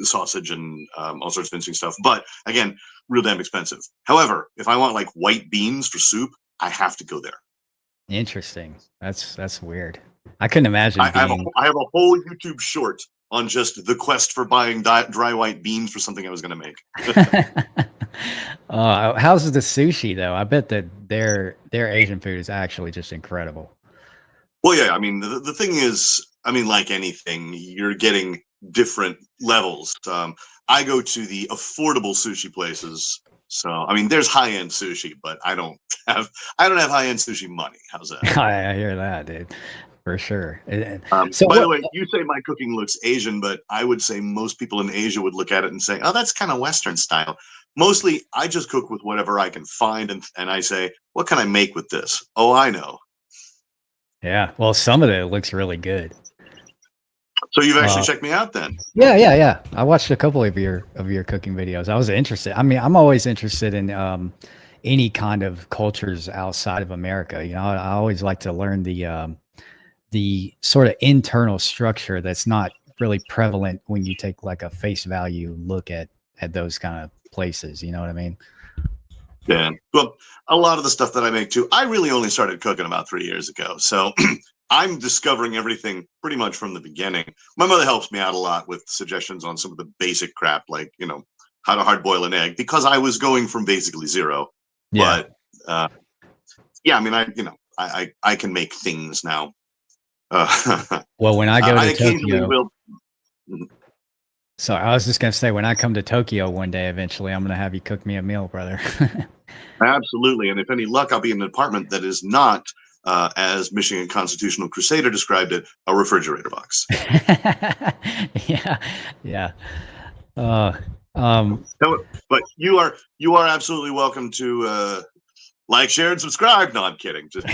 sausage and all sorts of interesting stuff. But again, real damn expensive. However, if I want like white beans for soup, I have to go there. Interesting. That's weird. I couldn't imagine I have being. I have a whole YouTube short on just the quest for buying dry white beans for something I was going to make. How's the sushi though? I bet that their Asian food is actually just incredible. Well, yeah, I mean, the thing is, I mean, like anything, you're getting different levels. I go to the affordable sushi places. So, I mean, there's high-end sushi, but I don't have high-end sushi money. How's that? I hear that, dude, for sure. So by the way, you say my cooking looks Asian, but I would say most people in Asia would look at it and say, oh, that's kind of Western style. Mostly, I just cook with whatever I can find, and I say, what can I make with this? Oh, I know. Yeah, well, some of it looks really good. So you've actually checked me out then? Yeah. I watched a couple of your cooking videos. I was interested. I mean, I'm always interested in any kind of cultures outside of America. You know, I always like to learn the sort of internal structure that's not really prevalent when you take like a face value look at those kind of places. You know what I mean? Yeah. Well, a lot of the stuff that I make too, I really only started cooking about 3 years ago. So I'm discovering everything pretty much from the beginning. My mother helps me out a lot with suggestions on some of the basic crap, like, you know, how to hard boil an egg, because I was going from basically zero. Yeah. But yeah, I mean, I can make things now. Well, when I go I to occasionally Tokyo, will. so I was just gonna say, when I come to Tokyo one day, eventually, I'm gonna have you cook me a meal, brother. Absolutely. And if any luck, I'll be in an apartment that is not, as Michigan Constitutional Crusader described it, a refrigerator box. Yeah. But you are absolutely welcome to Like, share, and subscribe. No, I'm kidding. Just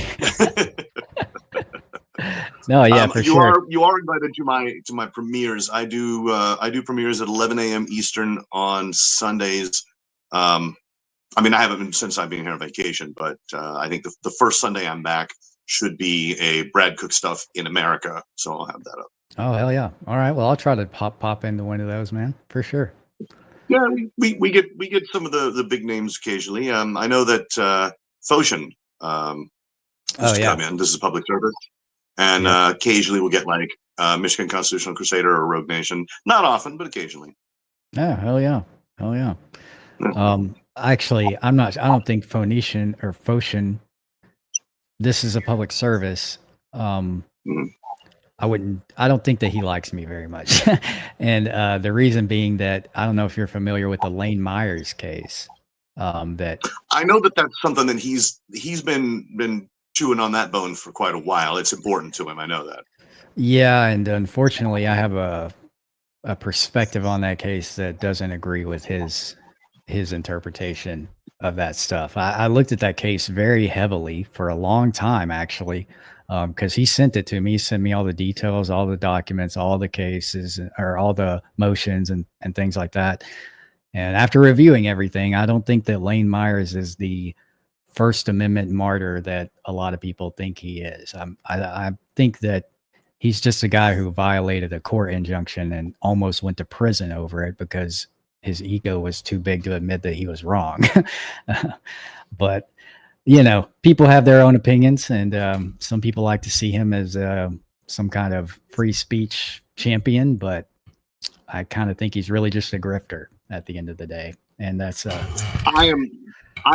No, yeah, for you sure. you are invited to my premieres. I do premieres at 11 a.m. Eastern on Sundays. I mean, I haven't been since I've been here on vacation, but I think the first Sunday I'm back should be a Brad Cook Stuff in America, so I'll have that up. Oh, hell yeah. All right. Well, I'll try to pop into one of those, man, for sure. Yeah, we get some of the big names occasionally. I know that Foshin used to come in. This is public service, and occasionally we'll get like Michigan Constitutional Crusader or Rogue Nation. Not often, but occasionally. Yeah, hell yeah. Hell yeah. Actually, I don't think Phoenician or Phocian, this is a public service. I don't think that he likes me very much. And the reason being that I don't know if you're familiar with the Lane Myers case. That I know that that's something that he's been chewing on that bone for quite a while. It's important to him. I know that. Yeah, and unfortunately, I have a perspective on that case that doesn't agree with his interpretation of that stuff. I looked at that case very heavily for a long time, actually, because he sent it to me. He sent me all the details, all the documents, all the cases, or all the motions and things like that. And after reviewing everything, I don't think that Lane Myers is the First Amendment martyr that a lot of people think he is. I think that he's just a guy who violated a court injunction and almost went to prison over it because his ego was too big to admit that he was wrong. But, you know, people have their own opinions, and some people like to see him as some kind of free speech champion, but I kind of think he's really just a grifter at the end of the day. And that's I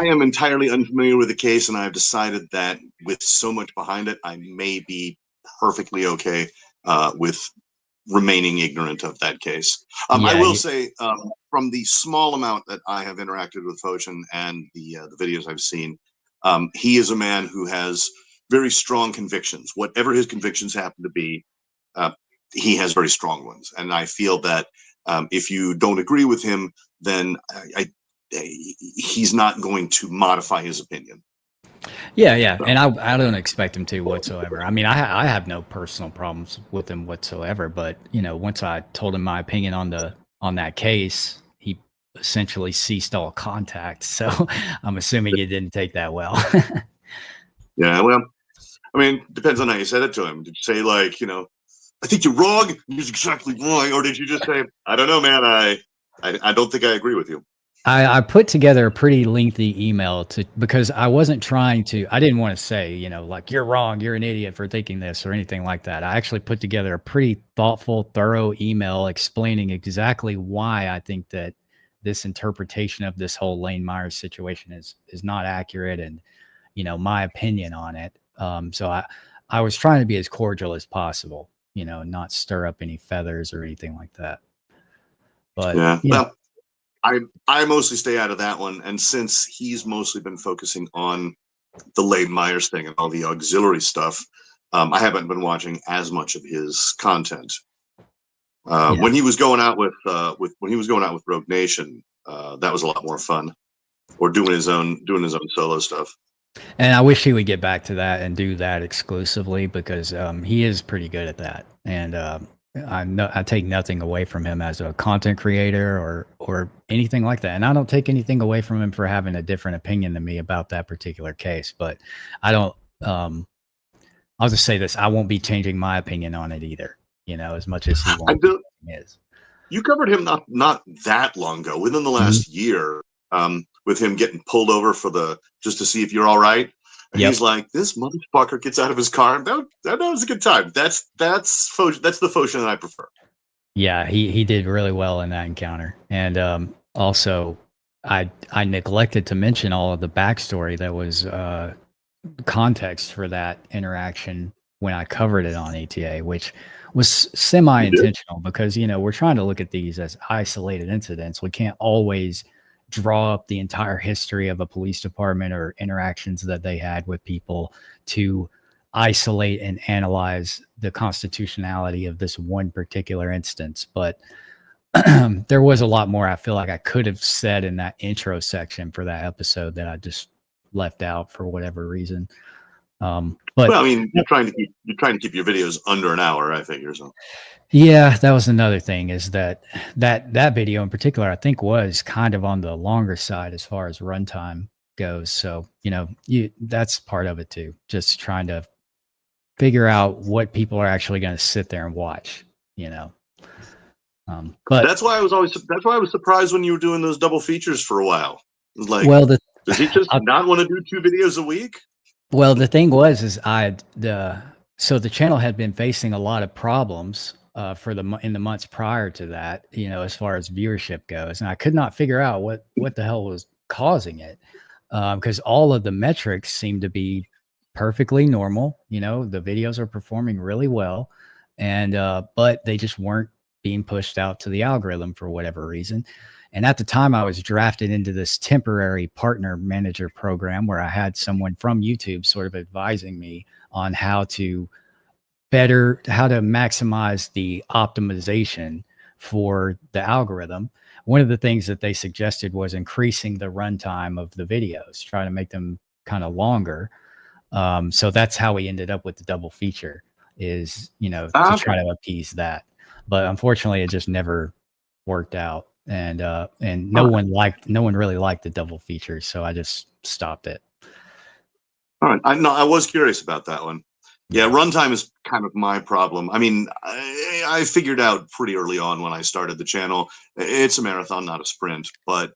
am entirely unfamiliar with the case, and I've decided that with so much behind it, I may be perfectly okay with remaining ignorant of that case. I will say, from the small amount that I have interacted with Foshin and the videos I've seen, he is a man who has very strong convictions. Whatever his convictions happen to be, he has very strong ones. And I feel that if you don't agree with him, then he's not going to modify his opinion. Yeah, and I don't expect him to whatsoever. I mean, I have no personal problems with him whatsoever, but you know, once I told him my opinion on that case, he essentially ceased all contact. So I'm assuming he didn't take that well. Yeah, well, I mean, depends on how you said it to him. Did you say like, you know, I think you're wrong, you're exactly wrong, or did you just say, I don't know, man, I don't think I agree with you? I put together a pretty lengthy email because I wasn't trying to, I didn't want to say, you know, like, you're wrong, you're an idiot for thinking this or anything like that. I actually put together a pretty thoughtful, thorough email explaining exactly why I think that this interpretation of this whole Lane Myers situation is not accurate, and, you know, my opinion on it. So I was trying to be as cordial as possible, you know, not stir up any feathers or anything like that. But yeah, you know, I mostly stay out of that one, and since he's mostly been focusing on the Lane Myers thing and all the auxiliary stuff, I haven't been watching as much of his content. When he was going out with Rogue Nation, that was a lot more fun. Or doing his own solo stuff. And I wish he would get back to that and do that exclusively, because he is pretty good at that. And I take nothing away from him as a content creator or anything like that. And I don't take anything away from him for having a different opinion than me about that particular case. But I don't, I'll just say this, I won't be changing my opinion on it either, you know, as much as he is. You covered him not that long ago, within the last year, with him getting pulled over just to see if you're all right. And he's like, this motherfucker gets out of his car. That was a good time. That's the Foshin that I prefer. Yeah, he did really well in that encounter. And also, I neglected to mention all of the backstory that was context for that interaction when I covered it on ATA, which was semi-intentional because, you know, we're trying to look at these as isolated incidents. We can't always draw up the entire history of a police department or interactions that they had with people to isolate and analyze the constitutionality of this one particular instance. But there was a lot more I feel like I could have said in that intro section for that episode that I just left out for whatever reason. But well, I mean, you're trying to keep your videos under an hour, I figure. So yeah, that was another thing, is that video in particular, I think, was kind of on the longer side as far as runtime goes. So, that's part of it too. Just trying to figure out what people are actually going to sit there and watch, but that's why I was surprised when you were doing those double features for a while. Like, well, does he just not want to do 2 videos a week? Well, the thing was, so the channel had been facing a lot of problems in the months prior to that, as far as viewership goes, and I could not figure out what the hell was causing it, because all of the metrics seemed to be perfectly normal. The videos are performing really well, and but they just weren't being pushed out to the algorithm for whatever reason. And at the time, I was drafted into this temporary partner manager program where I had someone from YouTube sort of advising me on how to maximize the optimization for the algorithm. One of the things that they suggested was increasing the runtime of the videos, trying to make them kind of longer. So that's how we ended up with the double feature, is, to try to appease that. But unfortunately, it just never worked out. And no one really liked the double feature, so I just stopped it. All right, I was curious about that one. Yeah, runtime is kind of my problem. I mean, I figured out pretty early on when I started the channel, it's a marathon, not a sprint. But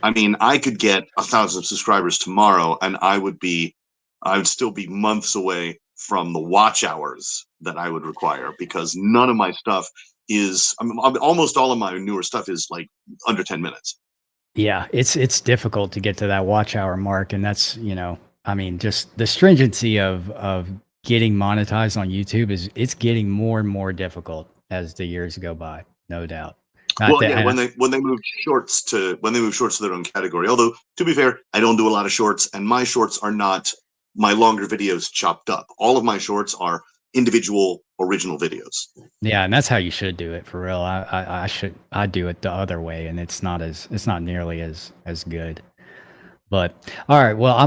I mean, I could get 1,000 subscribers tomorrow, and I would still be months away from the watch hours that I would require, because none of my stuff almost all of my newer stuff is like under 10 minutes. Yeah, it's difficult to get to that watch hour mark, and that's, I mean, just the stringency of getting monetized on YouTube it's getting more and more difficult as the years go by, no doubt. Well, yeah, when they move shorts to their own category. Although, to be fair, I don't do a lot of shorts, and my shorts are not my longer videos chopped up. All of my shorts are individual original videos. Yeah, and that's how you should do it, for real. I do it the other way, and it's not nearly as good. But all right, well,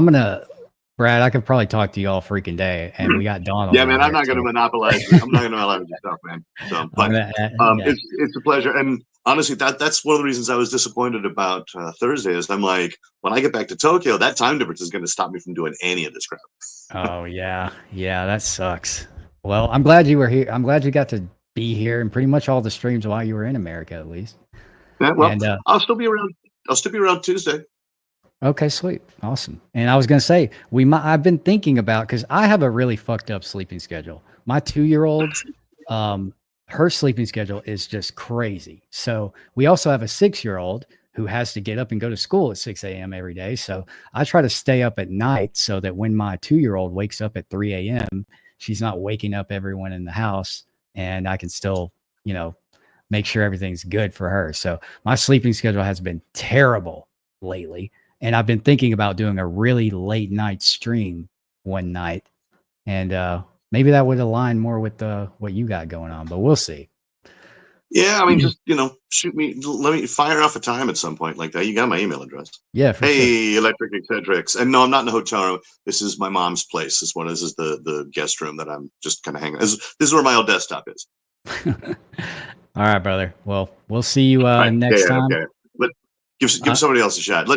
Brad, I could probably talk to you all freaking day, and we got Donald. Yeah, man, I'm not going to monopolize your stuff, man. So, but it's a pleasure. And honestly, that's one of the reasons I was disappointed about Thursday. Is I'm like, when I get back to Tokyo, that time difference is going to stop me from doing any of this crap. Oh yeah, that sucks. Well, I'm glad you were here. I'm glad you got to be here and pretty much all the streams while you were in America, at least. Yeah, well, and, I'll still be around. I'll still be around Tuesday. Okay, sweet, awesome. And I was gonna say, I've been thinking about, because I have a really fucked up sleeping schedule. My 2-year-old, her sleeping schedule is just crazy. So we also have a 6-year-old who has to get up and go to school at 6 a.m. every day. So I try to stay up at night so that when my 2-year-old wakes up at 3 a.m., she's not waking up everyone in the house, and I can still, make sure everything's good for her. So my sleeping schedule has been terrible lately. And I've been thinking about doing a really late night stream one night, and maybe that would align more with what you got going on, but we'll see. Yeah, I mean, just, shoot me, let me fire off a time at some point like that. You got my email address. Yeah. For hey, sure. Electric Eccentrics. And no, I'm not in a hotel room. This is my mom's place. This is the guest room that I'm just kind of hanging. This is where my old desktop is. All right, brother. Well, we'll see you next time. Okay. Give somebody else a shot.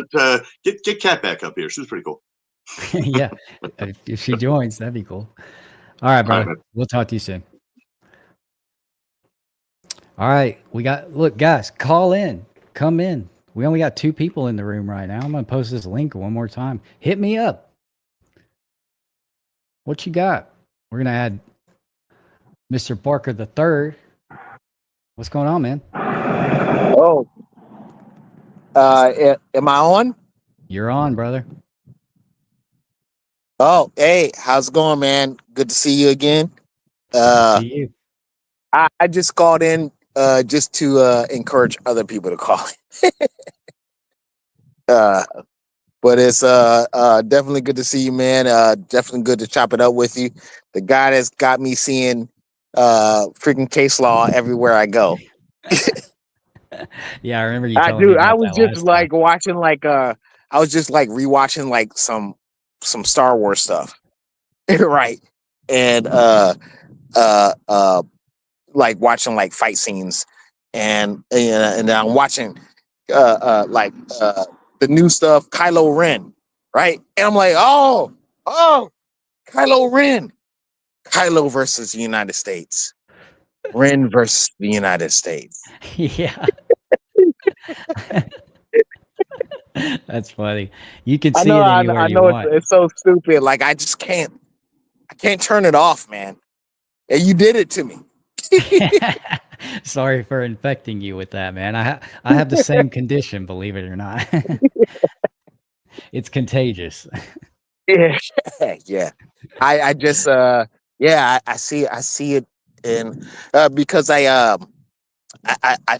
Get Kat back up here. She was pretty cool. Yeah, if she joins, that'd be cool. All right, brother. All right, we'll talk to you soon. All right, look, guys, call in, come in. We only got 2 people in the room right now. I'm gonna post this link one more time. Hit me up. What you got? We're gonna add Mr. Barker III. What's going on, man? Oh. Am I on? You're on, brother. Oh, hey, how's it going, man? Good to see you again. See you. I just called in just to encourage other people to call in. But it's definitely good to see you, man. Definitely good to chop it up with you. The guy that's got me seeing freaking case law everywhere I go. Yeah, I remember you telling me about I was that just last time. watching I was just rewatching some some Star Wars stuff, right? And like watching like fight scenes, and then I'm watching the new stuff, Kylo Ren, right? And I'm like, oh, Kylo Ren, Kylo versus the United States, Ren versus the United States. Yeah. That's funny. You can I see know, it anywhere I you know want. it's so stupid. Like I can't turn it off, man. And you did it to me. Sorry for infecting you with that, man. I have the same condition, believe it or not. It's contagious. Yeah, yeah. I just I see it, and because I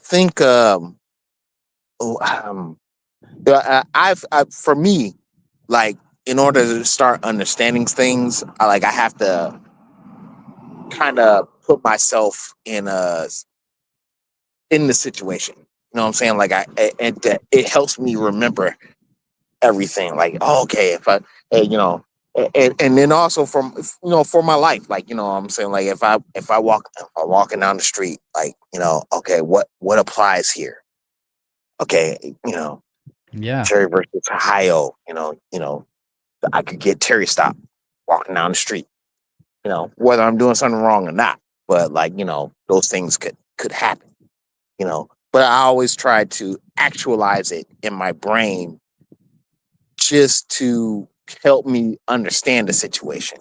think oh, for me, like, in order to start understanding things, I have to kind of put myself in the situation. You know what I'm saying? Like it helps me remember everything. Like, oh, okay, if I, and then also from, for my life, like, what I'm saying, like, if I'm walking down the street, like, okay, what applies here? Okay, Yeah. Terry versus Ohio, I could get Terry stopped walking down the street, whether I'm doing something wrong or not. But, like, those things could happen, But I always try to actualize it in my brain just to help me understand the situation.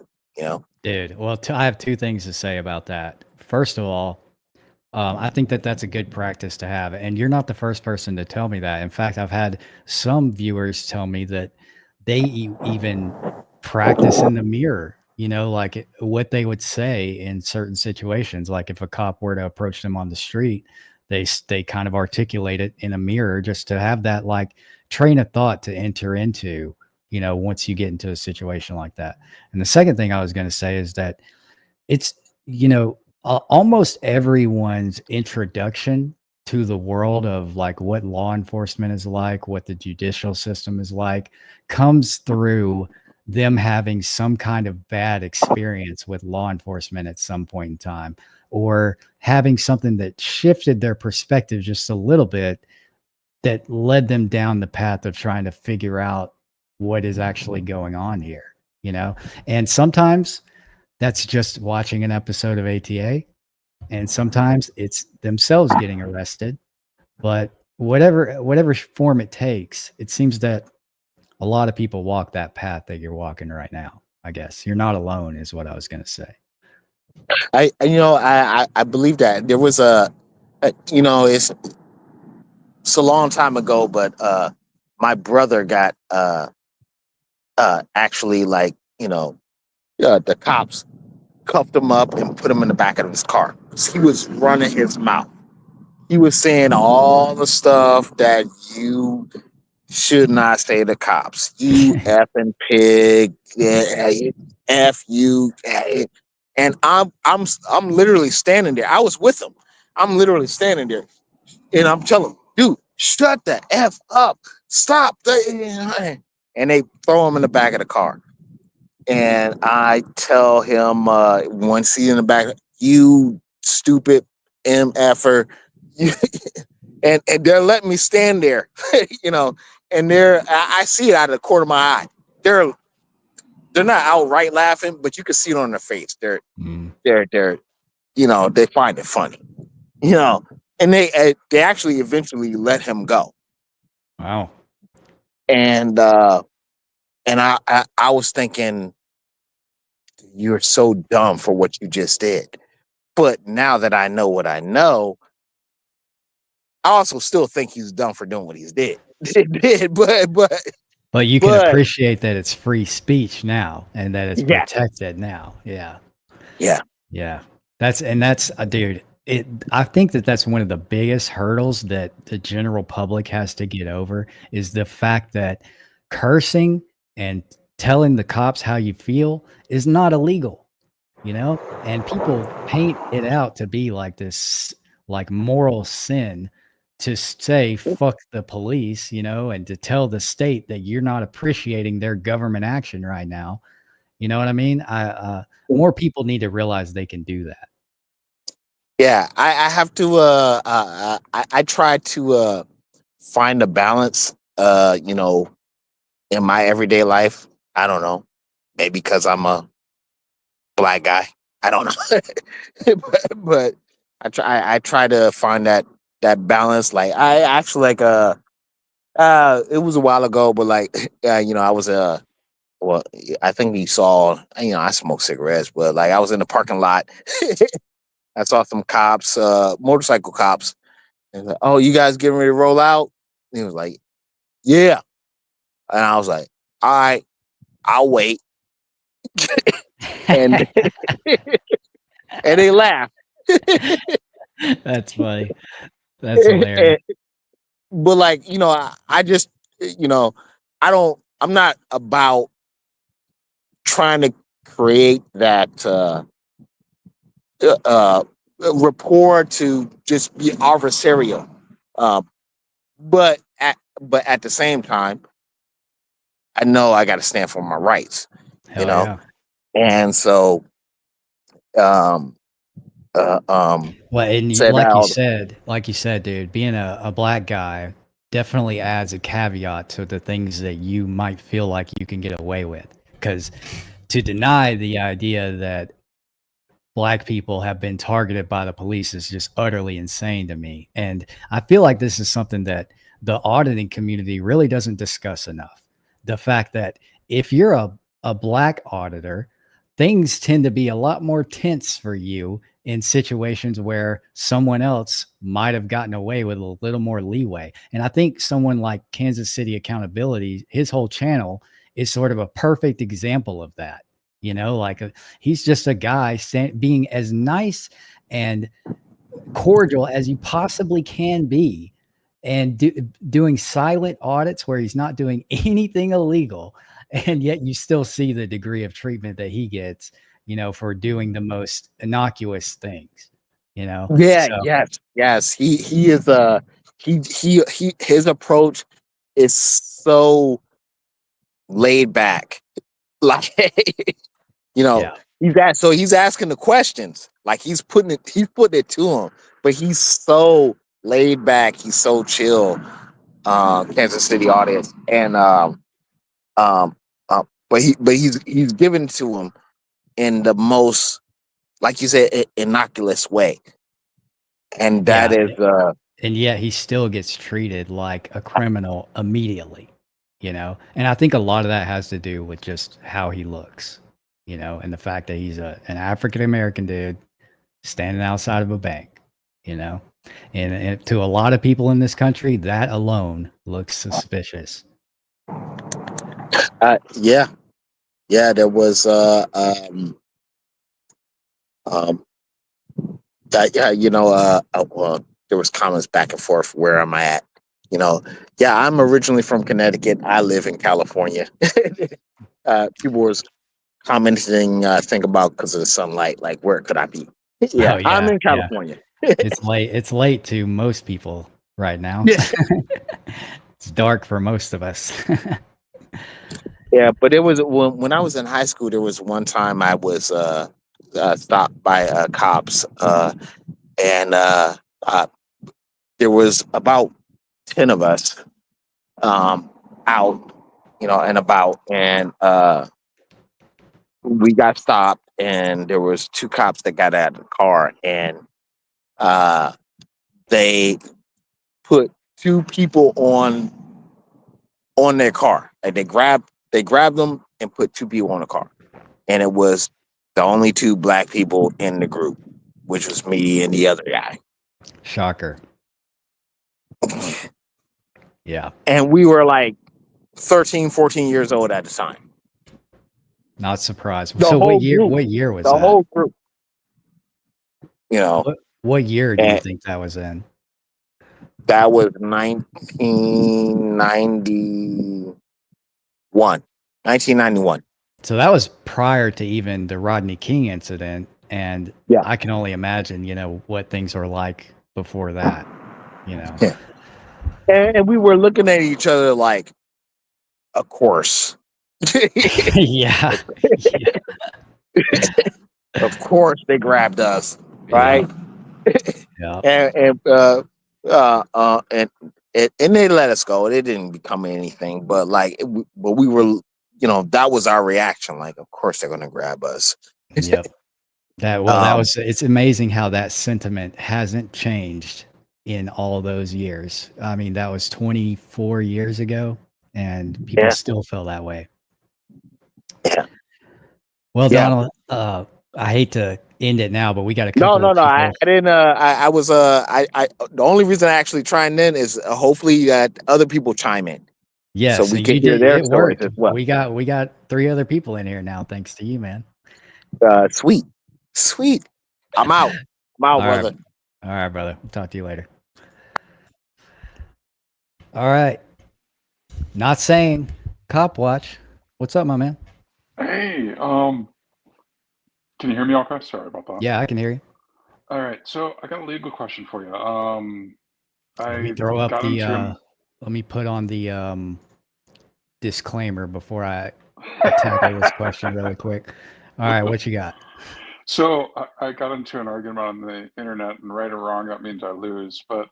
Dude, well, I have two things to say about that. First of all, I think that that's a good practice to have, and you're not the first person to tell me that. In fact, I've had some viewers tell me that they even practice in the mirror, like what they would say in certain situations. Like if a cop were to approach them on the street, they kind of articulate it in a mirror just to have that like train of thought to enter into, once you get into a situation like that. And the second thing I was going to say is that it's, almost everyone's introduction to the world of like what law enforcement is like, what the judicial system is like, comes through them having some kind of bad experience with law enforcement at some point in time, or having something that shifted their perspective just a little bit that led them down the path of trying to figure out what is actually going on here, And sometimes that's just watching an episode of ATA, and sometimes it's themselves getting arrested. But whatever form it takes, it seems that a lot of people walk that path that you're walking right now. I guess you're not alone, is what I was going to say. I believe that there was it's a long time ago, but my brother got actually, like, the cops cuffed him up and put him in the back of his car. He was running his mouth. He was saying all the stuff that you should not say to cops. You effing pig, F you. And I'm literally standing there. I was with him. I'm literally standing there, and I'm telling him, dude, shut the F up. Stop. And they throw him in the back of the car. And I tell him, one seat in the back, you stupid MFer. and they're letting me stand there, and I see it out of the corner of my eye. They're not outright laughing, but you can see it on their face. They're they find it funny, and they actually eventually let him go. Wow. And I was thinking, you're so dumb for what you just did. But now that I know what I know, I also still think he's dumb for doing what he did. But you can appreciate that it's free speech now and that it's protected now. Yeah. Yeah. That's dude, I think that's one of the biggest hurdles that the general public has to get over, is the fact that cursing and telling the cops how you feel is not illegal, and people paint it out to be like this, like, moral sin to say fuck the police, you know, and to tell the state that you're not appreciating their government action right now. You know what I mean? More people need to realize they can do that. Yeah, I have to. I try to find a balance. You know, in my everyday life. I don't know, maybe because I'm a black guy. I don't know, but I try to find that balance. Like I actually like it was a while ago, but like you know, I was well, I think you saw, you know, I smoke cigarettes, but like I was in the parking lot. I saw some cops, motorcycle cops, and like, oh, you guys getting ready to roll out? And he was like, yeah, and I was like, all right, I'll wait, and and they laughed. That's funny. That's hilarious. But like, you know, I just, you know, I'm not about trying to create that uh rapport to just be adversarial. Um, but at the same time, I know I got to stand for my rights, you Hell know, yeah. and so um Well, and said out. like you said, dude, being a black guy definitely adds a caveat to the things that you might feel like you can get away with. Because to deny the idea that black people have been targeted by the police is just utterly insane to me. And I feel like this is something that the auditing community really doesn't discuss enough. The fact that if you're a black auditor, things tend to be a lot more tense for you in situations where someone else might have gotten away with a little more leeway. And I think someone like Kansas City Accountability, his whole channel is sort of a perfect example of that. You know, like he's just a guy being as nice and cordial as you possibly can be, and doing silent audits where he's not doing anything illegal, and yet you still see the degree of treatment that he gets, you know, for doing the most innocuous things, you know. Yeah, So yes. He is he his approach is so laid back. Like you know, yeah, he's asking the questions. Like he's putting it to him, but he's so laid back, he's so chill, Kansas City audience. And um but he's given to him in the most, like you said, innocuous way. And that yeah, is and yet he still gets treated like a criminal immediately, you know. And I think a lot of that has to do with just how he looks, you know, and the fact that he's an African American dude standing outside of a bank, you know. And to a lot of people in this country, that alone looks suspicious. yeah. There was that, yeah, you know, well, there was comments back and forth. Where am I at? You know, yeah, I'm originally from Connecticut. I live in California. People was commenting, think about because of the sunlight, like where could I be? Yeah, Oh I'm yeah, in yeah. California. It's late. It's late to most people right now. Yeah, It's dark for most of us. yeah, but it was when I was in high school. There was one time I was stopped by cops, and uh, there was about 10 of us out, you know, and about, and we got stopped, and there was two cops that got out of the car, and uh, they put two people on their car. Like they grabbed them and put two people on the car, and it was the only two black people in the group, which was me and the other guy. Shocker. Yeah. And we were like 13, 14 years old at the time. Not surprised. The So whole group. what year was The that? whole group. You know, What year do you and think that was in? that was 1991. 1991. So that was prior to even the Rodney King incident, and Yeah. I can only imagine, you know, what things were like before that. you know. Yeah. And we were looking at each other like, of course. Yeah. Of course they grabbed us, Yeah. right? Yeah. And they let us go. It didn't become anything, but but we were, that was our reaction. Like, of course they're gonna grab us. Yep. That was, it's amazing how that sentiment hasn't changed in all those years. I mean, that was 24 years ago and people still feel that way. Yeah. Well, Yeah. Donald, I hate to end it now, but we got a No, couple of no. people. I didn't. I was. The only reason I actually trying in is hopefully that other people chime in, so Yes, we and can you hear did. their It stories worked. as well. We got 3 other people in here now, thanks to you, man. Sweet. I'm out. All brother. right. All right, brother. We'll talk to you later. All right. Not saying cop watch. What's up, my man? Hey, can you hear me okay? Sorry about that. Yeah, I can hear you. All right, so I got a legal question for you. Let me I throw up got the into an let me put on the disclaimer before I tackle this question really quick. All right, what you got? So I got into an argument on the internet, and right or wrong, that means I lose. But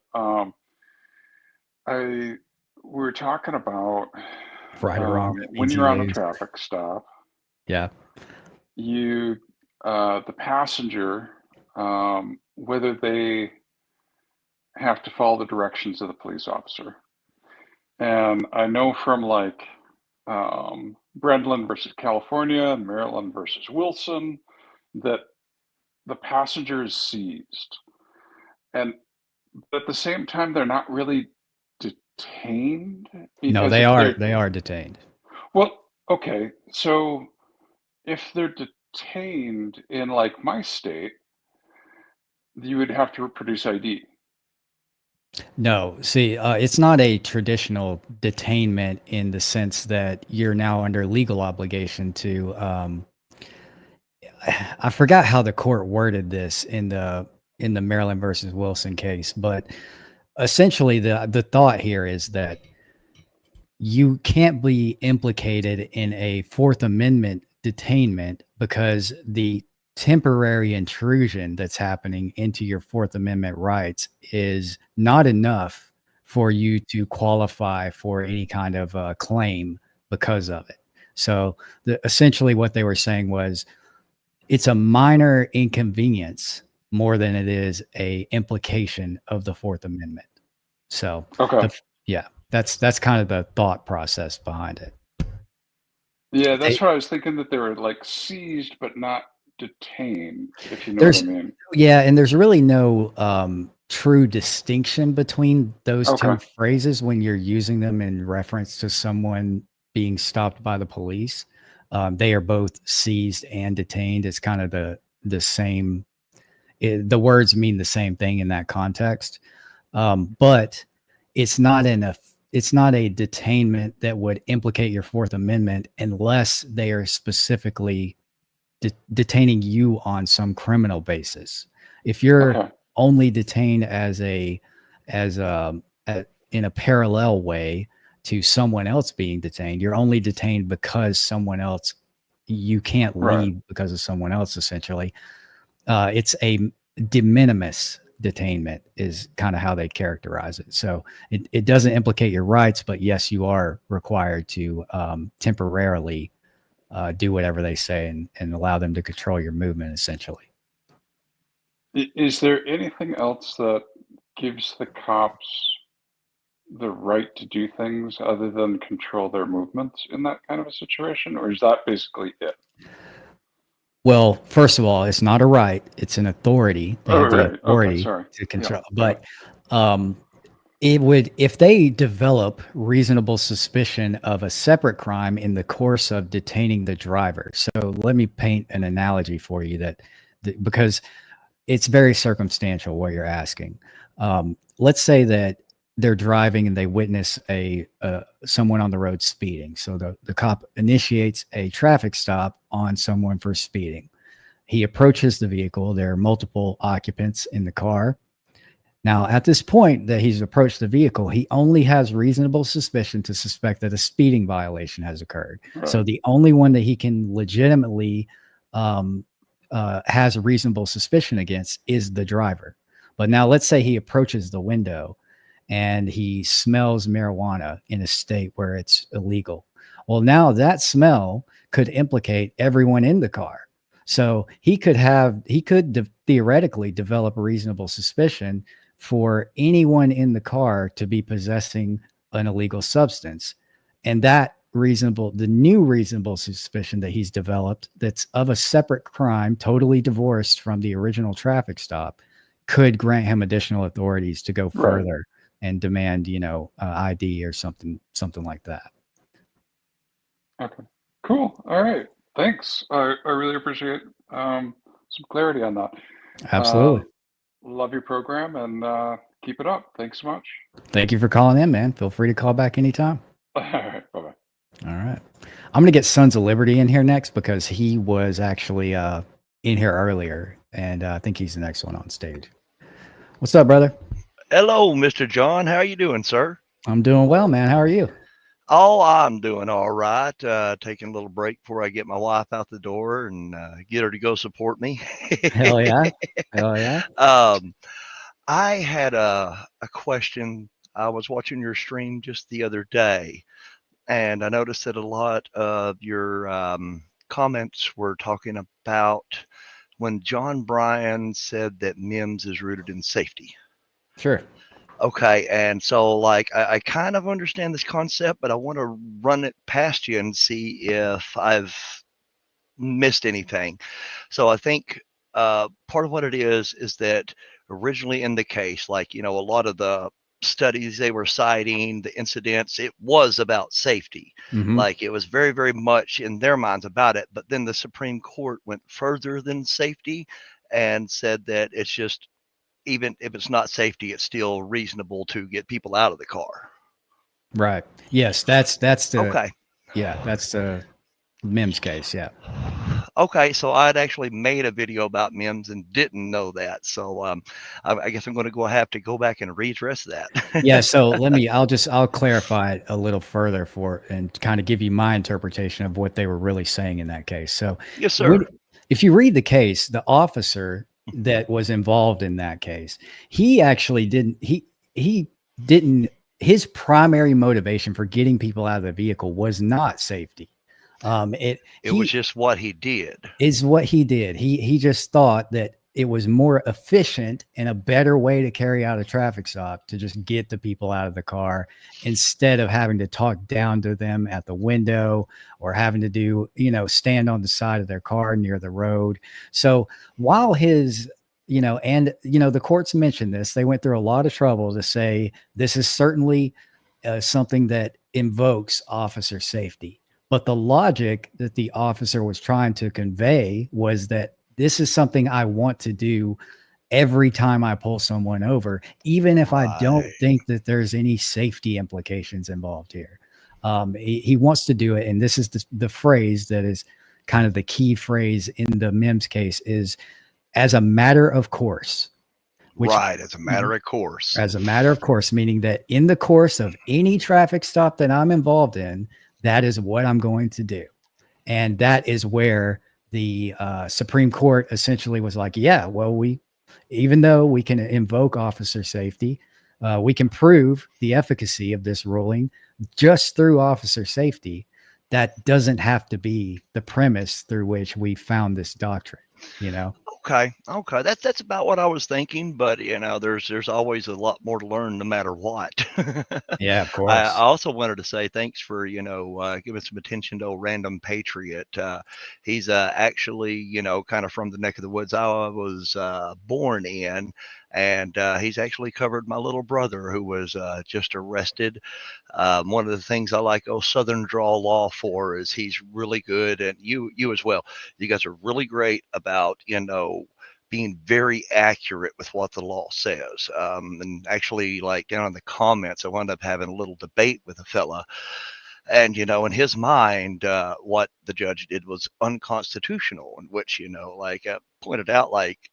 we were talking about Right or wrong, that when means you you're on a lose. traffic stop, Yeah. you the passenger, whether they have to follow the directions of the police officer. And I know from like Brendlin versus California and Maryland versus Wilson that the passenger is seized. And at the same time, they're not really detained No, because they if are they're, detained. well, okay, so if they're detained in like my state, you would have to produce ID. No, see, it's not a traditional detainment in the sense that you're now under legal obligation to. I forgot how the court worded this in the Maryland versus Wilson case, but essentially the thought here is that you can't be implicated in a Fourth Amendment detainment because the temporary intrusion that's happening into your Fourth Amendment rights is not enough for you to qualify for any kind of claim because of it. So essentially what they were saying was it's a minor inconvenience more than it is a implication of the Fourth Amendment. So Okay. yeah, that's kind of the thought process behind it. Yeah, that's what I was thinking, that they were like seized but not detained, if you know what I There's mean. yeah, and there's really no true distinction between those two Okay. phrases when you're using them in reference to someone being stopped by the police. They are both seized and detained. It's kind of the same. The words mean the same thing in that context, but it's not it's not a detainment that would implicate your Fourth Amendment unless they are specifically detaining you on some criminal basis. If you're only detained as in a parallel way to someone else being detained, you're only detained because someone else, you can't leave because of someone else. Essentially, it's a de minimis detainment is kind of how they characterize it. So it doesn't implicate your rights, but yes, you are required to temporarily do whatever they say and allow them to control your movement, essentially. Is there anything else that gives the cops the right to do things other than control their movements in that kind of a situation, or is that basically it? Well, first of all, it's not a right; it's an authority. They have the Right. Okay. authority Sorry. to control. Yeah. But it would, if they develop reasonable suspicion of a separate crime in the course of detaining the driver. So let me paint an analogy for you that because it's very circumstantial what you're asking. Let's say that they're driving and they witness someone on the road speeding. So the cop initiates a traffic stop on someone for speeding. He approaches the vehicle. There are multiple occupants in the car. Now, at this point that he's approached the vehicle, he only has reasonable suspicion to suspect that a speeding violation has occurred. So Right. the only one that he can legitimately has a reasonable suspicion against is the driver. But now let's say he approaches the window and he smells marijuana in a state where it's illegal. Well, now that smell could implicate everyone in the car. So he could theoretically develop a reasonable suspicion for anyone in the car to be possessing an illegal substance. And the new reasonable suspicion that he's developed that's of a separate crime, totally divorced from the original traffic stop, could grant him additional authorities to go Right. further and demand, ID or something like that. Okay. Cool. All right. Thanks. I really appreciate some clarity on that. Absolutely. Love your program and keep it up. Thanks so much. Thank you for calling in, man. Feel free to call back anytime. All right. Bye-bye. All right. I'm going to get Sons of Liberty in here next because he was actually in here earlier, and I think he's the next one on stage. What's up, brother? Hello, Mr. John. How are you doing, sir? I'm doing well, man. How are you? Oh, I'm doing all right. Taking a little break before I get my wife out the door and get her to go support me. Hell yeah. Hell yeah. I had a question. I was watching your stream just the other day, and I noticed that a lot of your comments were talking about when John Bryan said that MIMS is rooted in safety. Sure. Okay, and so like I kind of understand this concept, but I want to run it past you and see if I've missed anything. So I think part of what it is that originally in the case, like, a lot of the studies they were citing, the incidents, it was about safety. Mhm. Like it was very, very much in their minds about it. But then the Supreme Court went further than safety and said that it's just, even if it's not safety, it's still reasonable to get people out of the car. Right. Yes, that's the Okay. Yeah, that's the MIMS case. Yeah. Okay, so I'd actually made a video about MIMS and didn't know that. So I guess I'm going to have to go back and redress that. Yeah. So I'll clarify it a little further and kind of give you my interpretation of what they were really saying in that case. So Yes, sir. if you read the case, the officer that was involved in that case, he actually didn't, his primary motivation for getting people out of the vehicle was not safety. It was just what he did. Is what he did. He just thought that it was more efficient and a better way to carry out a traffic stop to just get the people out of the car instead of having to talk down to them at the window or having to do, stand on the side of their car near the road. So while the courts mentioned this, they went through a lot of trouble to say this is certainly something that invokes officer safety. But the logic that the officer was trying to convey was that this is something I want to do every time I pull someone over, even if I don't think that there's any safety implications involved here. He wants to do it. And this is the phrase that is kind of the key phrase in the MIMS case is as a matter of course. As a matter of course. As a matter of course, meaning that in the course of any traffic stop that I'm involved in, that is what I'm going to do. And that is where the Supreme Court essentially was like, yeah, well, even though we can invoke officer safety, we can prove the efficacy of this ruling just through officer safety. That doesn't have to be the premise through which we found this doctrine, Okay. That's about what I was thinking, but there's always a lot more to learn no matter what. Yeah, of course. I also wanted to say thanks for giving some attention to old Random Patriot. He's actually kind of from the neck of the woods I was born in, and he's actually covered my little brother who was just arrested. One of the things I like Southern Draw Law for is he's really good, and you as well. You guys are really great about being very accurate with what the law says. And actually, like down in the comments, I wound up having a little debate with a fella. And, in his mind, what the judge did was unconstitutional, in which, pointed out, like,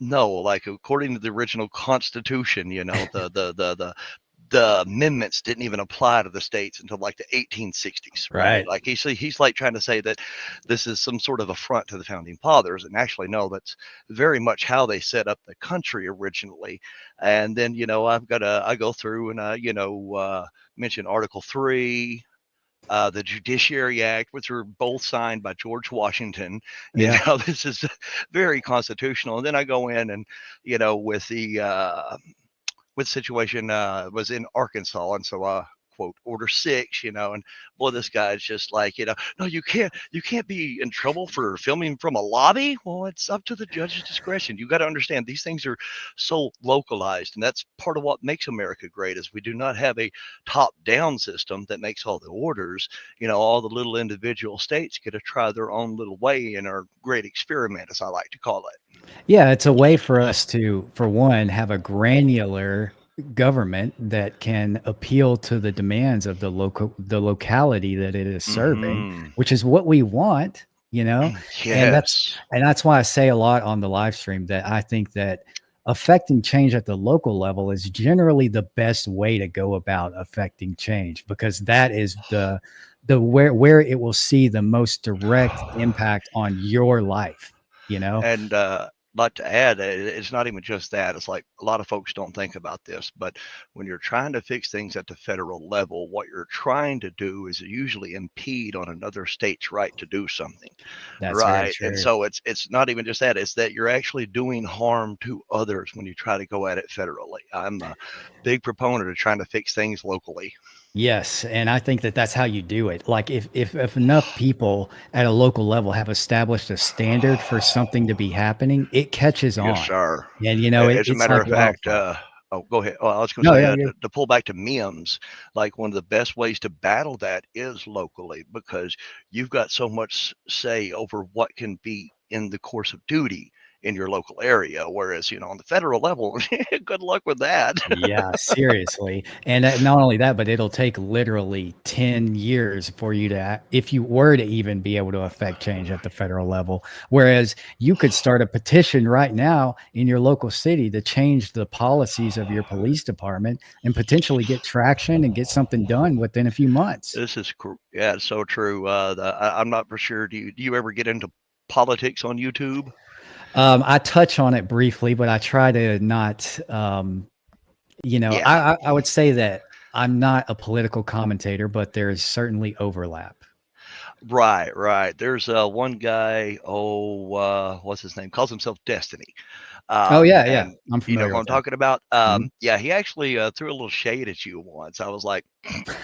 No, like according to the original Constitution, the amendments didn't even apply to the states until like the 1860s, right? Right. Like he's like trying to say that this is some sort of affront to the founding fathers, and actually no, that's very much how they set up the country originally. And then I go through and mention Article 3. The Judiciary Act, which were both signed by George Washington. Yeah. This is very constitutional. And then I go in and, with the situation was in Arkansas, and so quote Order 6, and boy, this guy's just like, no, you can't be in trouble for filming from a lobby. Well, it's up to the judge's discretion. You got to understand these things are so localized, and that's part of what makes America great is we do not have a top-down system that makes all the orders. All the little individual states get to try their own little way in our great experiment, as I like to call it. Yeah, it's a way for us to, for one, have a granular government that can appeal to the demands of the locality that it is serving, which is what we want, and Yes. that's why I say a lot on the live stream that I think that affecting change at the local level is generally the best way to go about affecting change, because that is the where it will see the most direct impact on your life. And like to add, it's not even just that. It's like a lot of folks don't think about this, but when you're trying to fix things at the federal level, what you're trying to do is usually impede on another state's right to do something. That's very Right. And true. so it's not even just that, it's that you're actually doing harm to others when you try to go at it federally. I'm a big proponent of trying to fix things locally. Yes, and I think that that's how you do it. Like if enough people at a local level have established a standard for something to be happening, it catches Yes, on. sir. And As a it's matter like of fact, wildfire. oh, go ahead. Oh, I was going to No, say, yeah, yeah. to pull back to MEMS, like one of the best ways to battle that is locally, because you've got so much say over what can be in the course of duty in your local area. Whereas, on the federal level, good luck with that. Yeah, seriously. And not only that, but it'll take literally 10 years for you to, if you were to even be able to affect change at the federal level. Whereas you could start a petition right now in your local city to change the policies of your police department and potentially get traction and get something done within a few months. This is, yeah, it's so true. I'm not for sure. Do you ever get into politics on YouTube? I touch on it briefly, but I try to not, Yeah. I would say that I'm not a political commentator, but there's certainly overlap. Right. There's one guy, what's his name? Calls himself Destiny. Oh, yeah. And I'm you know familiar who I'm with him. talking about? Mhm. Yeah, he actually threw a little shade at you once. I was like,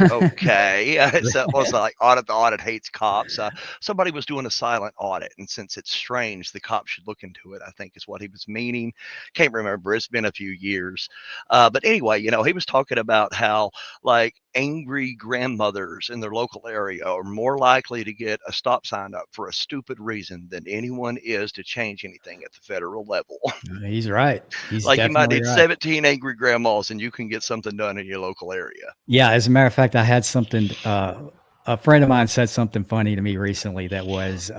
okay. So it was like the audit hates cops. Somebody was doing a silent audit, and since it's strange, the cops should look into it, I think is what he was meaning. Can't remember. It's been a few years. But anyway, he was talking about how like angry grandmothers in their local area are more likely to get a stop sign up for a stupid reason than anyone is to change anything at the federal level. He's right. He's Like you might definitely need right. 17 angry grandmas and you can get something done in your local area. Yeah, as a matter of fact, I had something, a friend of mine said something funny to me recently that was,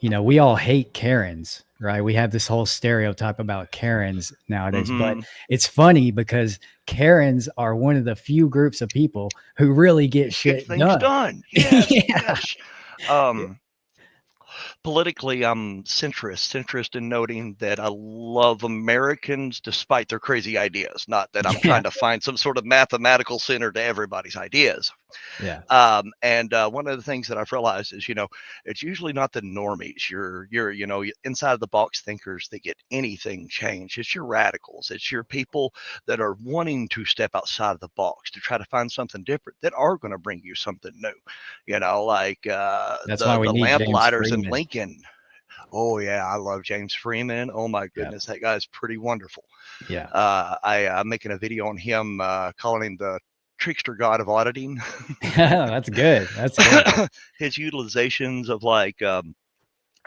we all hate Karens, right? We have this whole stereotype about Karens nowadays, but it's funny because Karens are one of the few groups of people who really get shit Things done. Yes. Yeah. Yes. Politically, I'm centrist in noting that I love Americans despite their crazy ideas. Not that I'm trying to find some sort of mathematical center to everybody's ideas. Yeah. And one of the things that I've realized is, it's usually not the normies, your inside of the box thinkers that get anything changed. It's your radicals. It's your people that are wanting to step outside of the box to try to find something different that are going to bring you something new. Like That's why the we need lamplighters in Freeman. Lincoln. Oh yeah, I love James Freeman. Oh my goodness, that guy's pretty wonderful. Yeah. I'm making a video on him, calling him the trickster god of auditing. That's good. That's good. His utilizations of like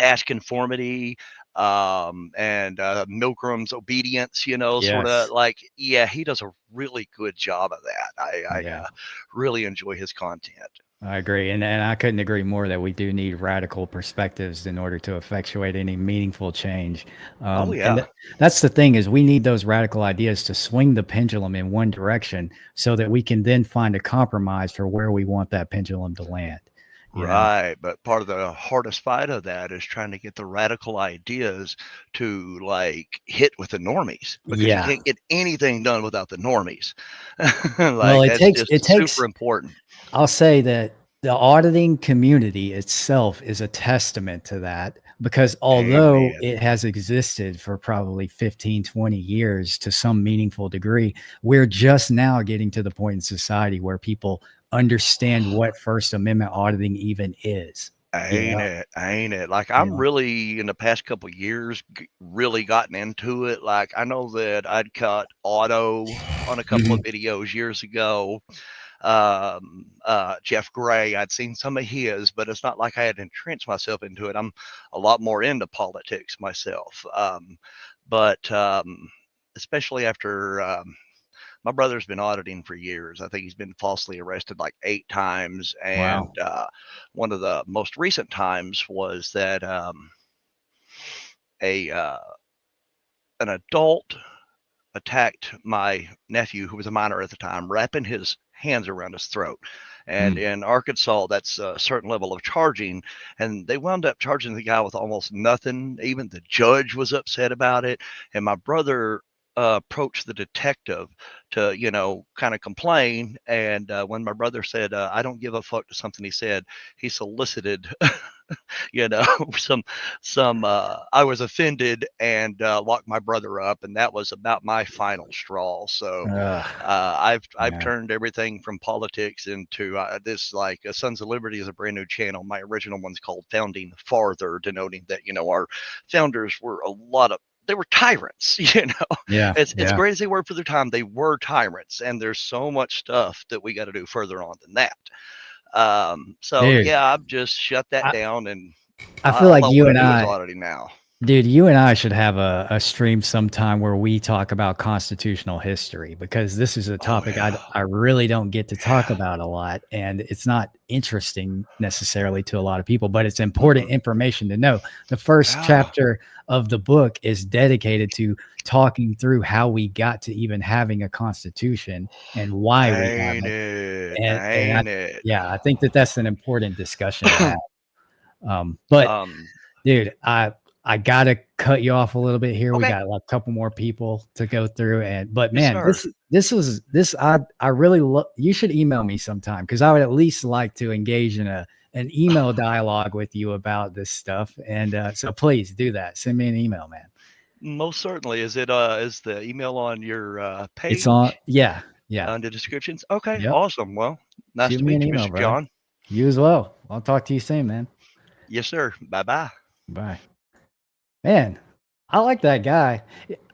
ash conformity and Milgram's obedience, sort of Yes. like, yeah, he does a really good job of that. I really enjoy his content. I agree. And I couldn't agree more that we do need radical perspectives in order to effectuate any meaningful change. Oh And yeah. that's the thing is we need those radical ideas to swing the pendulum in one direction so that we can then find a compromise for where we want that pendulum to land. You know? Right, but part of the hardest fight of that is trying to get the radical ideas to like hit with the normies because you Yeah. can't get anything done without the normies. Well, Like that's just super important. I'll say that the auditing community itself is a testament to that because although Amen. it has existed for probably 15, 20 years to some meaningful degree, we're just now getting to the point in society where people understand what First Amendment auditing even is. Ain't it? Ain't it? Like You I'm know? really in the past couple years really gotten into it. Like I know that I'd caught Auto on a couple of Mhm. videos years ago. Jeff Gray, I'd seen some of his, but it's not like I had entrenched myself into it. I'm a lot more into politics myself. But especially after my brother's been auditing for years. I think he's been falsely arrested like 8 times. And Wow. one of the most recent times was that a an adult attacked my nephew, who was a minor at the time, wrapping his hands around his throat. And Mm. in Arkansas, that's a certain level of charging. And they wound up charging the guy with almost nothing. Even the judge was upset about it. And my brother approached the detective to, kind of complain. And when my brother said, I don't give a fuck to something he said, he solicited you know some I was offended and locked my brother up, and that was about my final straw. So Ugh. I've Yeah. turned everything from politics into this. Like Sons of Liberty is a brand new channel. My original one's called Founding Farther, denoting that our founders were they were tyrants. Yeah. As Yeah. great as they were for their time, they were tyrants, and there's so much stuff that we got to do further on than that. So Dude, yeah, I've just shut that I, down, and I feel all like I you want and to do is I, auditing now. dude, you and I should have a stream sometime where we talk about constitutional history because this is a Oh topic yeah, I really don't get to talk about a lot, and it's not interesting necessarily to a lot of people, but it's important Mhm. information to know. The first Yeah, chapter of the book is dedicated to talking through how we got to even having a constitution and why we have ain't it. it? And Ain't it? I think that that's an important discussion to have. But um, dude, I gotta cut you off a little bit here. We okay, got like a couple more people to go through, but yes, man, sir. this I really you should email me sometime because I would at least like to engage in an email dialogue with you about this stuff. And so please do that. Send me an email, man. Most certainly. Is the email on your It's on. page Yeah, yeah. under descriptions? Okay, Yep. awesome. Well, nice Shoot to me an meet you, email, Mr. brother. John. You as well. I'll talk to you soon, man. Yes, sir. Bye bye. Bye. Man, I like that guy.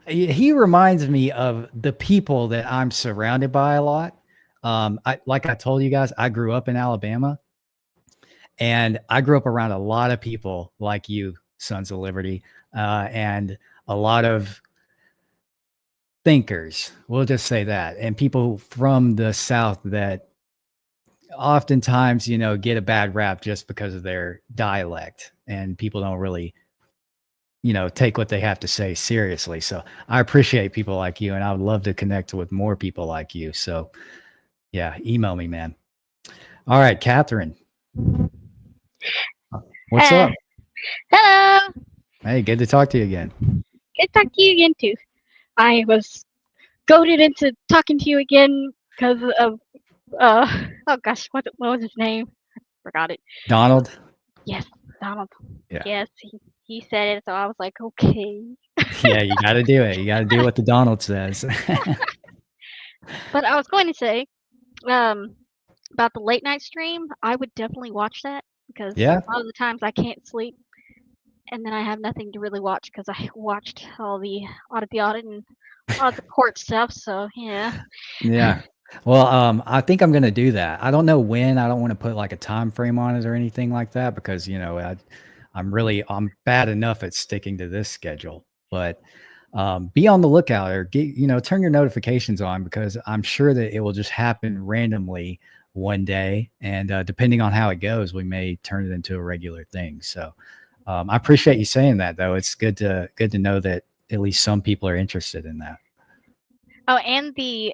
He reminds me of the people that I'm surrounded by a lot. Like I told you guys, I grew up in Alabama, and I grew up around a lot of people like you, Sons of Liberty, and a lot of thinkers. We'll just say that, and people from the South that oftentimes, get a bad rap just because of their dialect, and people don't really take what they have to say seriously. So I appreciate people like you, and I would love to connect with more people like you. So yeah, email me, man. All right, Catherine. What's up? Hello. Hey, good to talk to you again. Good to talk to you again too. I was goaded into talking to you again because of oh gosh, what was his name? I forgot it. Donald? Yes, Donald. Yeah. Yes, he said it, so I was like, okay. Yeah, you got to do it. You got to do what the Donald says. But I was going to say, about the late night stream, I would definitely watch that because Yeah. a lot of the times I can't sleep, and then I have nothing to really watch because I watched all the audit and all the court stuff. So yeah. Yeah. Well, I think I'm gonna do that. I don't know when. I don't want to put like a time frame on it or anything like that because I'm bad enough at sticking to this schedule. But be on the lookout or turn your notifications on because I'm sure that it will just happen randomly one day, and depending on how it goes, we may turn it into a regular thing. So I appreciate you saying that, though. It's good to know that at least some people are interested in that. Oh, and the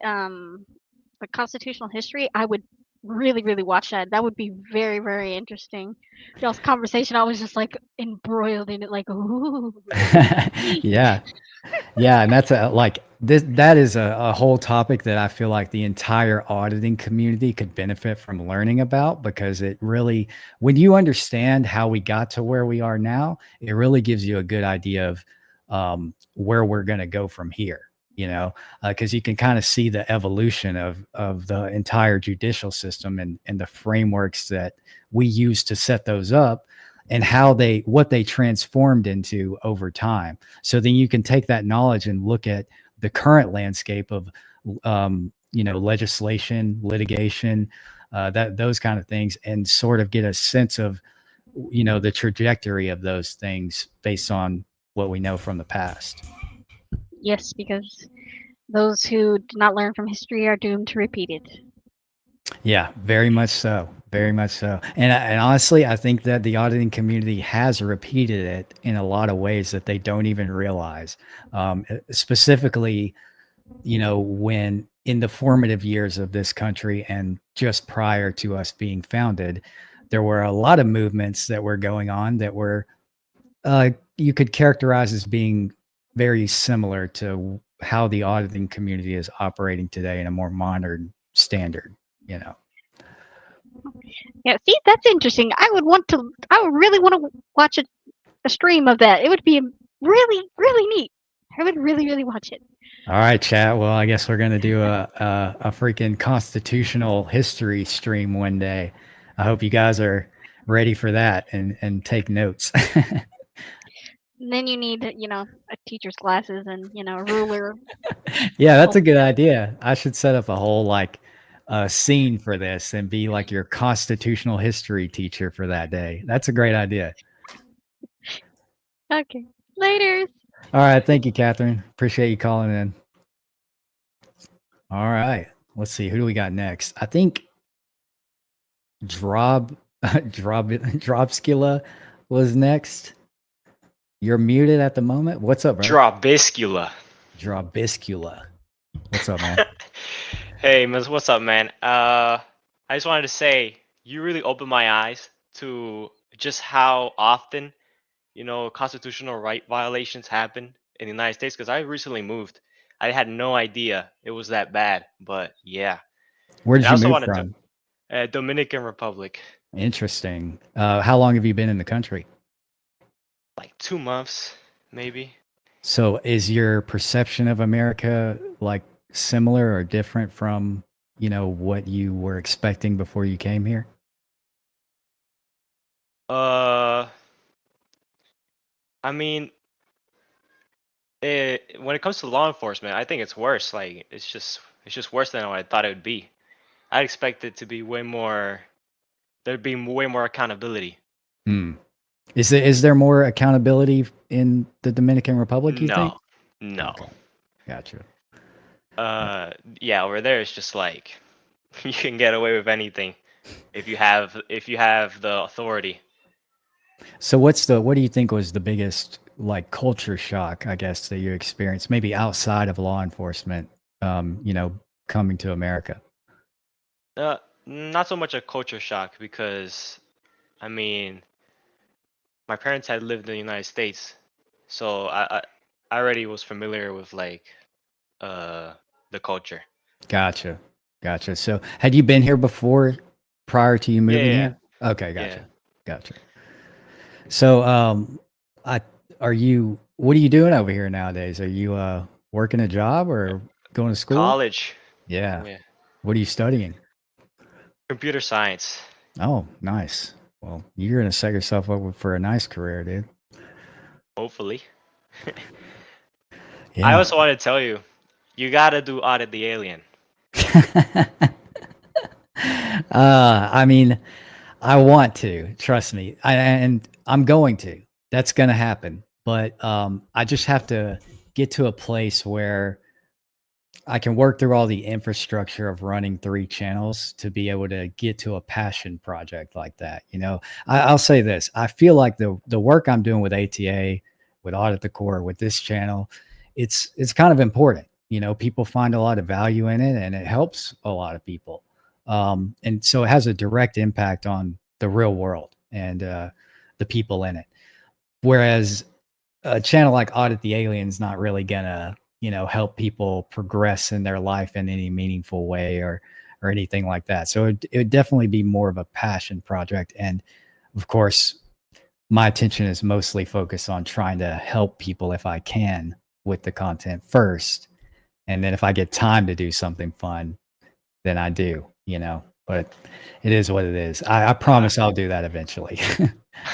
constitutional history, I would really watch that. That would be very interesting. Y'all's conversation, I was just like embroiled in it, like, ooh. Yeah. Yeah, and that's that is a whole topic that I feel like the entire auditing community could benefit from learning about, because it really, when you understand how we got to where we are now, it really gives you a good idea of where we're going to go from here, because you can kind of see the evolution of the entire judicial system and the frameworks that we use to set those up, and what they transformed into over time. So then you can take that knowledge and look at the current landscape of, legislation, litigation, those kind of things, and sort of get a sense of, the trajectory of those things based on what we know from the past. Yes, because those who do not learn from history are doomed to repeat it. Yeah, very much so. Very much so. And honestly, I think that the auditing community has repeated it in a lot of ways that they don't even realize. Specifically, when in the formative years of this country and just prior to us being founded, there were a lot of movements that were going on that were, you could characterize as being very similar to how the auditing community is operating today in a more modern standard. Yeah, see, that's interesting. I would really want to watch a stream of that. It would be really neat. I would really watch it. All right, chat. Well, I guess we're going to do a freaking constitutional history stream one day. I hope you guys are ready for that and take notes. And then you need, a teacher's glasses and, a ruler. Yeah, that's a good idea. I should set up a whole scene for this and be like your constitutional history teacher for that day. That's a great idea. Okay. Later. All right. Thank you, Catherine. Appreciate you calling in. All right. Let's see. Who do we got next? I think Dropskilla was next. You're muted at the moment. What's up, bro? Dropskilla. What's up, man? Hey, what's up, man? I just wanted to say you really opened my eyes to just how often, constitutional right violations happen in the United States. Because I recently moved, I had no idea it was that bad. But yeah. Where did you move from? Dominican Republic. Interesting. How long have you been in the country? Like 2 months, maybe. So is your perception of America similar or different from, what you were expecting before you came here? I mean, when it comes to law enforcement, I think it's worse. Like it's just worse than what I thought it would be. I expect it to be way more. There'd be way more accountability. Is there more accountability in the Dominican Republic, you think? No. Okay. Gotcha. Yeah, over there it's just like you can get away with anything if you have the authority. So what do you think was the biggest culture shock, I guess, that you experienced, maybe outside of law enforcement, coming to America? Not so much a culture shock because, I mean, my parents had lived in the United States, so I already was familiar with the culture. Gotcha. So had you been here before, prior to you moving Yeah. here? Okay, gotcha. Yeah. Gotcha. So, what are you doing over here nowadays? Are you working a job or going to school? College. Yeah. What are you studying? Computer science. Oh, nice. Well, you're gonna set yourself up for a nice career, dude. Hopefully. Yeah. I also want to tell you, you gotta do Audit the Alien. I mean, I want to, trust me, and I'm going to. That's gonna happen. But I just have to get to a place where I can work through all the infrastructure of running 3 channels to be able to get to a passion project like that. I'll say this: I feel like the work I'm doing with ATA, with Audit the Core, with this channel, it's kind of important. People find a lot of value in it, and it helps a lot of people. And so it has a direct impact on the real world and the people in it. Whereas a channel like Audit the Alien's not really gonna, help people progress in their life in any meaningful way or anything like that. So it would definitely be more of a passion project. And of course, my attention is mostly focused on trying to help people if I can with the content first. And then if I get time to do something fun, then I do, but it is what it is. I promise I'll do that eventually.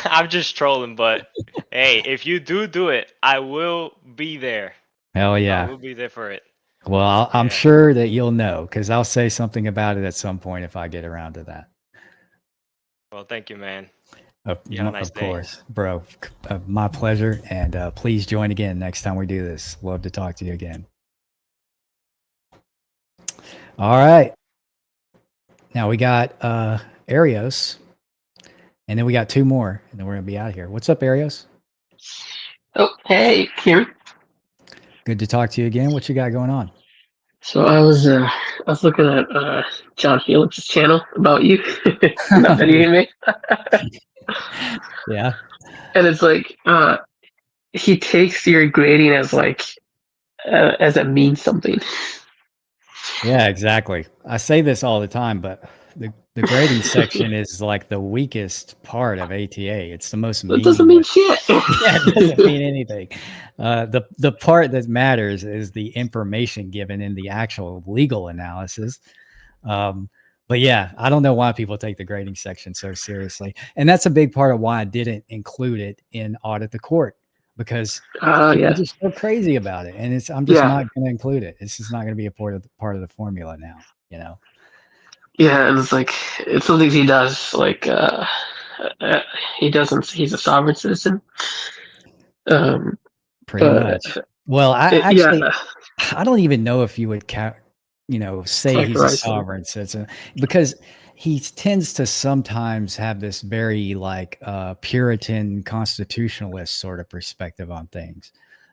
I'm just trolling, but hey, if you do it, I will be there. Hell I yeah. will be there for it. Well, I'm Yeah. sure that you'll know because I'll say something about it at some point if I get around to that. Well, thank you, man. Of, You have a nice of day. course, bro. My pleasure. And please join again next time we do this. Love to talk to you again. All right. Now we got Arios. And then we got 2 more, and then we're going to be out of here. What's up, Arios? Oh, hey, here. Good to talk to you again. What you got going on? So I was looking at John Felix's channel about you, that video he made. Yeah. And it's like he takes your grading as like as it means something. Yeah, exactly. I say this all the time, but the grading section is like the weakest part of ATA. It's the most That doesn't mean meaningless. shit. Yeah, it doesn't mean anything. The part that matters is the information given in the actual legal analysis. But yeah, I don't know why people take the grading section so seriously. And that's a big part of why I didn't include it in Audit the Court, because people Yeah. just so crazy about it. And I'm just Yeah. not going to include it. It's just not going to be a part of the formula now, Yeah, and it's like it's something he does. Like he doesn't. He's a sovereign citizen. Pretty much. Well, I yeah. I don't even know if you would say he's a Categorize him. sovereign citizen, because he tends to sometimes have this very like Puritan constitutionalist sort of perspective on things.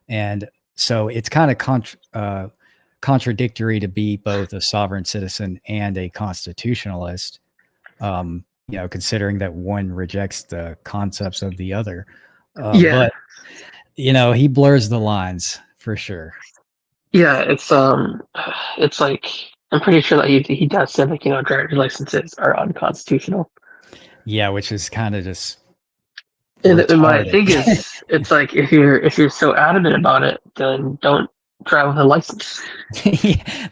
And so it's kind of contradictory to be both a sovereign citizen and a constitutionalist, considering that one rejects the concepts of the other. Yeah. But he blurs the lines for sure. Yeah, it's like I'm pretty sure that he does say like driver's licenses are unconstitutional. Yeah, which is kind of just. And my retarded. thing is, it's like if you're so adamant about it, then don't drive with a license.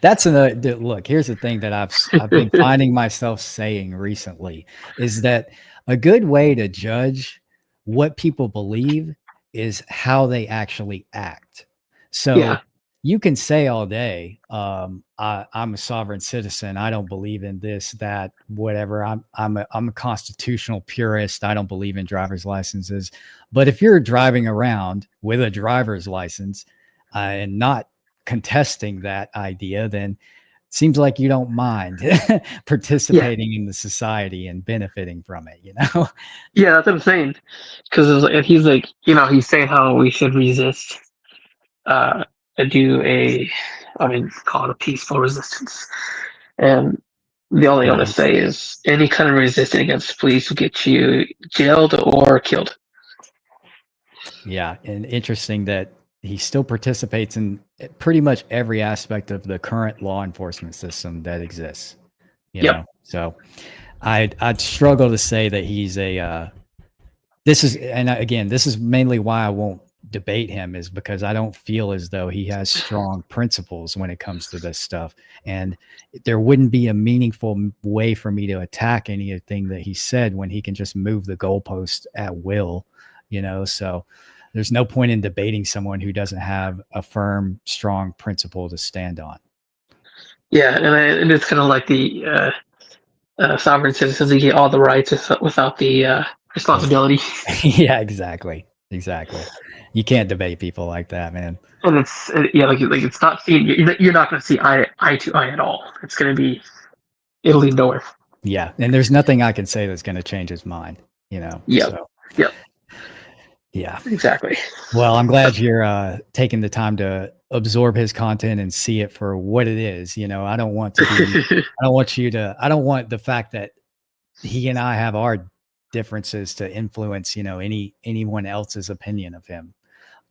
That's look. Here's the thing that I've been finding myself saying recently is that a good way to judge what people believe is how they actually act. So Yeah. you can say all day, I'm a sovereign citizen. I don't believe in this, that, whatever. I'm a constitutional purist. I don't believe in driver's licenses. But if you're driving around with a driver's license and not contesting that idea, then it seems like you don't mind participating in the society and benefiting from it. Yeah, that's what I'm saying. Because he's like, he's saying how we should resist, and call it a peaceful resistance. And the only thing I'm gonna say is any kind of resistance against police will get you jailed or killed. Yeah, and interesting that he still participates in pretty much every aspect of the current law enforcement system that exists. Yep. So I'd struggle to say that he's this is mainly why I won't debate him, is because I don't feel as though he has strong principles when it comes to this stuff. And there wouldn't be a meaningful way for me to attack anything that he said when he can just move the goalpost at will, so there's no point in debating someone who doesn't have a firm, strong principle to stand on. Yeah, and it's kind of like the sovereign citizens, you get all the rights without the responsibility. Yeah, exactly. Exactly. You can't debate people like that, man. And it's like it's not seen. You're not going to see eye to eye at all. It's going to be it'll lead nowhere. Yeah, and there's nothing I can say that's going to change his mind, you know. Yep. So Yep. yeah, exactly. Well, I'm glad you're taking the time to absorb his content and see it for what it is. You know, I don't want the fact that he and I have our differences to influence, you know, anyone else's opinion of him.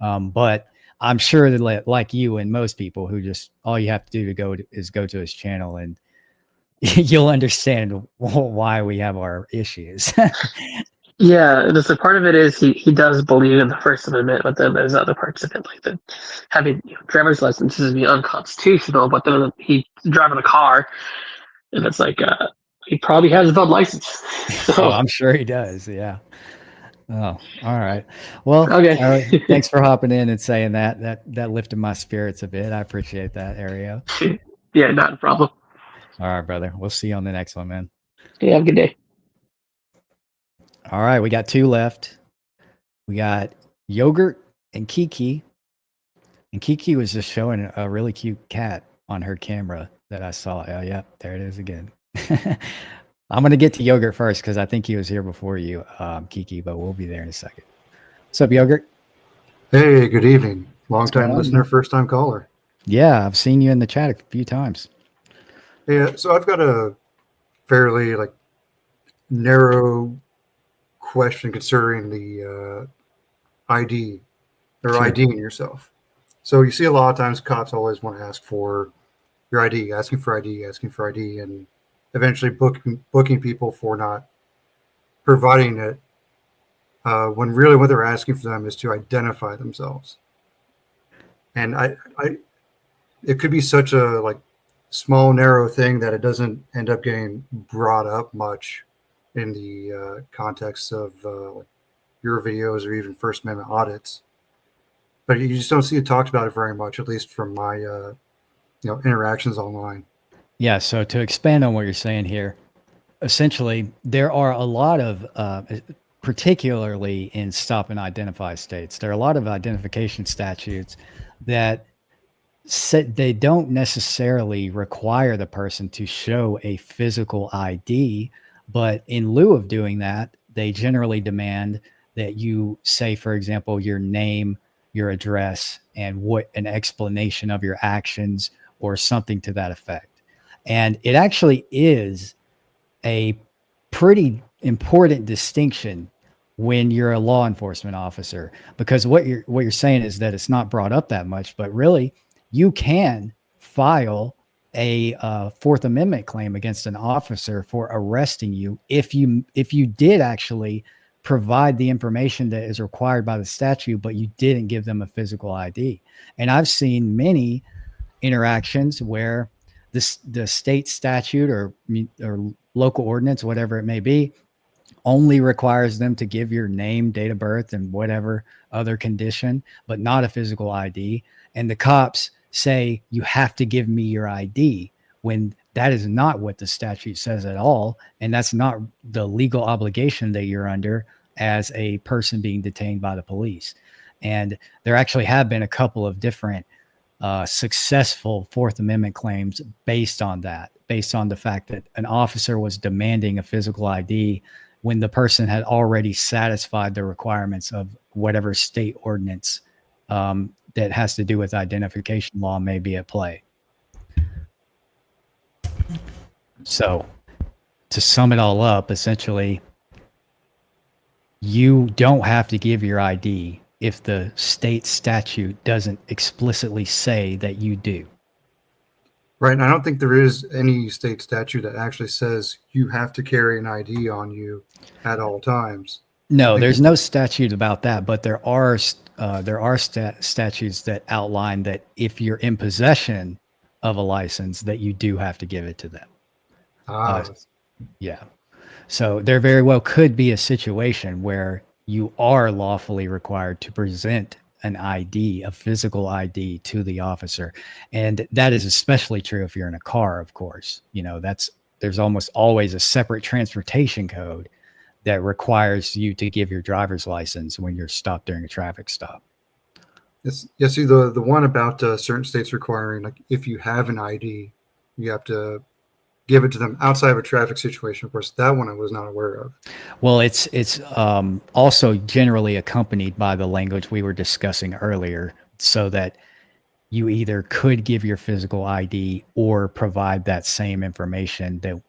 But I'm sure that like you and most people who just all you have to do is go to his channel and you'll understand why we have our issues. Yeah, and a part of it is he does believe in the First Amendment, but then there's other parts of it, like the having driver's licenses be unconstitutional, but then he's driving a car, and it's like he probably has a valid license. So Oh, I'm sure he does. Yeah. Oh, all right. Well, okay. Thanks for hopping in and saying that. That lifted my spirits a bit. I appreciate that, Ario. Yeah, not a problem. All right, brother. We'll see you on the next one, man. Yeah, have a good day. All right, we got 2 left. We got Yogurt and Kiki. And Kiki was just showing a really cute cat on her camera that I saw. Oh, yeah, there it is again. I'm going to get to Yogurt first because I think he was here before you, Kiki, but we'll be there in a second. What's up, Yogurt? Hey, good evening. Long going time on, listener, man? first time caller. Yeah, I've seen you in the chat a few times. Yeah, so I've got a fairly narrow question concerning the ID or Sure. IDing yourself. So you see a lot of times cops always want to ask for your ID, asking for ID, and eventually booking people for not providing it. When really what they're asking for them is to identify themselves. And it could be such a small, narrow thing that it doesn't end up getting brought up much in the context of your videos or even First Amendment audits. But you just don't see it talked about it very much, at least from my interactions online. Yeah, so to expand on what you're saying here, essentially, there are a lot of, particularly in stop and identify states, there are a lot of identification statutes that they don't necessarily require the person to show a physical ID, but in lieu of doing that, they generally demand that you say, for example, your name, your address, and what an explanation of your actions or something to that effect. And it actually is a pretty important distinction when you're a law enforcement officer, because what you're saying is that it's not brought up that much, but really you can file a Fourth Amendment claim against an officer for arresting you if you did actually provide the information that is required by the statute, but you didn't give them a physical ID. And I've seen many interactions where the state statute or local ordinance, whatever it may be, only requires them to give your name, date of birth, and whatever other condition, but not a physical ID. And the cops say, you have to give me your ID, when that is not what the statute says at all. And that's not the legal obligation that you're under as a person being detained by the police. And there actually have been a couple of different successful Fourth Amendment claims based on that, based on the fact that an officer was demanding a physical ID when the person had already satisfied the requirements of whatever state ordinance that has to do with identification law may be at play. So to sum it all up, essentially, you don't have to give your ID if the state statute doesn't explicitly say that you do. Right, and I don't think there is any state statute that actually says you have to carry an ID on you at all times. No, there's no statute about that, but there are statutes that outline that if you're in possession of a license, that you do have to give it to them. Yeah. So there very well could be a situation where you are lawfully required to present an ID, a physical ID, to the officer. And that is especially true if you're in a car, of course. You know, there's almost always a separate transportation code that requires you to give your driver's license when you're stopped during a traffic stop. Yes, yeah. See, the one about certain states requiring, like, if you have an ID, you have to give it to them outside of a traffic situation. Of course, that one I was not aware of. Well, it's also generally accompanied by the language we were discussing earlier, so that you either could give your physical ID or provide that same information that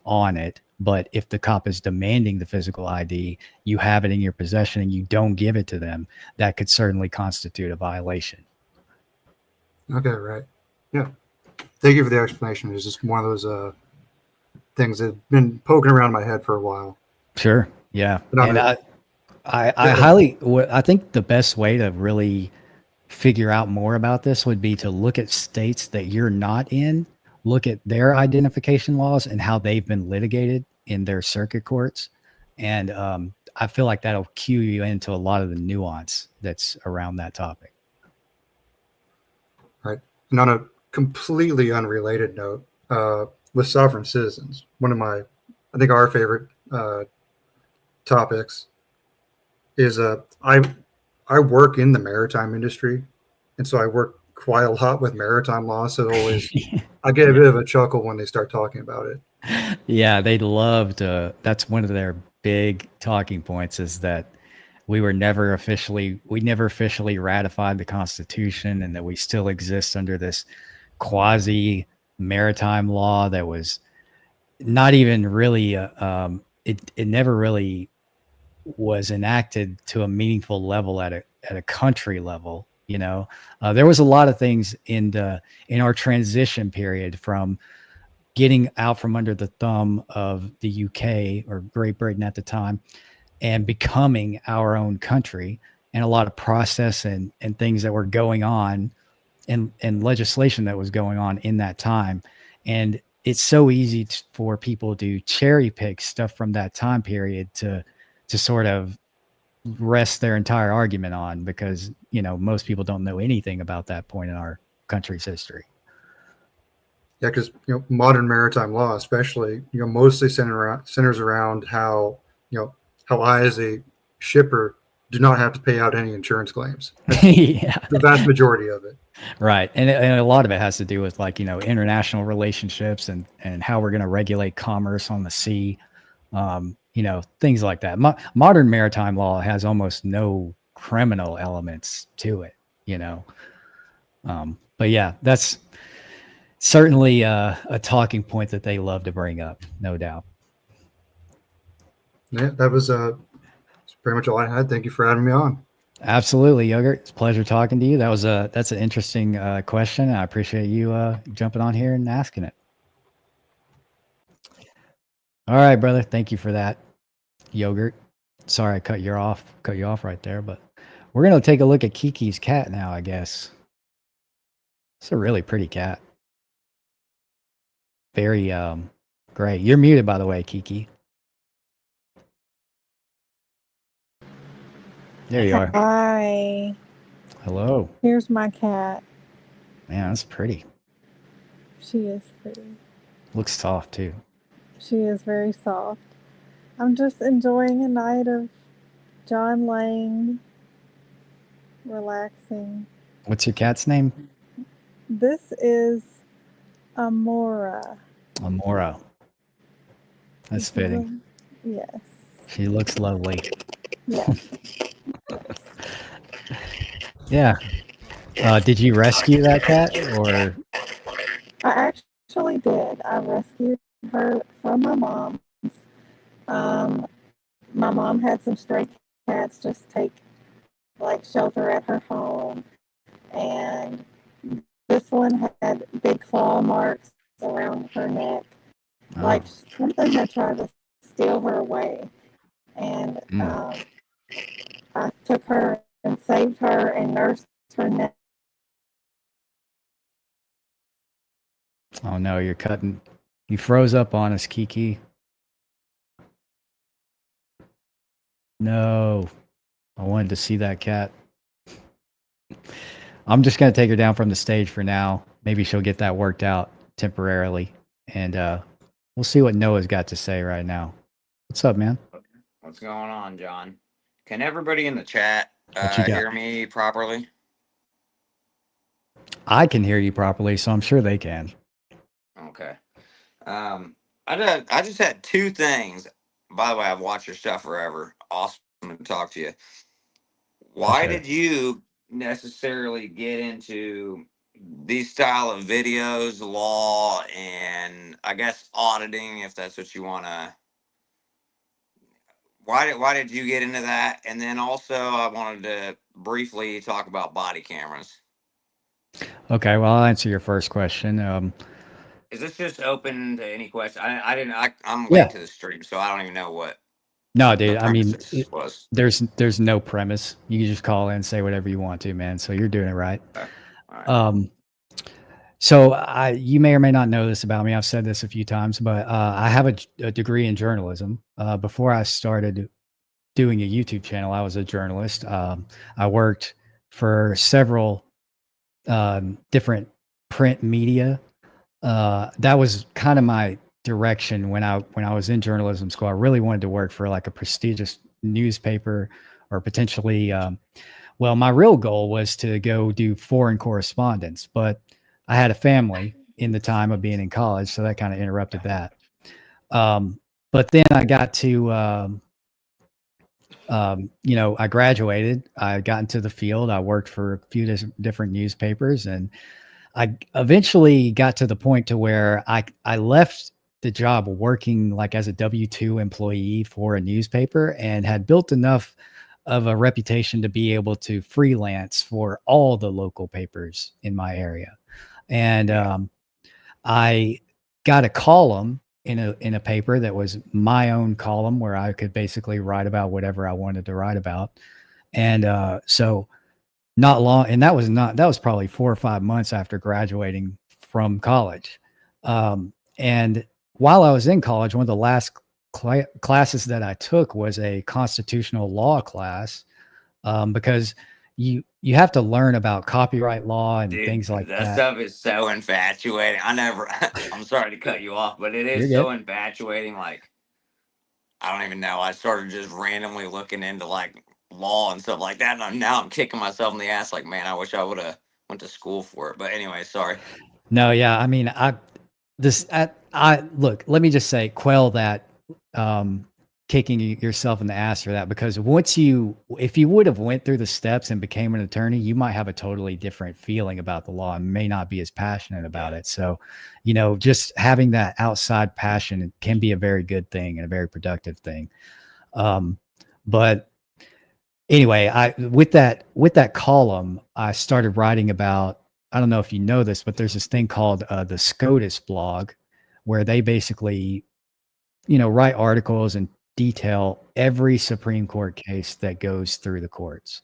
on it. But if the cop is demanding the physical ID, you have it in your possession and you don't give it to them, that could certainly constitute a violation. Okay, right. Yeah. Thank you for the explanation. It's just one of those things that have been poking around my head for a while. Sure. Yeah. But And I think the best way to really figure out more about this would be to look at states that you're not in, look at their identification laws and how they've been litigated in their circuit courts. And I feel like that'll cue you into a lot of the nuance that's around that topic. Right. And on a completely unrelated note, with sovereign citizens, one of my, I think our favorite topics is I work in the maritime industry, and so I work quite a lot with maritime law. So always, I get a bit of a chuckle when they start talking about it. Yeah, they'd love to. That's one of their big talking points, is that we never officially ratified the Constitution, and that we still exist under this quasi maritime law that was not even really it never really was enacted to a meaningful level at a country level. You know, there was a lot of things in our transition period from getting out from under the thumb of the UK or Great Britain at the time and becoming our own country, and a lot of process and things that were going on and legislation that was going on in that time. And it's so easy for people to cherry pick stuff from that time period to sort of rest their entire argument on, because, you know, most people don't know anything about that point in our country's history. Yeah, because, you know, modern maritime law, especially, you know, mostly centers around how, you know, how I as a shipper do not have to pay out any insurance claims. Yeah, the vast majority of it. Right, and a lot of it has to do with, like, you know, international relationships and how we're going to regulate commerce on the sea. You know, things like that. Modern maritime law has almost no criminal elements to it. You know, but yeah, that's certainly a talking point that they love to bring up, no doubt. Yeah, that was pretty much all I had. Thank you for having me on. Absolutely, Yogurt. It's a pleasure talking to you. That's an interesting question. I appreciate you jumping on here and asking it. All right, brother. Thank you for that, Yogurt. Sorry I cut you off right there, but we're gonna take a look at Kiki's cat now, I guess. It's a really pretty cat. Very great. You're muted, by the way, Kiki. There you are. Hi. Hello. Here's my cat. Man, that's pretty. She is pretty. Looks soft too. She is very soft. I'm just enjoying a night of John Lang, relaxing. What's your cat's name? This is Amora. Amora. That's fitting. Yes. She looks lovely. Yeah. Yeah. Did you rescue that cat, or? I actually did. I rescued her from my mom. My mom had some stray cats just take like shelter at her home, and this one had big claw marks around her neck, like something had tried to steal her away. And I took her and saved her and nursed her neck. Oh no, you're cutting. You froze up on us, Kiki. No, I wanted to see that cat. I'm just going to take her down from the stage for now. Maybe she'll get that worked out temporarily. And we'll see what Noah's got to say right now. What's up, man? What's going on, John? Can everybody in the chat What you got? hear me properly? I can hear you properly, so I'm sure they can. Okay. I just had two things. By the way, I've watched your stuff forever. Awesome to talk to you. Why Appreciate did you necessarily get into these style of videos, law, and I guess auditing, if that's what you want to? Why did you get into that? And then also, I wanted to briefly talk about body cameras. Okay, well, I'll answer your first question. Is this just open to any question? I didn't. I'm Yeah. late to the stream, so I don't even know what No, the dude. I mean, premises was. there's no premise. You can just call in and say whatever you want to, man. So you're doing it right. Okay. All right. So you may or may not know this about me. I've said this a few times, but I have a degree in journalism. Before I started doing a YouTube channel, I was a journalist. I worked for several different print media. That was kind of my direction when I was in journalism school. I really wanted to work for like a prestigious newspaper or potentially. Well, my real goal was to go do foreign correspondence, but I had a family in the time of being in college, so that kind of interrupted that. But then I got to, I graduated. I got into the field. I worked for a few different newspapers, and I eventually got to the point to where I left the job working like as a W-2 employee for a newspaper and had built enough of a reputation to be able to freelance for all the local papers in my area. And I got a column in a paper that was my own column where I could basically write about whatever I wanted to write about. And so not long, and that was probably 4 or 5 months after graduating from college. And while I was in college, one of the last classes that I took was a constitutional law class, because you have to learn about copyright law and Dude, things like that that. stuff is so infatuating. I'm sorry to cut you off, but it You're is good. so infatuating. Like, I don't even know. I started just randomly looking into like law and stuff like that. And now I'm kicking myself in the ass. Like, man, I wish I would have went to school for it. But anyway, sorry. No, yeah, I mean, I look, let me just say, quell that kicking yourself in the ass for that, because if you would have went through the steps and became an attorney, you might have a totally different feeling about the law and may not be as passionate about it. So, just having that outside passion can be a very good thing and a very productive thing. But anyway, with that column, I started writing about, I don't know if you know this, but there's this thing called the SCOTUS blog, where they basically, write articles and detail every Supreme Court case that goes through the courts.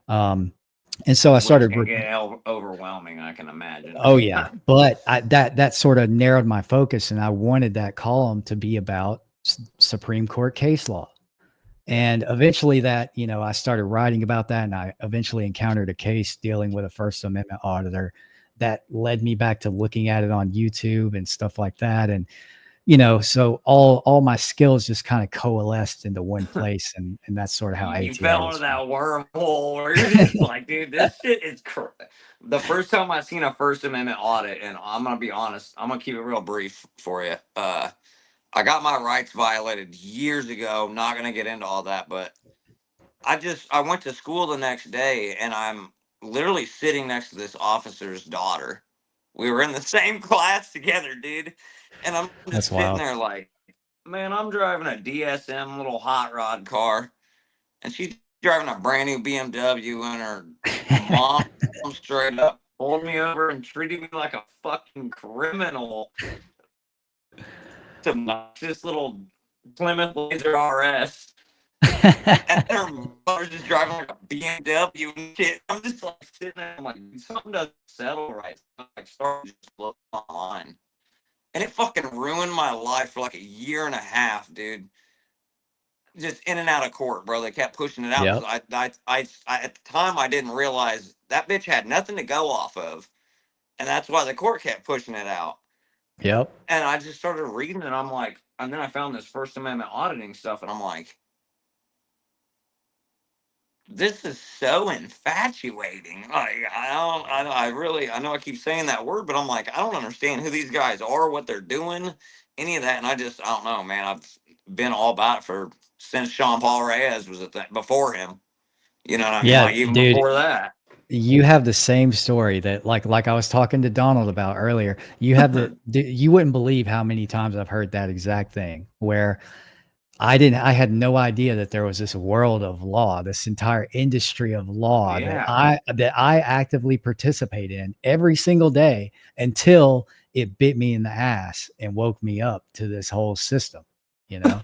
And so I started. Which can get overwhelming, I can imagine. Oh yeah, but that sort of narrowed my focus, and I wanted that column to be about Supreme Court case law. And eventually I started writing about that, and I eventually encountered a case dealing with a First Amendment auditor that led me back to looking at it on YouTube and stuff like that. And, so all my skills just kind of coalesced into one place. And that's sort of how You ATL fell was. into that wormhole where you're just like, dude, this shit is the first time I seen a First Amendment audit, and I'm gonna be honest, I'm gonna keep it real brief for you. I got my rights violated years ago. Not gonna get into all that, but I went to school the next day, and I'm literally sitting next to this officer's daughter. We were in the same class together, dude. And I'm just That's sitting wild. there like, man, I'm driving a DSM little hot rod car, and she's driving a brand new BMW, and her mom straight up pulled me over and treated me like a fucking criminal. This little Plymouth Laser RS. And her mother's just driving like a BMW and shit. I'm just like sitting there, I'm like, something doesn't settle right. So I started just looking online. And it fucking ruined my life for like a year and a half, dude. Just in and out of court, bro. They kept pushing it out. Yep. I at the time I didn't realize that bitch had nothing to go off of. And that's why the court kept pushing it out. Yep. And I just started reading, and I'm like, and then I found this First Amendment auditing stuff, and I'm like, this is so infatuating. Like I know I keep saying that word, but I'm like, I don't understand who these guys are, what they're doing, any of that. And I don't know, man. I've been all about it since Sean Paul Reyes was before him. You know what I mean? Yeah, Like even dude, before that. you have the same story that like I was talking to Donald about earlier. You have you wouldn't believe how many times I've heard that exact thing where I had no idea that there was this world of law, this entire industry of law that Yeah. I actively participate in every single day until it bit me in the ass and woke me up to this whole system, you know?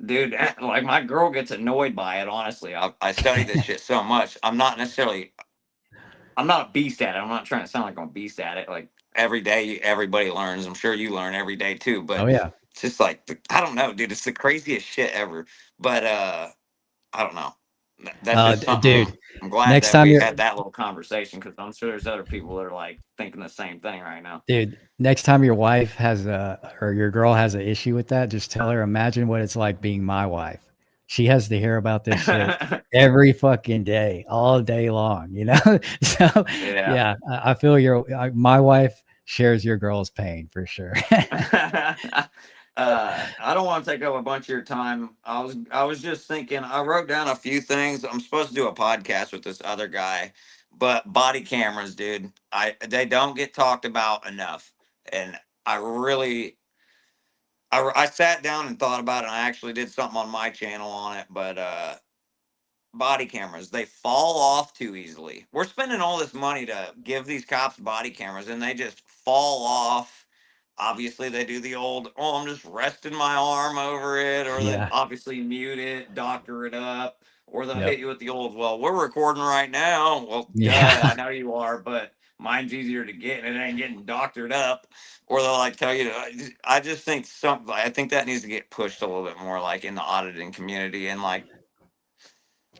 Dude, like my girl gets annoyed by it, honestly. I study this shit so much. I'm not a beast at it. I'm not trying to sound like I'm a beast at it. Like every day, everybody learns. I'm sure you learn every day too. But Oh yeah. it's just like I don't know, dude. It's the craziest shit ever. But I don't know. That's just something. Dude, I'm glad next that time we you're had that little conversation because I'm sure there's other people that are like thinking the same thing right now. Dude, next time your wife has or your girl has an issue with that, just tell her, imagine what it's like being my wife. She has to hear about this shit every fucking day, all day long, you know? So, Yeah. yeah, I feel my wife shares your girl's pain for sure. I don't want to take up a bunch of your time. I was just thinking. I wrote down a few things. I'm supposed to do a podcast with this other guy, but body cameras, dude, they don't get talked about enough. And I really, I sat down and thought about it. And I actually did something on my channel on it, but body cameras, they fall off too easily. We're spending all this money to give these cops body cameras and they just fall off. Obviously they do the old, oh, I'm just resting my arm over it, or they Yeah. obviously mute it, doctor it up, or they'll Yep. hit you with the old, well, we're recording right now. Well, Yeah. duh, I know you are, but mine's easier to get and it ain't getting doctored up. Or they'll like tell you to, I just think I think that needs to get pushed a little bit more, like in the auditing community. And like,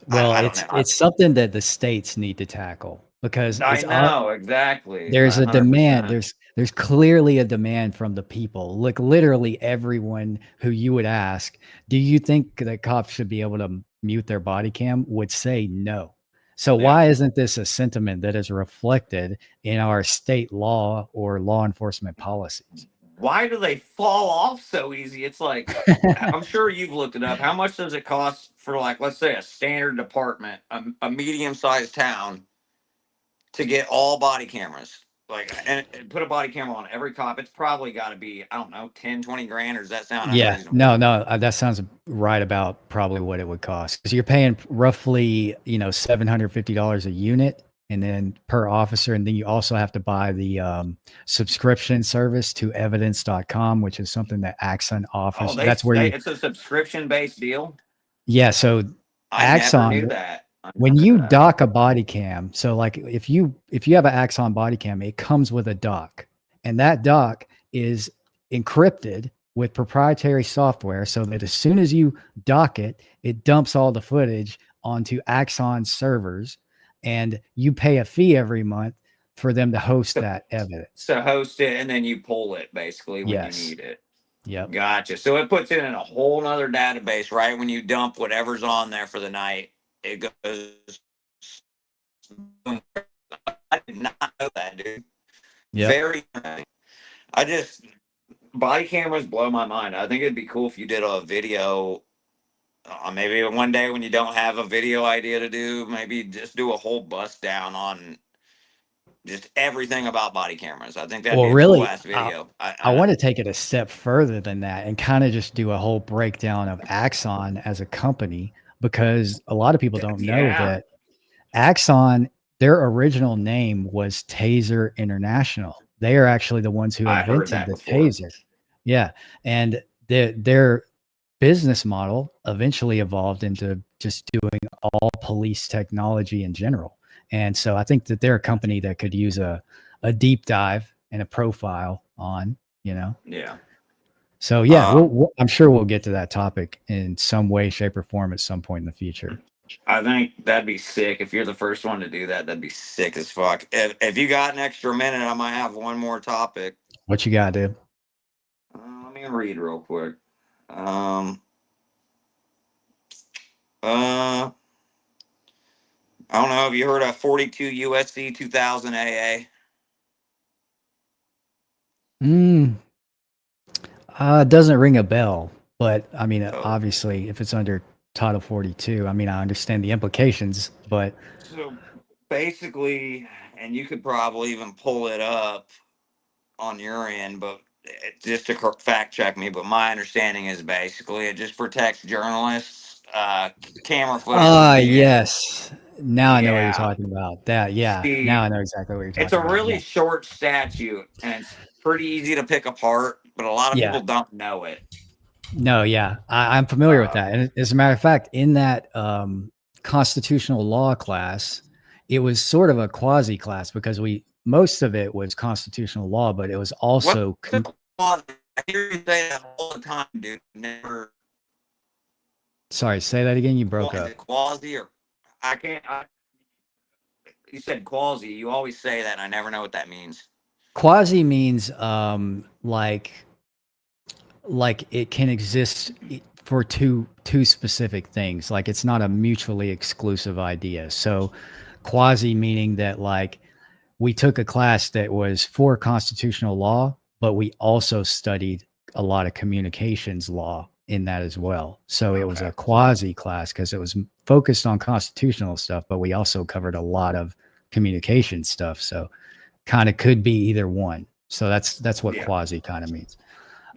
Well, I don't know. it's something that the states need to tackle because I know exactly. there's a demand. 100%. There's clearly a demand from the people. Like literally everyone who you would ask, do you think that cops should be able to mute their body cam would say no. So Yeah. why isn't this a sentiment that is reflected in our state law or law enforcement policies? Why do they fall off so easy? It's like, I'm sure you've looked it up. How much does it cost for, like, let's say a standard department, a medium-sized town, to get all body cameras? Like, and put a body camera on every cop. It's probably got to be, I don't know, 10, 20 grand, or does that sound Yeah, unreasonable? no, that sounds right about probably what it would cost. Because you're paying roughly, $750 a unit, and then per officer, and then you also have to buy the subscription service to evidence.com, which is something that Axon offers. Oh, That's where it's a subscription-based deal? yeah, so I never knew Axon, that. when you dock a body cam, so like if you have an Axon body cam, it comes with a dock, and that dock is encrypted with proprietary software, so that as soon as you dock it, it dumps all the footage onto Axon servers, and you pay a fee every month for them to host that evidence. To host it, and then you pull it basically when you Yes. need it. Yep. Gotcha. So it puts it in a whole nother database, right? When you dump whatever's on there for the night, it goes. I did not know that, dude. Yep. Very interesting. Body cameras blow my mind. I think it'd be cool if you did a video. Maybe one day when you don't have a video idea to do, maybe just do a whole bust down on just everything about body cameras. I think that'd Well, be a cool really, ass video. I want to take it a step further than that and kind of just do a whole breakdown of Axon as a company, because a lot of people don't know that Axon, their original name was Taser International. They are actually the ones who I heard invented that the before. Taser. Yeah. And their business model eventually evolved into just doing all police technology in general. And so I think that they're a company that could use a deep dive and a profile on, Yeah. So yeah, I'm sure we'll get to that topic in some way, shape, or form at some point in the future. I think that'd be sick. If you're the first one to do that, that'd be sick as fuck. If you got an extra minute, I might have one more topic. What you got, dude? Let me read real quick. I don't know. Have you heard of 42 USC 2000 AA? Doesn't ring a bell, but I mean, Oh. obviously, if it's under Title 42, I mean, I understand the implications, but So basically, and you could probably even pull it up on your end, but just to fact check me, but my understanding is basically it just protects journalists. Camera footage is being, yes. Now I know what you're yeah. talking about. That, yeah. See, Now I know exactly what you're it's talking a about. really Yeah. short statute and it's pretty easy to pick apart, but a lot of Yeah. people don't know it. No, yeah, I'm familiar with that. And as a matter of fact, in that constitutional law class, it was sort of a quasi class because most of it was constitutional law, but it was also What's a quasi? I hear you say that all the time, dude. Never. sorry, say that again. You broke Is up. it quasi or I can't? You said quasi. You always say that. And I never know what that means. Quasi means like it can exist for two specific things. Like it's not a mutually exclusive idea. So quasi meaning that like we took a class that was for constitutional law, but we also studied a lot of communications law in that as well. So it was a quasi class because it was focused on constitutional stuff, but we also covered a lot of communication stuff. So kind of could be either one. So that's what quasi kind of means.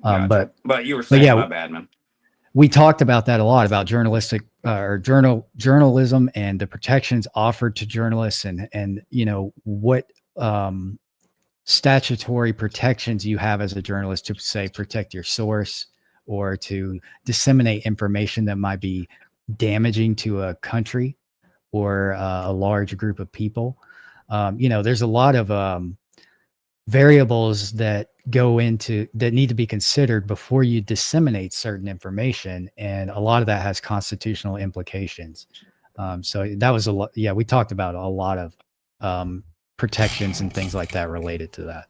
Gotcha. But you were but saying, yeah, my bad, man. we talked about that a lot about journalistic or journalism and the protections offered to journalists and you know what statutory protections you have as a journalist to say protect your source or to disseminate information that might be damaging to a country or a large group of people. You know, there's a lot of variables that go into that need to be considered before you disseminate certain information, and a lot of that has constitutional implications. So that was a lot. Yeah, we talked about a lot of protections and things like that related to that.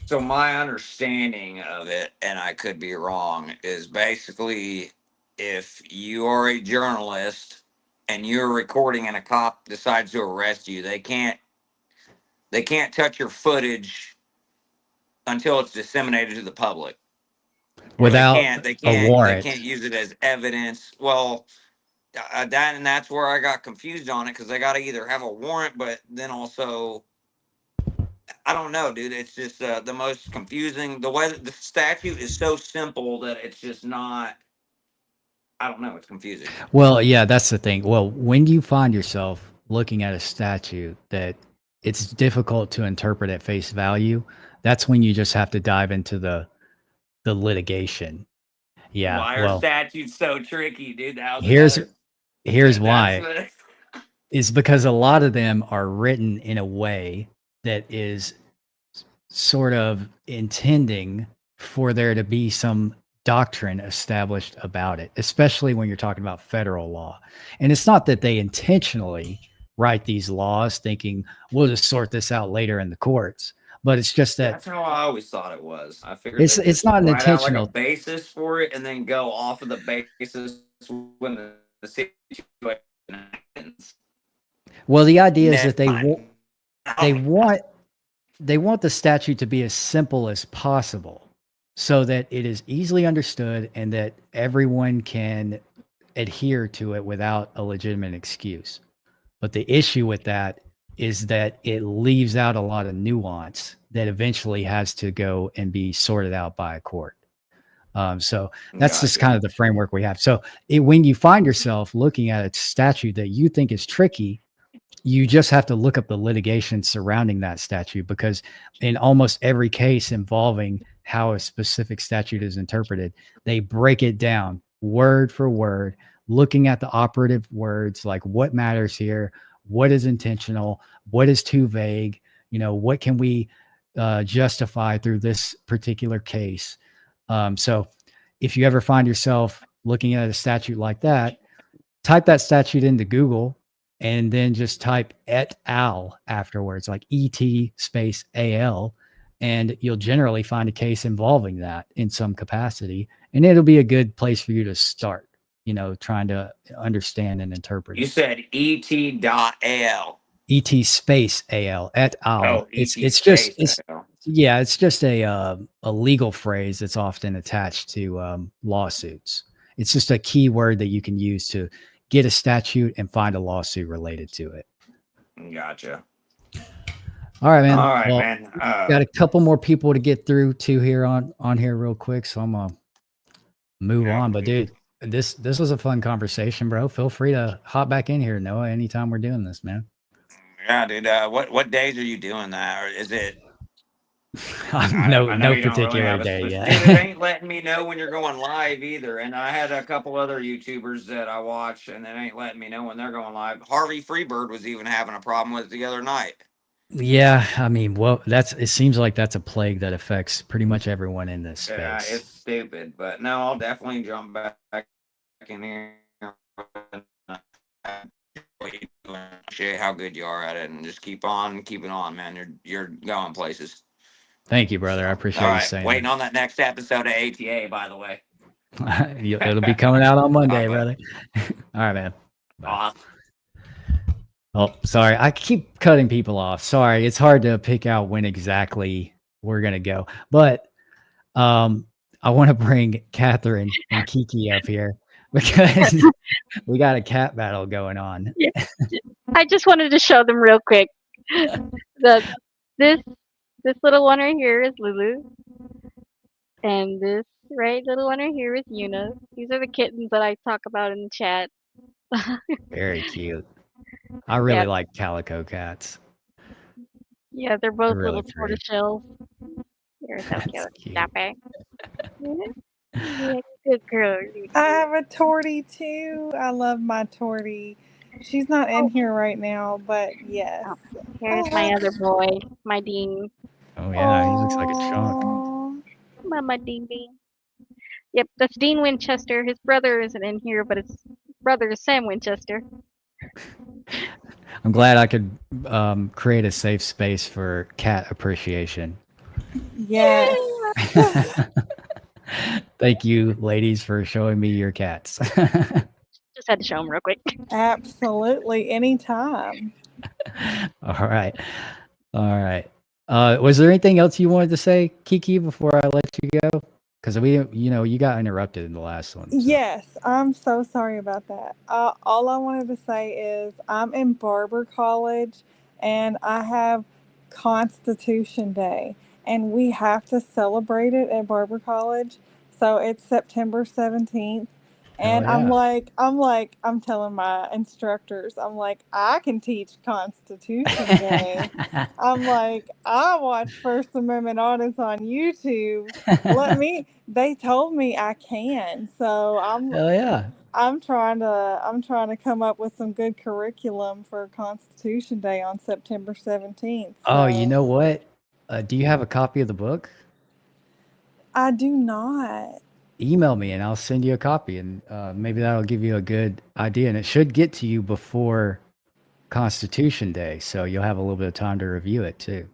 So my understanding of it, and I could be wrong, is basically if you are a journalist and you're recording and a cop decides to arrest you, they can't touch your footage until it's disseminated to the public. Without They a warrant. can't use it as evidence. Well, that's where I got confused on it because they got to either have a warrant, but then also I don't know, dude. It's just the most confusing. The way that the statute is so simple that it's just not. I don't know. It's confusing. Well, yeah, that's the thing. Well, when you find yourself looking at a statute that it's difficult to interpret at face value, that's when you just have to dive into the litigation. Yeah. Why are statutes so tricky, dude? That was here's why. Is because a lot of them are written in a way that is sort of intending for there to be some doctrine established about it, especially when you're talking about federal law. And it's not that they intentionally write these laws thinking we'll just sort this out later in the courts, but it's just that that's how I always thought it was. I figured it's not an write out intentional like a basis for it and then go off of the basis when the situation happens. Well, the idea is that they want the statute to be as simple as possible so that it is easily understood and that everyone can adhere to it without a legitimate excuse. But the issue with that is that it leaves out a lot of nuance that eventually has to go and be sorted out by a court. So that's just kind of the framework we have. So when you find yourself looking at a statute that you think is tricky, you just have to look up the litigation surrounding that statute, because in almost every case involving how a specific statute is interpreted, they break it down word for word, looking at the operative words, like what matters here, what is intentional, what is too vague, you know, what can we justify through this particular case. So if you ever find yourself looking at a statute like that, type that statute into Google and then just type et al afterwards, like ET space AL, and you'll generally find a case involving that in some capacity. And it'll be a good place for you to start. trying to understand and interpret You it. said et.al. Et space al et al. Oh, et It's space just al. yeah, it's just a legal phrase that's often attached to lawsuits. It's just a key word that you can use to get a statute and find a lawsuit related to it. Gotcha. All right, man. All right, Well, man. got a couple more people to get through to here on here real quick, so I'm gonna move on. But dude, this was a fun conversation, bro. Feel free to hop back in here, Noah, anytime we're doing this, man. Yeah, dude. What days are you doing that, or is it? no I know you don't really particular have a day specific. yet. Dude, it ain't letting me know when you're going live either. And I had a couple other YouTubers that I watch, and it ain't letting me know when they're going live. Harvey Freebird was even having a problem with it the other night. Yeah, I mean, well, it seems like that's a plague that affects pretty much everyone in this Yeah, space. it's stupid, but no, I'll definitely jump back in here. Appreciate how good you are at it, and just keep on keeping on, man. You're going places. Thank you, brother. I appreciate All you right, saying waiting on that next episode of ATA, by the way. that. It'll be coming out on Monday, brother. All right, man. Bye. Oh, sorry. I keep cutting people off. Sorry. It's hard to pick out when exactly we're going to go. But I want to bring Catherine and Kiki up here because we got a cat battle going on. Yeah. I just wanted to show them real quick. This little one right here is Lulu, and this little one right here is Yuna. These are the kittens that I talk about in the chat. Very cute. I really Yeah. like calico cats. Yeah, they're both really little pretty. tortoiseshells. They're so That's cute. cute. Stop it. Yeah, good girl. I have a tortie too. I love my tortie. She's not in here right now, but yes. Here's my other boy, my Dean. Oh yeah, he looks like a chunk. Mama Dean Bean. Yep, that's Dean Winchester. His brother isn't in here, but his brother is Sam Winchester. I'm glad I could create a safe space for cat appreciation. Yes. Thank you, ladies, for showing me your cats. Just had to show him real quick. Absolutely. Anytime. All right. All right. Was there anything else you wanted to say, Kiki, before I let you go? Because you got interrupted in the last one. So. Yes, I'm so sorry about that. All I wanted to say is I'm in Barber College and I have Constitution Day and we have to celebrate it at Barber College. So it's September 17th. And Hell I'm telling my instructors, I'm like, I can teach Constitution Day. I'm like, I watch First Amendment audits on YouTube. They told me I can. So Hell yeah. I'm trying to come up with some good curriculum for Constitution Day on September 17th. Oh, you So know what? Do you have a copy of the book? I do not. Email me and I'll send you a copy, and maybe that'll give you a good idea. And it should get to you before Constitution Day, so you'll have a little bit of time to review it too.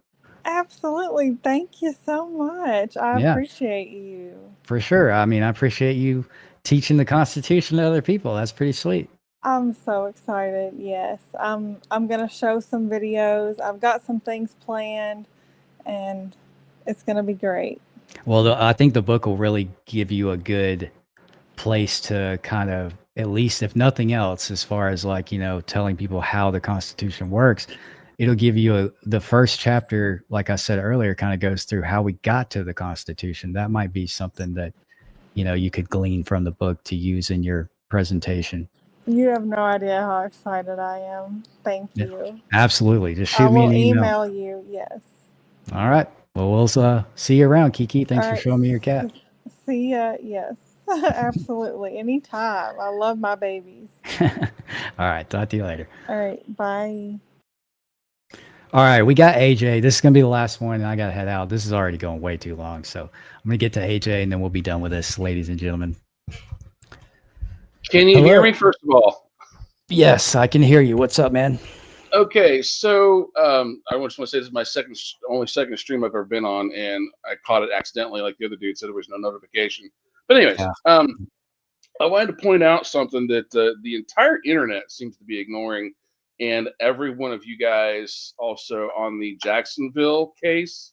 Absolutely. Thank you so much. I Yeah. appreciate you. For sure. I mean, I appreciate you teaching the Constitution to other people. That's pretty sweet. I'm so excited. Yes. I'm going to show some videos. I've got some things planned and it's going to be great. Well, I think the book will really give you a good place to kind of, at least if nothing else, as far as like, telling people how the Constitution works, it'll give you the first chapter, like I said earlier, kind of goes through how we got to the Constitution. That might be something that, you could glean from the book to use in your presentation. You have no idea how excited I am. Thank you. Absolutely. Just shoot me an email. I will email you. Yes. All right. Well, we'll see you around, Kiki. Thanks for showing me your cat. See ya. Yes. Absolutely. Anytime. I love my babies. All right. Talk to you later. All right. Bye. All right. We got AJ. This is going to be the last one, and I got to head out. This is already going way too long. So I'm going to get to AJ, and then we'll be done with this, ladies and gentlemen. Can you hear me, first of all? Yes, I can hear you. What's up, man? Okay, so I just want to say this is my only second stream I've ever been on, and I caught it accidentally, like the other dude said there was no notification. But anyways, I wanted to point out something that the entire internet seems to be ignoring, and every one of you guys also on the Jacksonville case,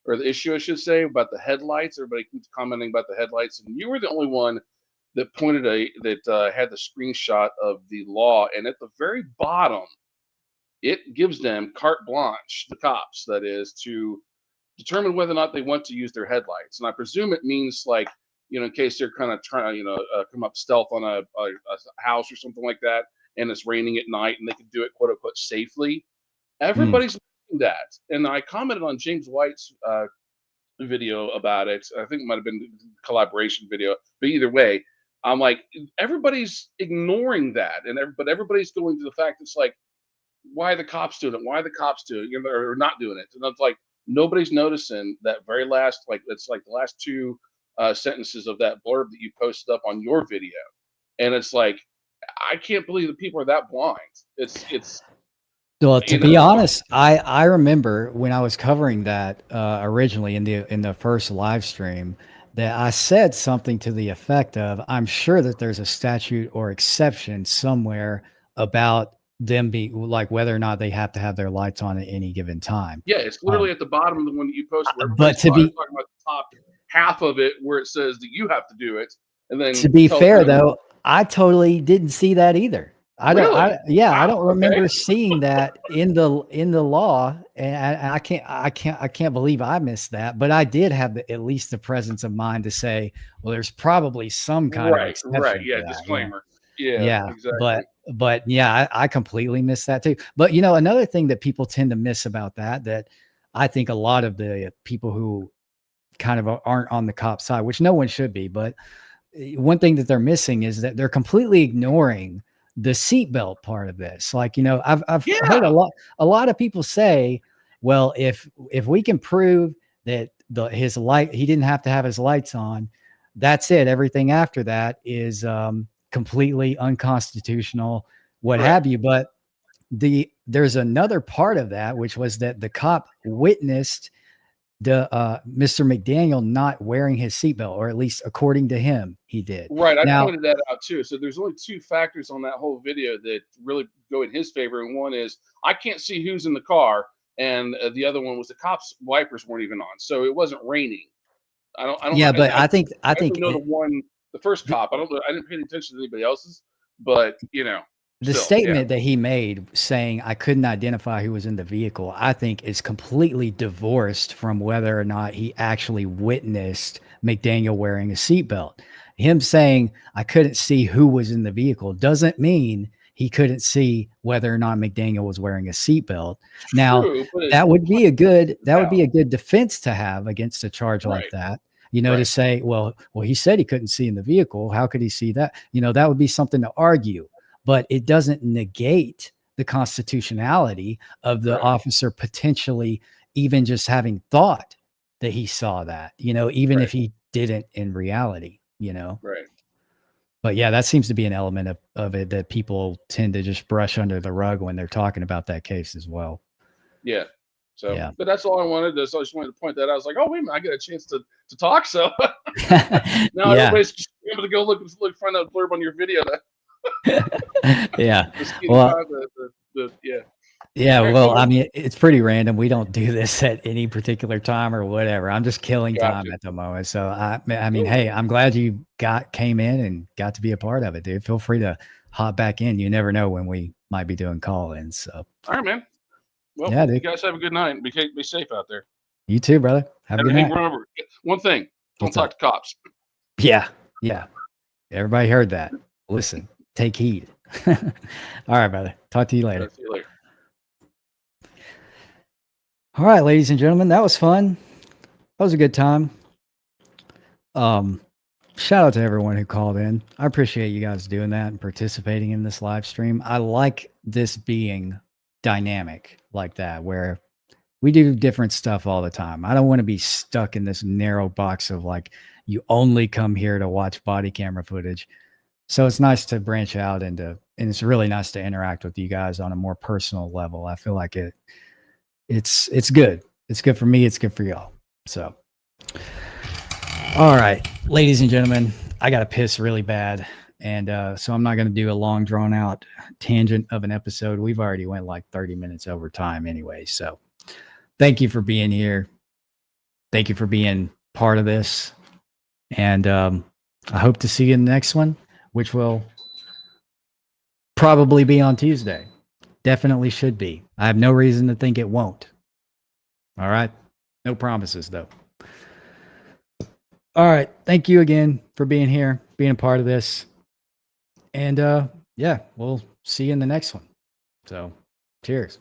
or the issue, I should say, about the headlights. Everybody keeps commenting about the headlights, and you were the only one that had the screenshot of the law, and at the very bottom, it gives them carte blanche, the cops, that is, to determine whether or not they want to use their headlights. And I presume it means, like, in case they're kind of trying to, come up stealth on a house or something like that, and it's raining at night, and they can do it, quote unquote, safely. Everybody's doing that. And I commented on James White's video about it. I think it might have been a collaboration video, but either way, I'm like, everybody's ignoring that, but everybody's going to the fact it's like, why are the cops doing it? Why are the cops doing it? Or not doing it? And it's like, nobody's noticing that very last, like, it's like the last two sentences of that blurb that you posted up on your video, and it's like, I can't believe that people are that blind. It's. Well, to be honest, I remember when I was covering that originally in the first live stream, that I said something to the effect of, I'm sure that there's a statute or exception somewhere about them being like, whether or not they have to have their lights on at any given time. Yeah, it's literally at the bottom of the one that you posted. Where But to be talking about the top half of it, where it says that you have to do it, and then to be fair though, I totally didn't see that either. I don't. Really? I don't remember seeing that in the law, and I can't believe I missed that. But I did have at least the presence of mind to say, well, there's probably some kind of exception right, to yeah, that, disclaimer, yeah, exactly. But yeah, I completely missed that too. But another thing that people tend to miss about that I think a lot of the people who kind of aren't on the cop side, which no one should be, but one thing that they're missing is that they're completely ignoring the seatbelt part of this. Like, I've heard a lot of people say, well, if we can prove that he didn't have to have his lights on, that's it. Everything after that is completely unconstitutional, what have you. But there's another part of that, which was that the cop witnessed the Mr. McDaniel not wearing his seatbelt, or at least according to him, he did. Right, I Now, pointed that out too. So there's only two factors on that whole video that really go in his favor, and one is I can't see who's in the car, and the other one was the cops' wipers weren't even on, so it wasn't raining. I don't. Yeah, but I think know the first cop. I didn't pay attention to anybody else's, but the statement that he made saying I couldn't identify who was in the vehicle, I think is completely divorced from whether or not he actually witnessed McDaniel wearing a seatbelt. Him saying I couldn't see who was in the vehicle doesn't mean he couldn't see whether or not McDaniel was wearing a seatbelt. Now, that would be a good defense to have against a charge like that. To say, well, he said he couldn't see in the vehicle. How could he see that? That would be something to argue. But it doesn't negate the constitutionality of the officer potentially even just having thought that he saw that, even if he didn't in reality, Right. But yeah, that seems to be an element of it that people tend to just brush under the rug when they're talking about that case as well. Yeah. So, yeah. But that's all I wanted to. So I just wanted to point that out. I was like, oh, wait a minute, I got a chance to talk. So now everybody's just able to go look find that blurb on your video. Yeah. Well, yeah. Well, I mean, it's pretty random. We don't do this at any particular time or whatever. I'm just killing time at the moment. So I mean, hey, I'm glad you came in and got to be a part of it, dude. Feel free to hop back in. You never know when we might be doing call-ins. So. All right, man. Well, yeah, dude. You guys have a good night. Be safe out there. You too, brother. Have a good night. Remember one thing: don't talk to cops. Yeah. Everybody heard that. Listen. Take heed. All right, brother. Talk to you later. See you later. All right, ladies and gentlemen, that was fun. That was a good time. Shout out to everyone who called in. I appreciate you guys doing that and participating in this live stream. I like this being dynamic like that, where we do different stuff all the time. I don't want to be stuck in this narrow box of like, you only come here to watch body camera footage. So it's nice to branch out and it's really nice to interact with you guys on a more personal level. I feel like it's good. It's good for me. It's good for y'all. So, all right, ladies and gentlemen, I got to piss really bad. And so I'm not going to do a long drawn out tangent of an episode. We've already went like 30 minutes over time anyway. So thank you for being here. Thank you for being part of this. And I hope to see you in the next one, which will probably be on Tuesday. Definitely should be. I have no reason to think it won't. All right. No promises, though. All right. Thank you again for being here, being a part of this. And yeah, we'll see you in the next one. So cheers.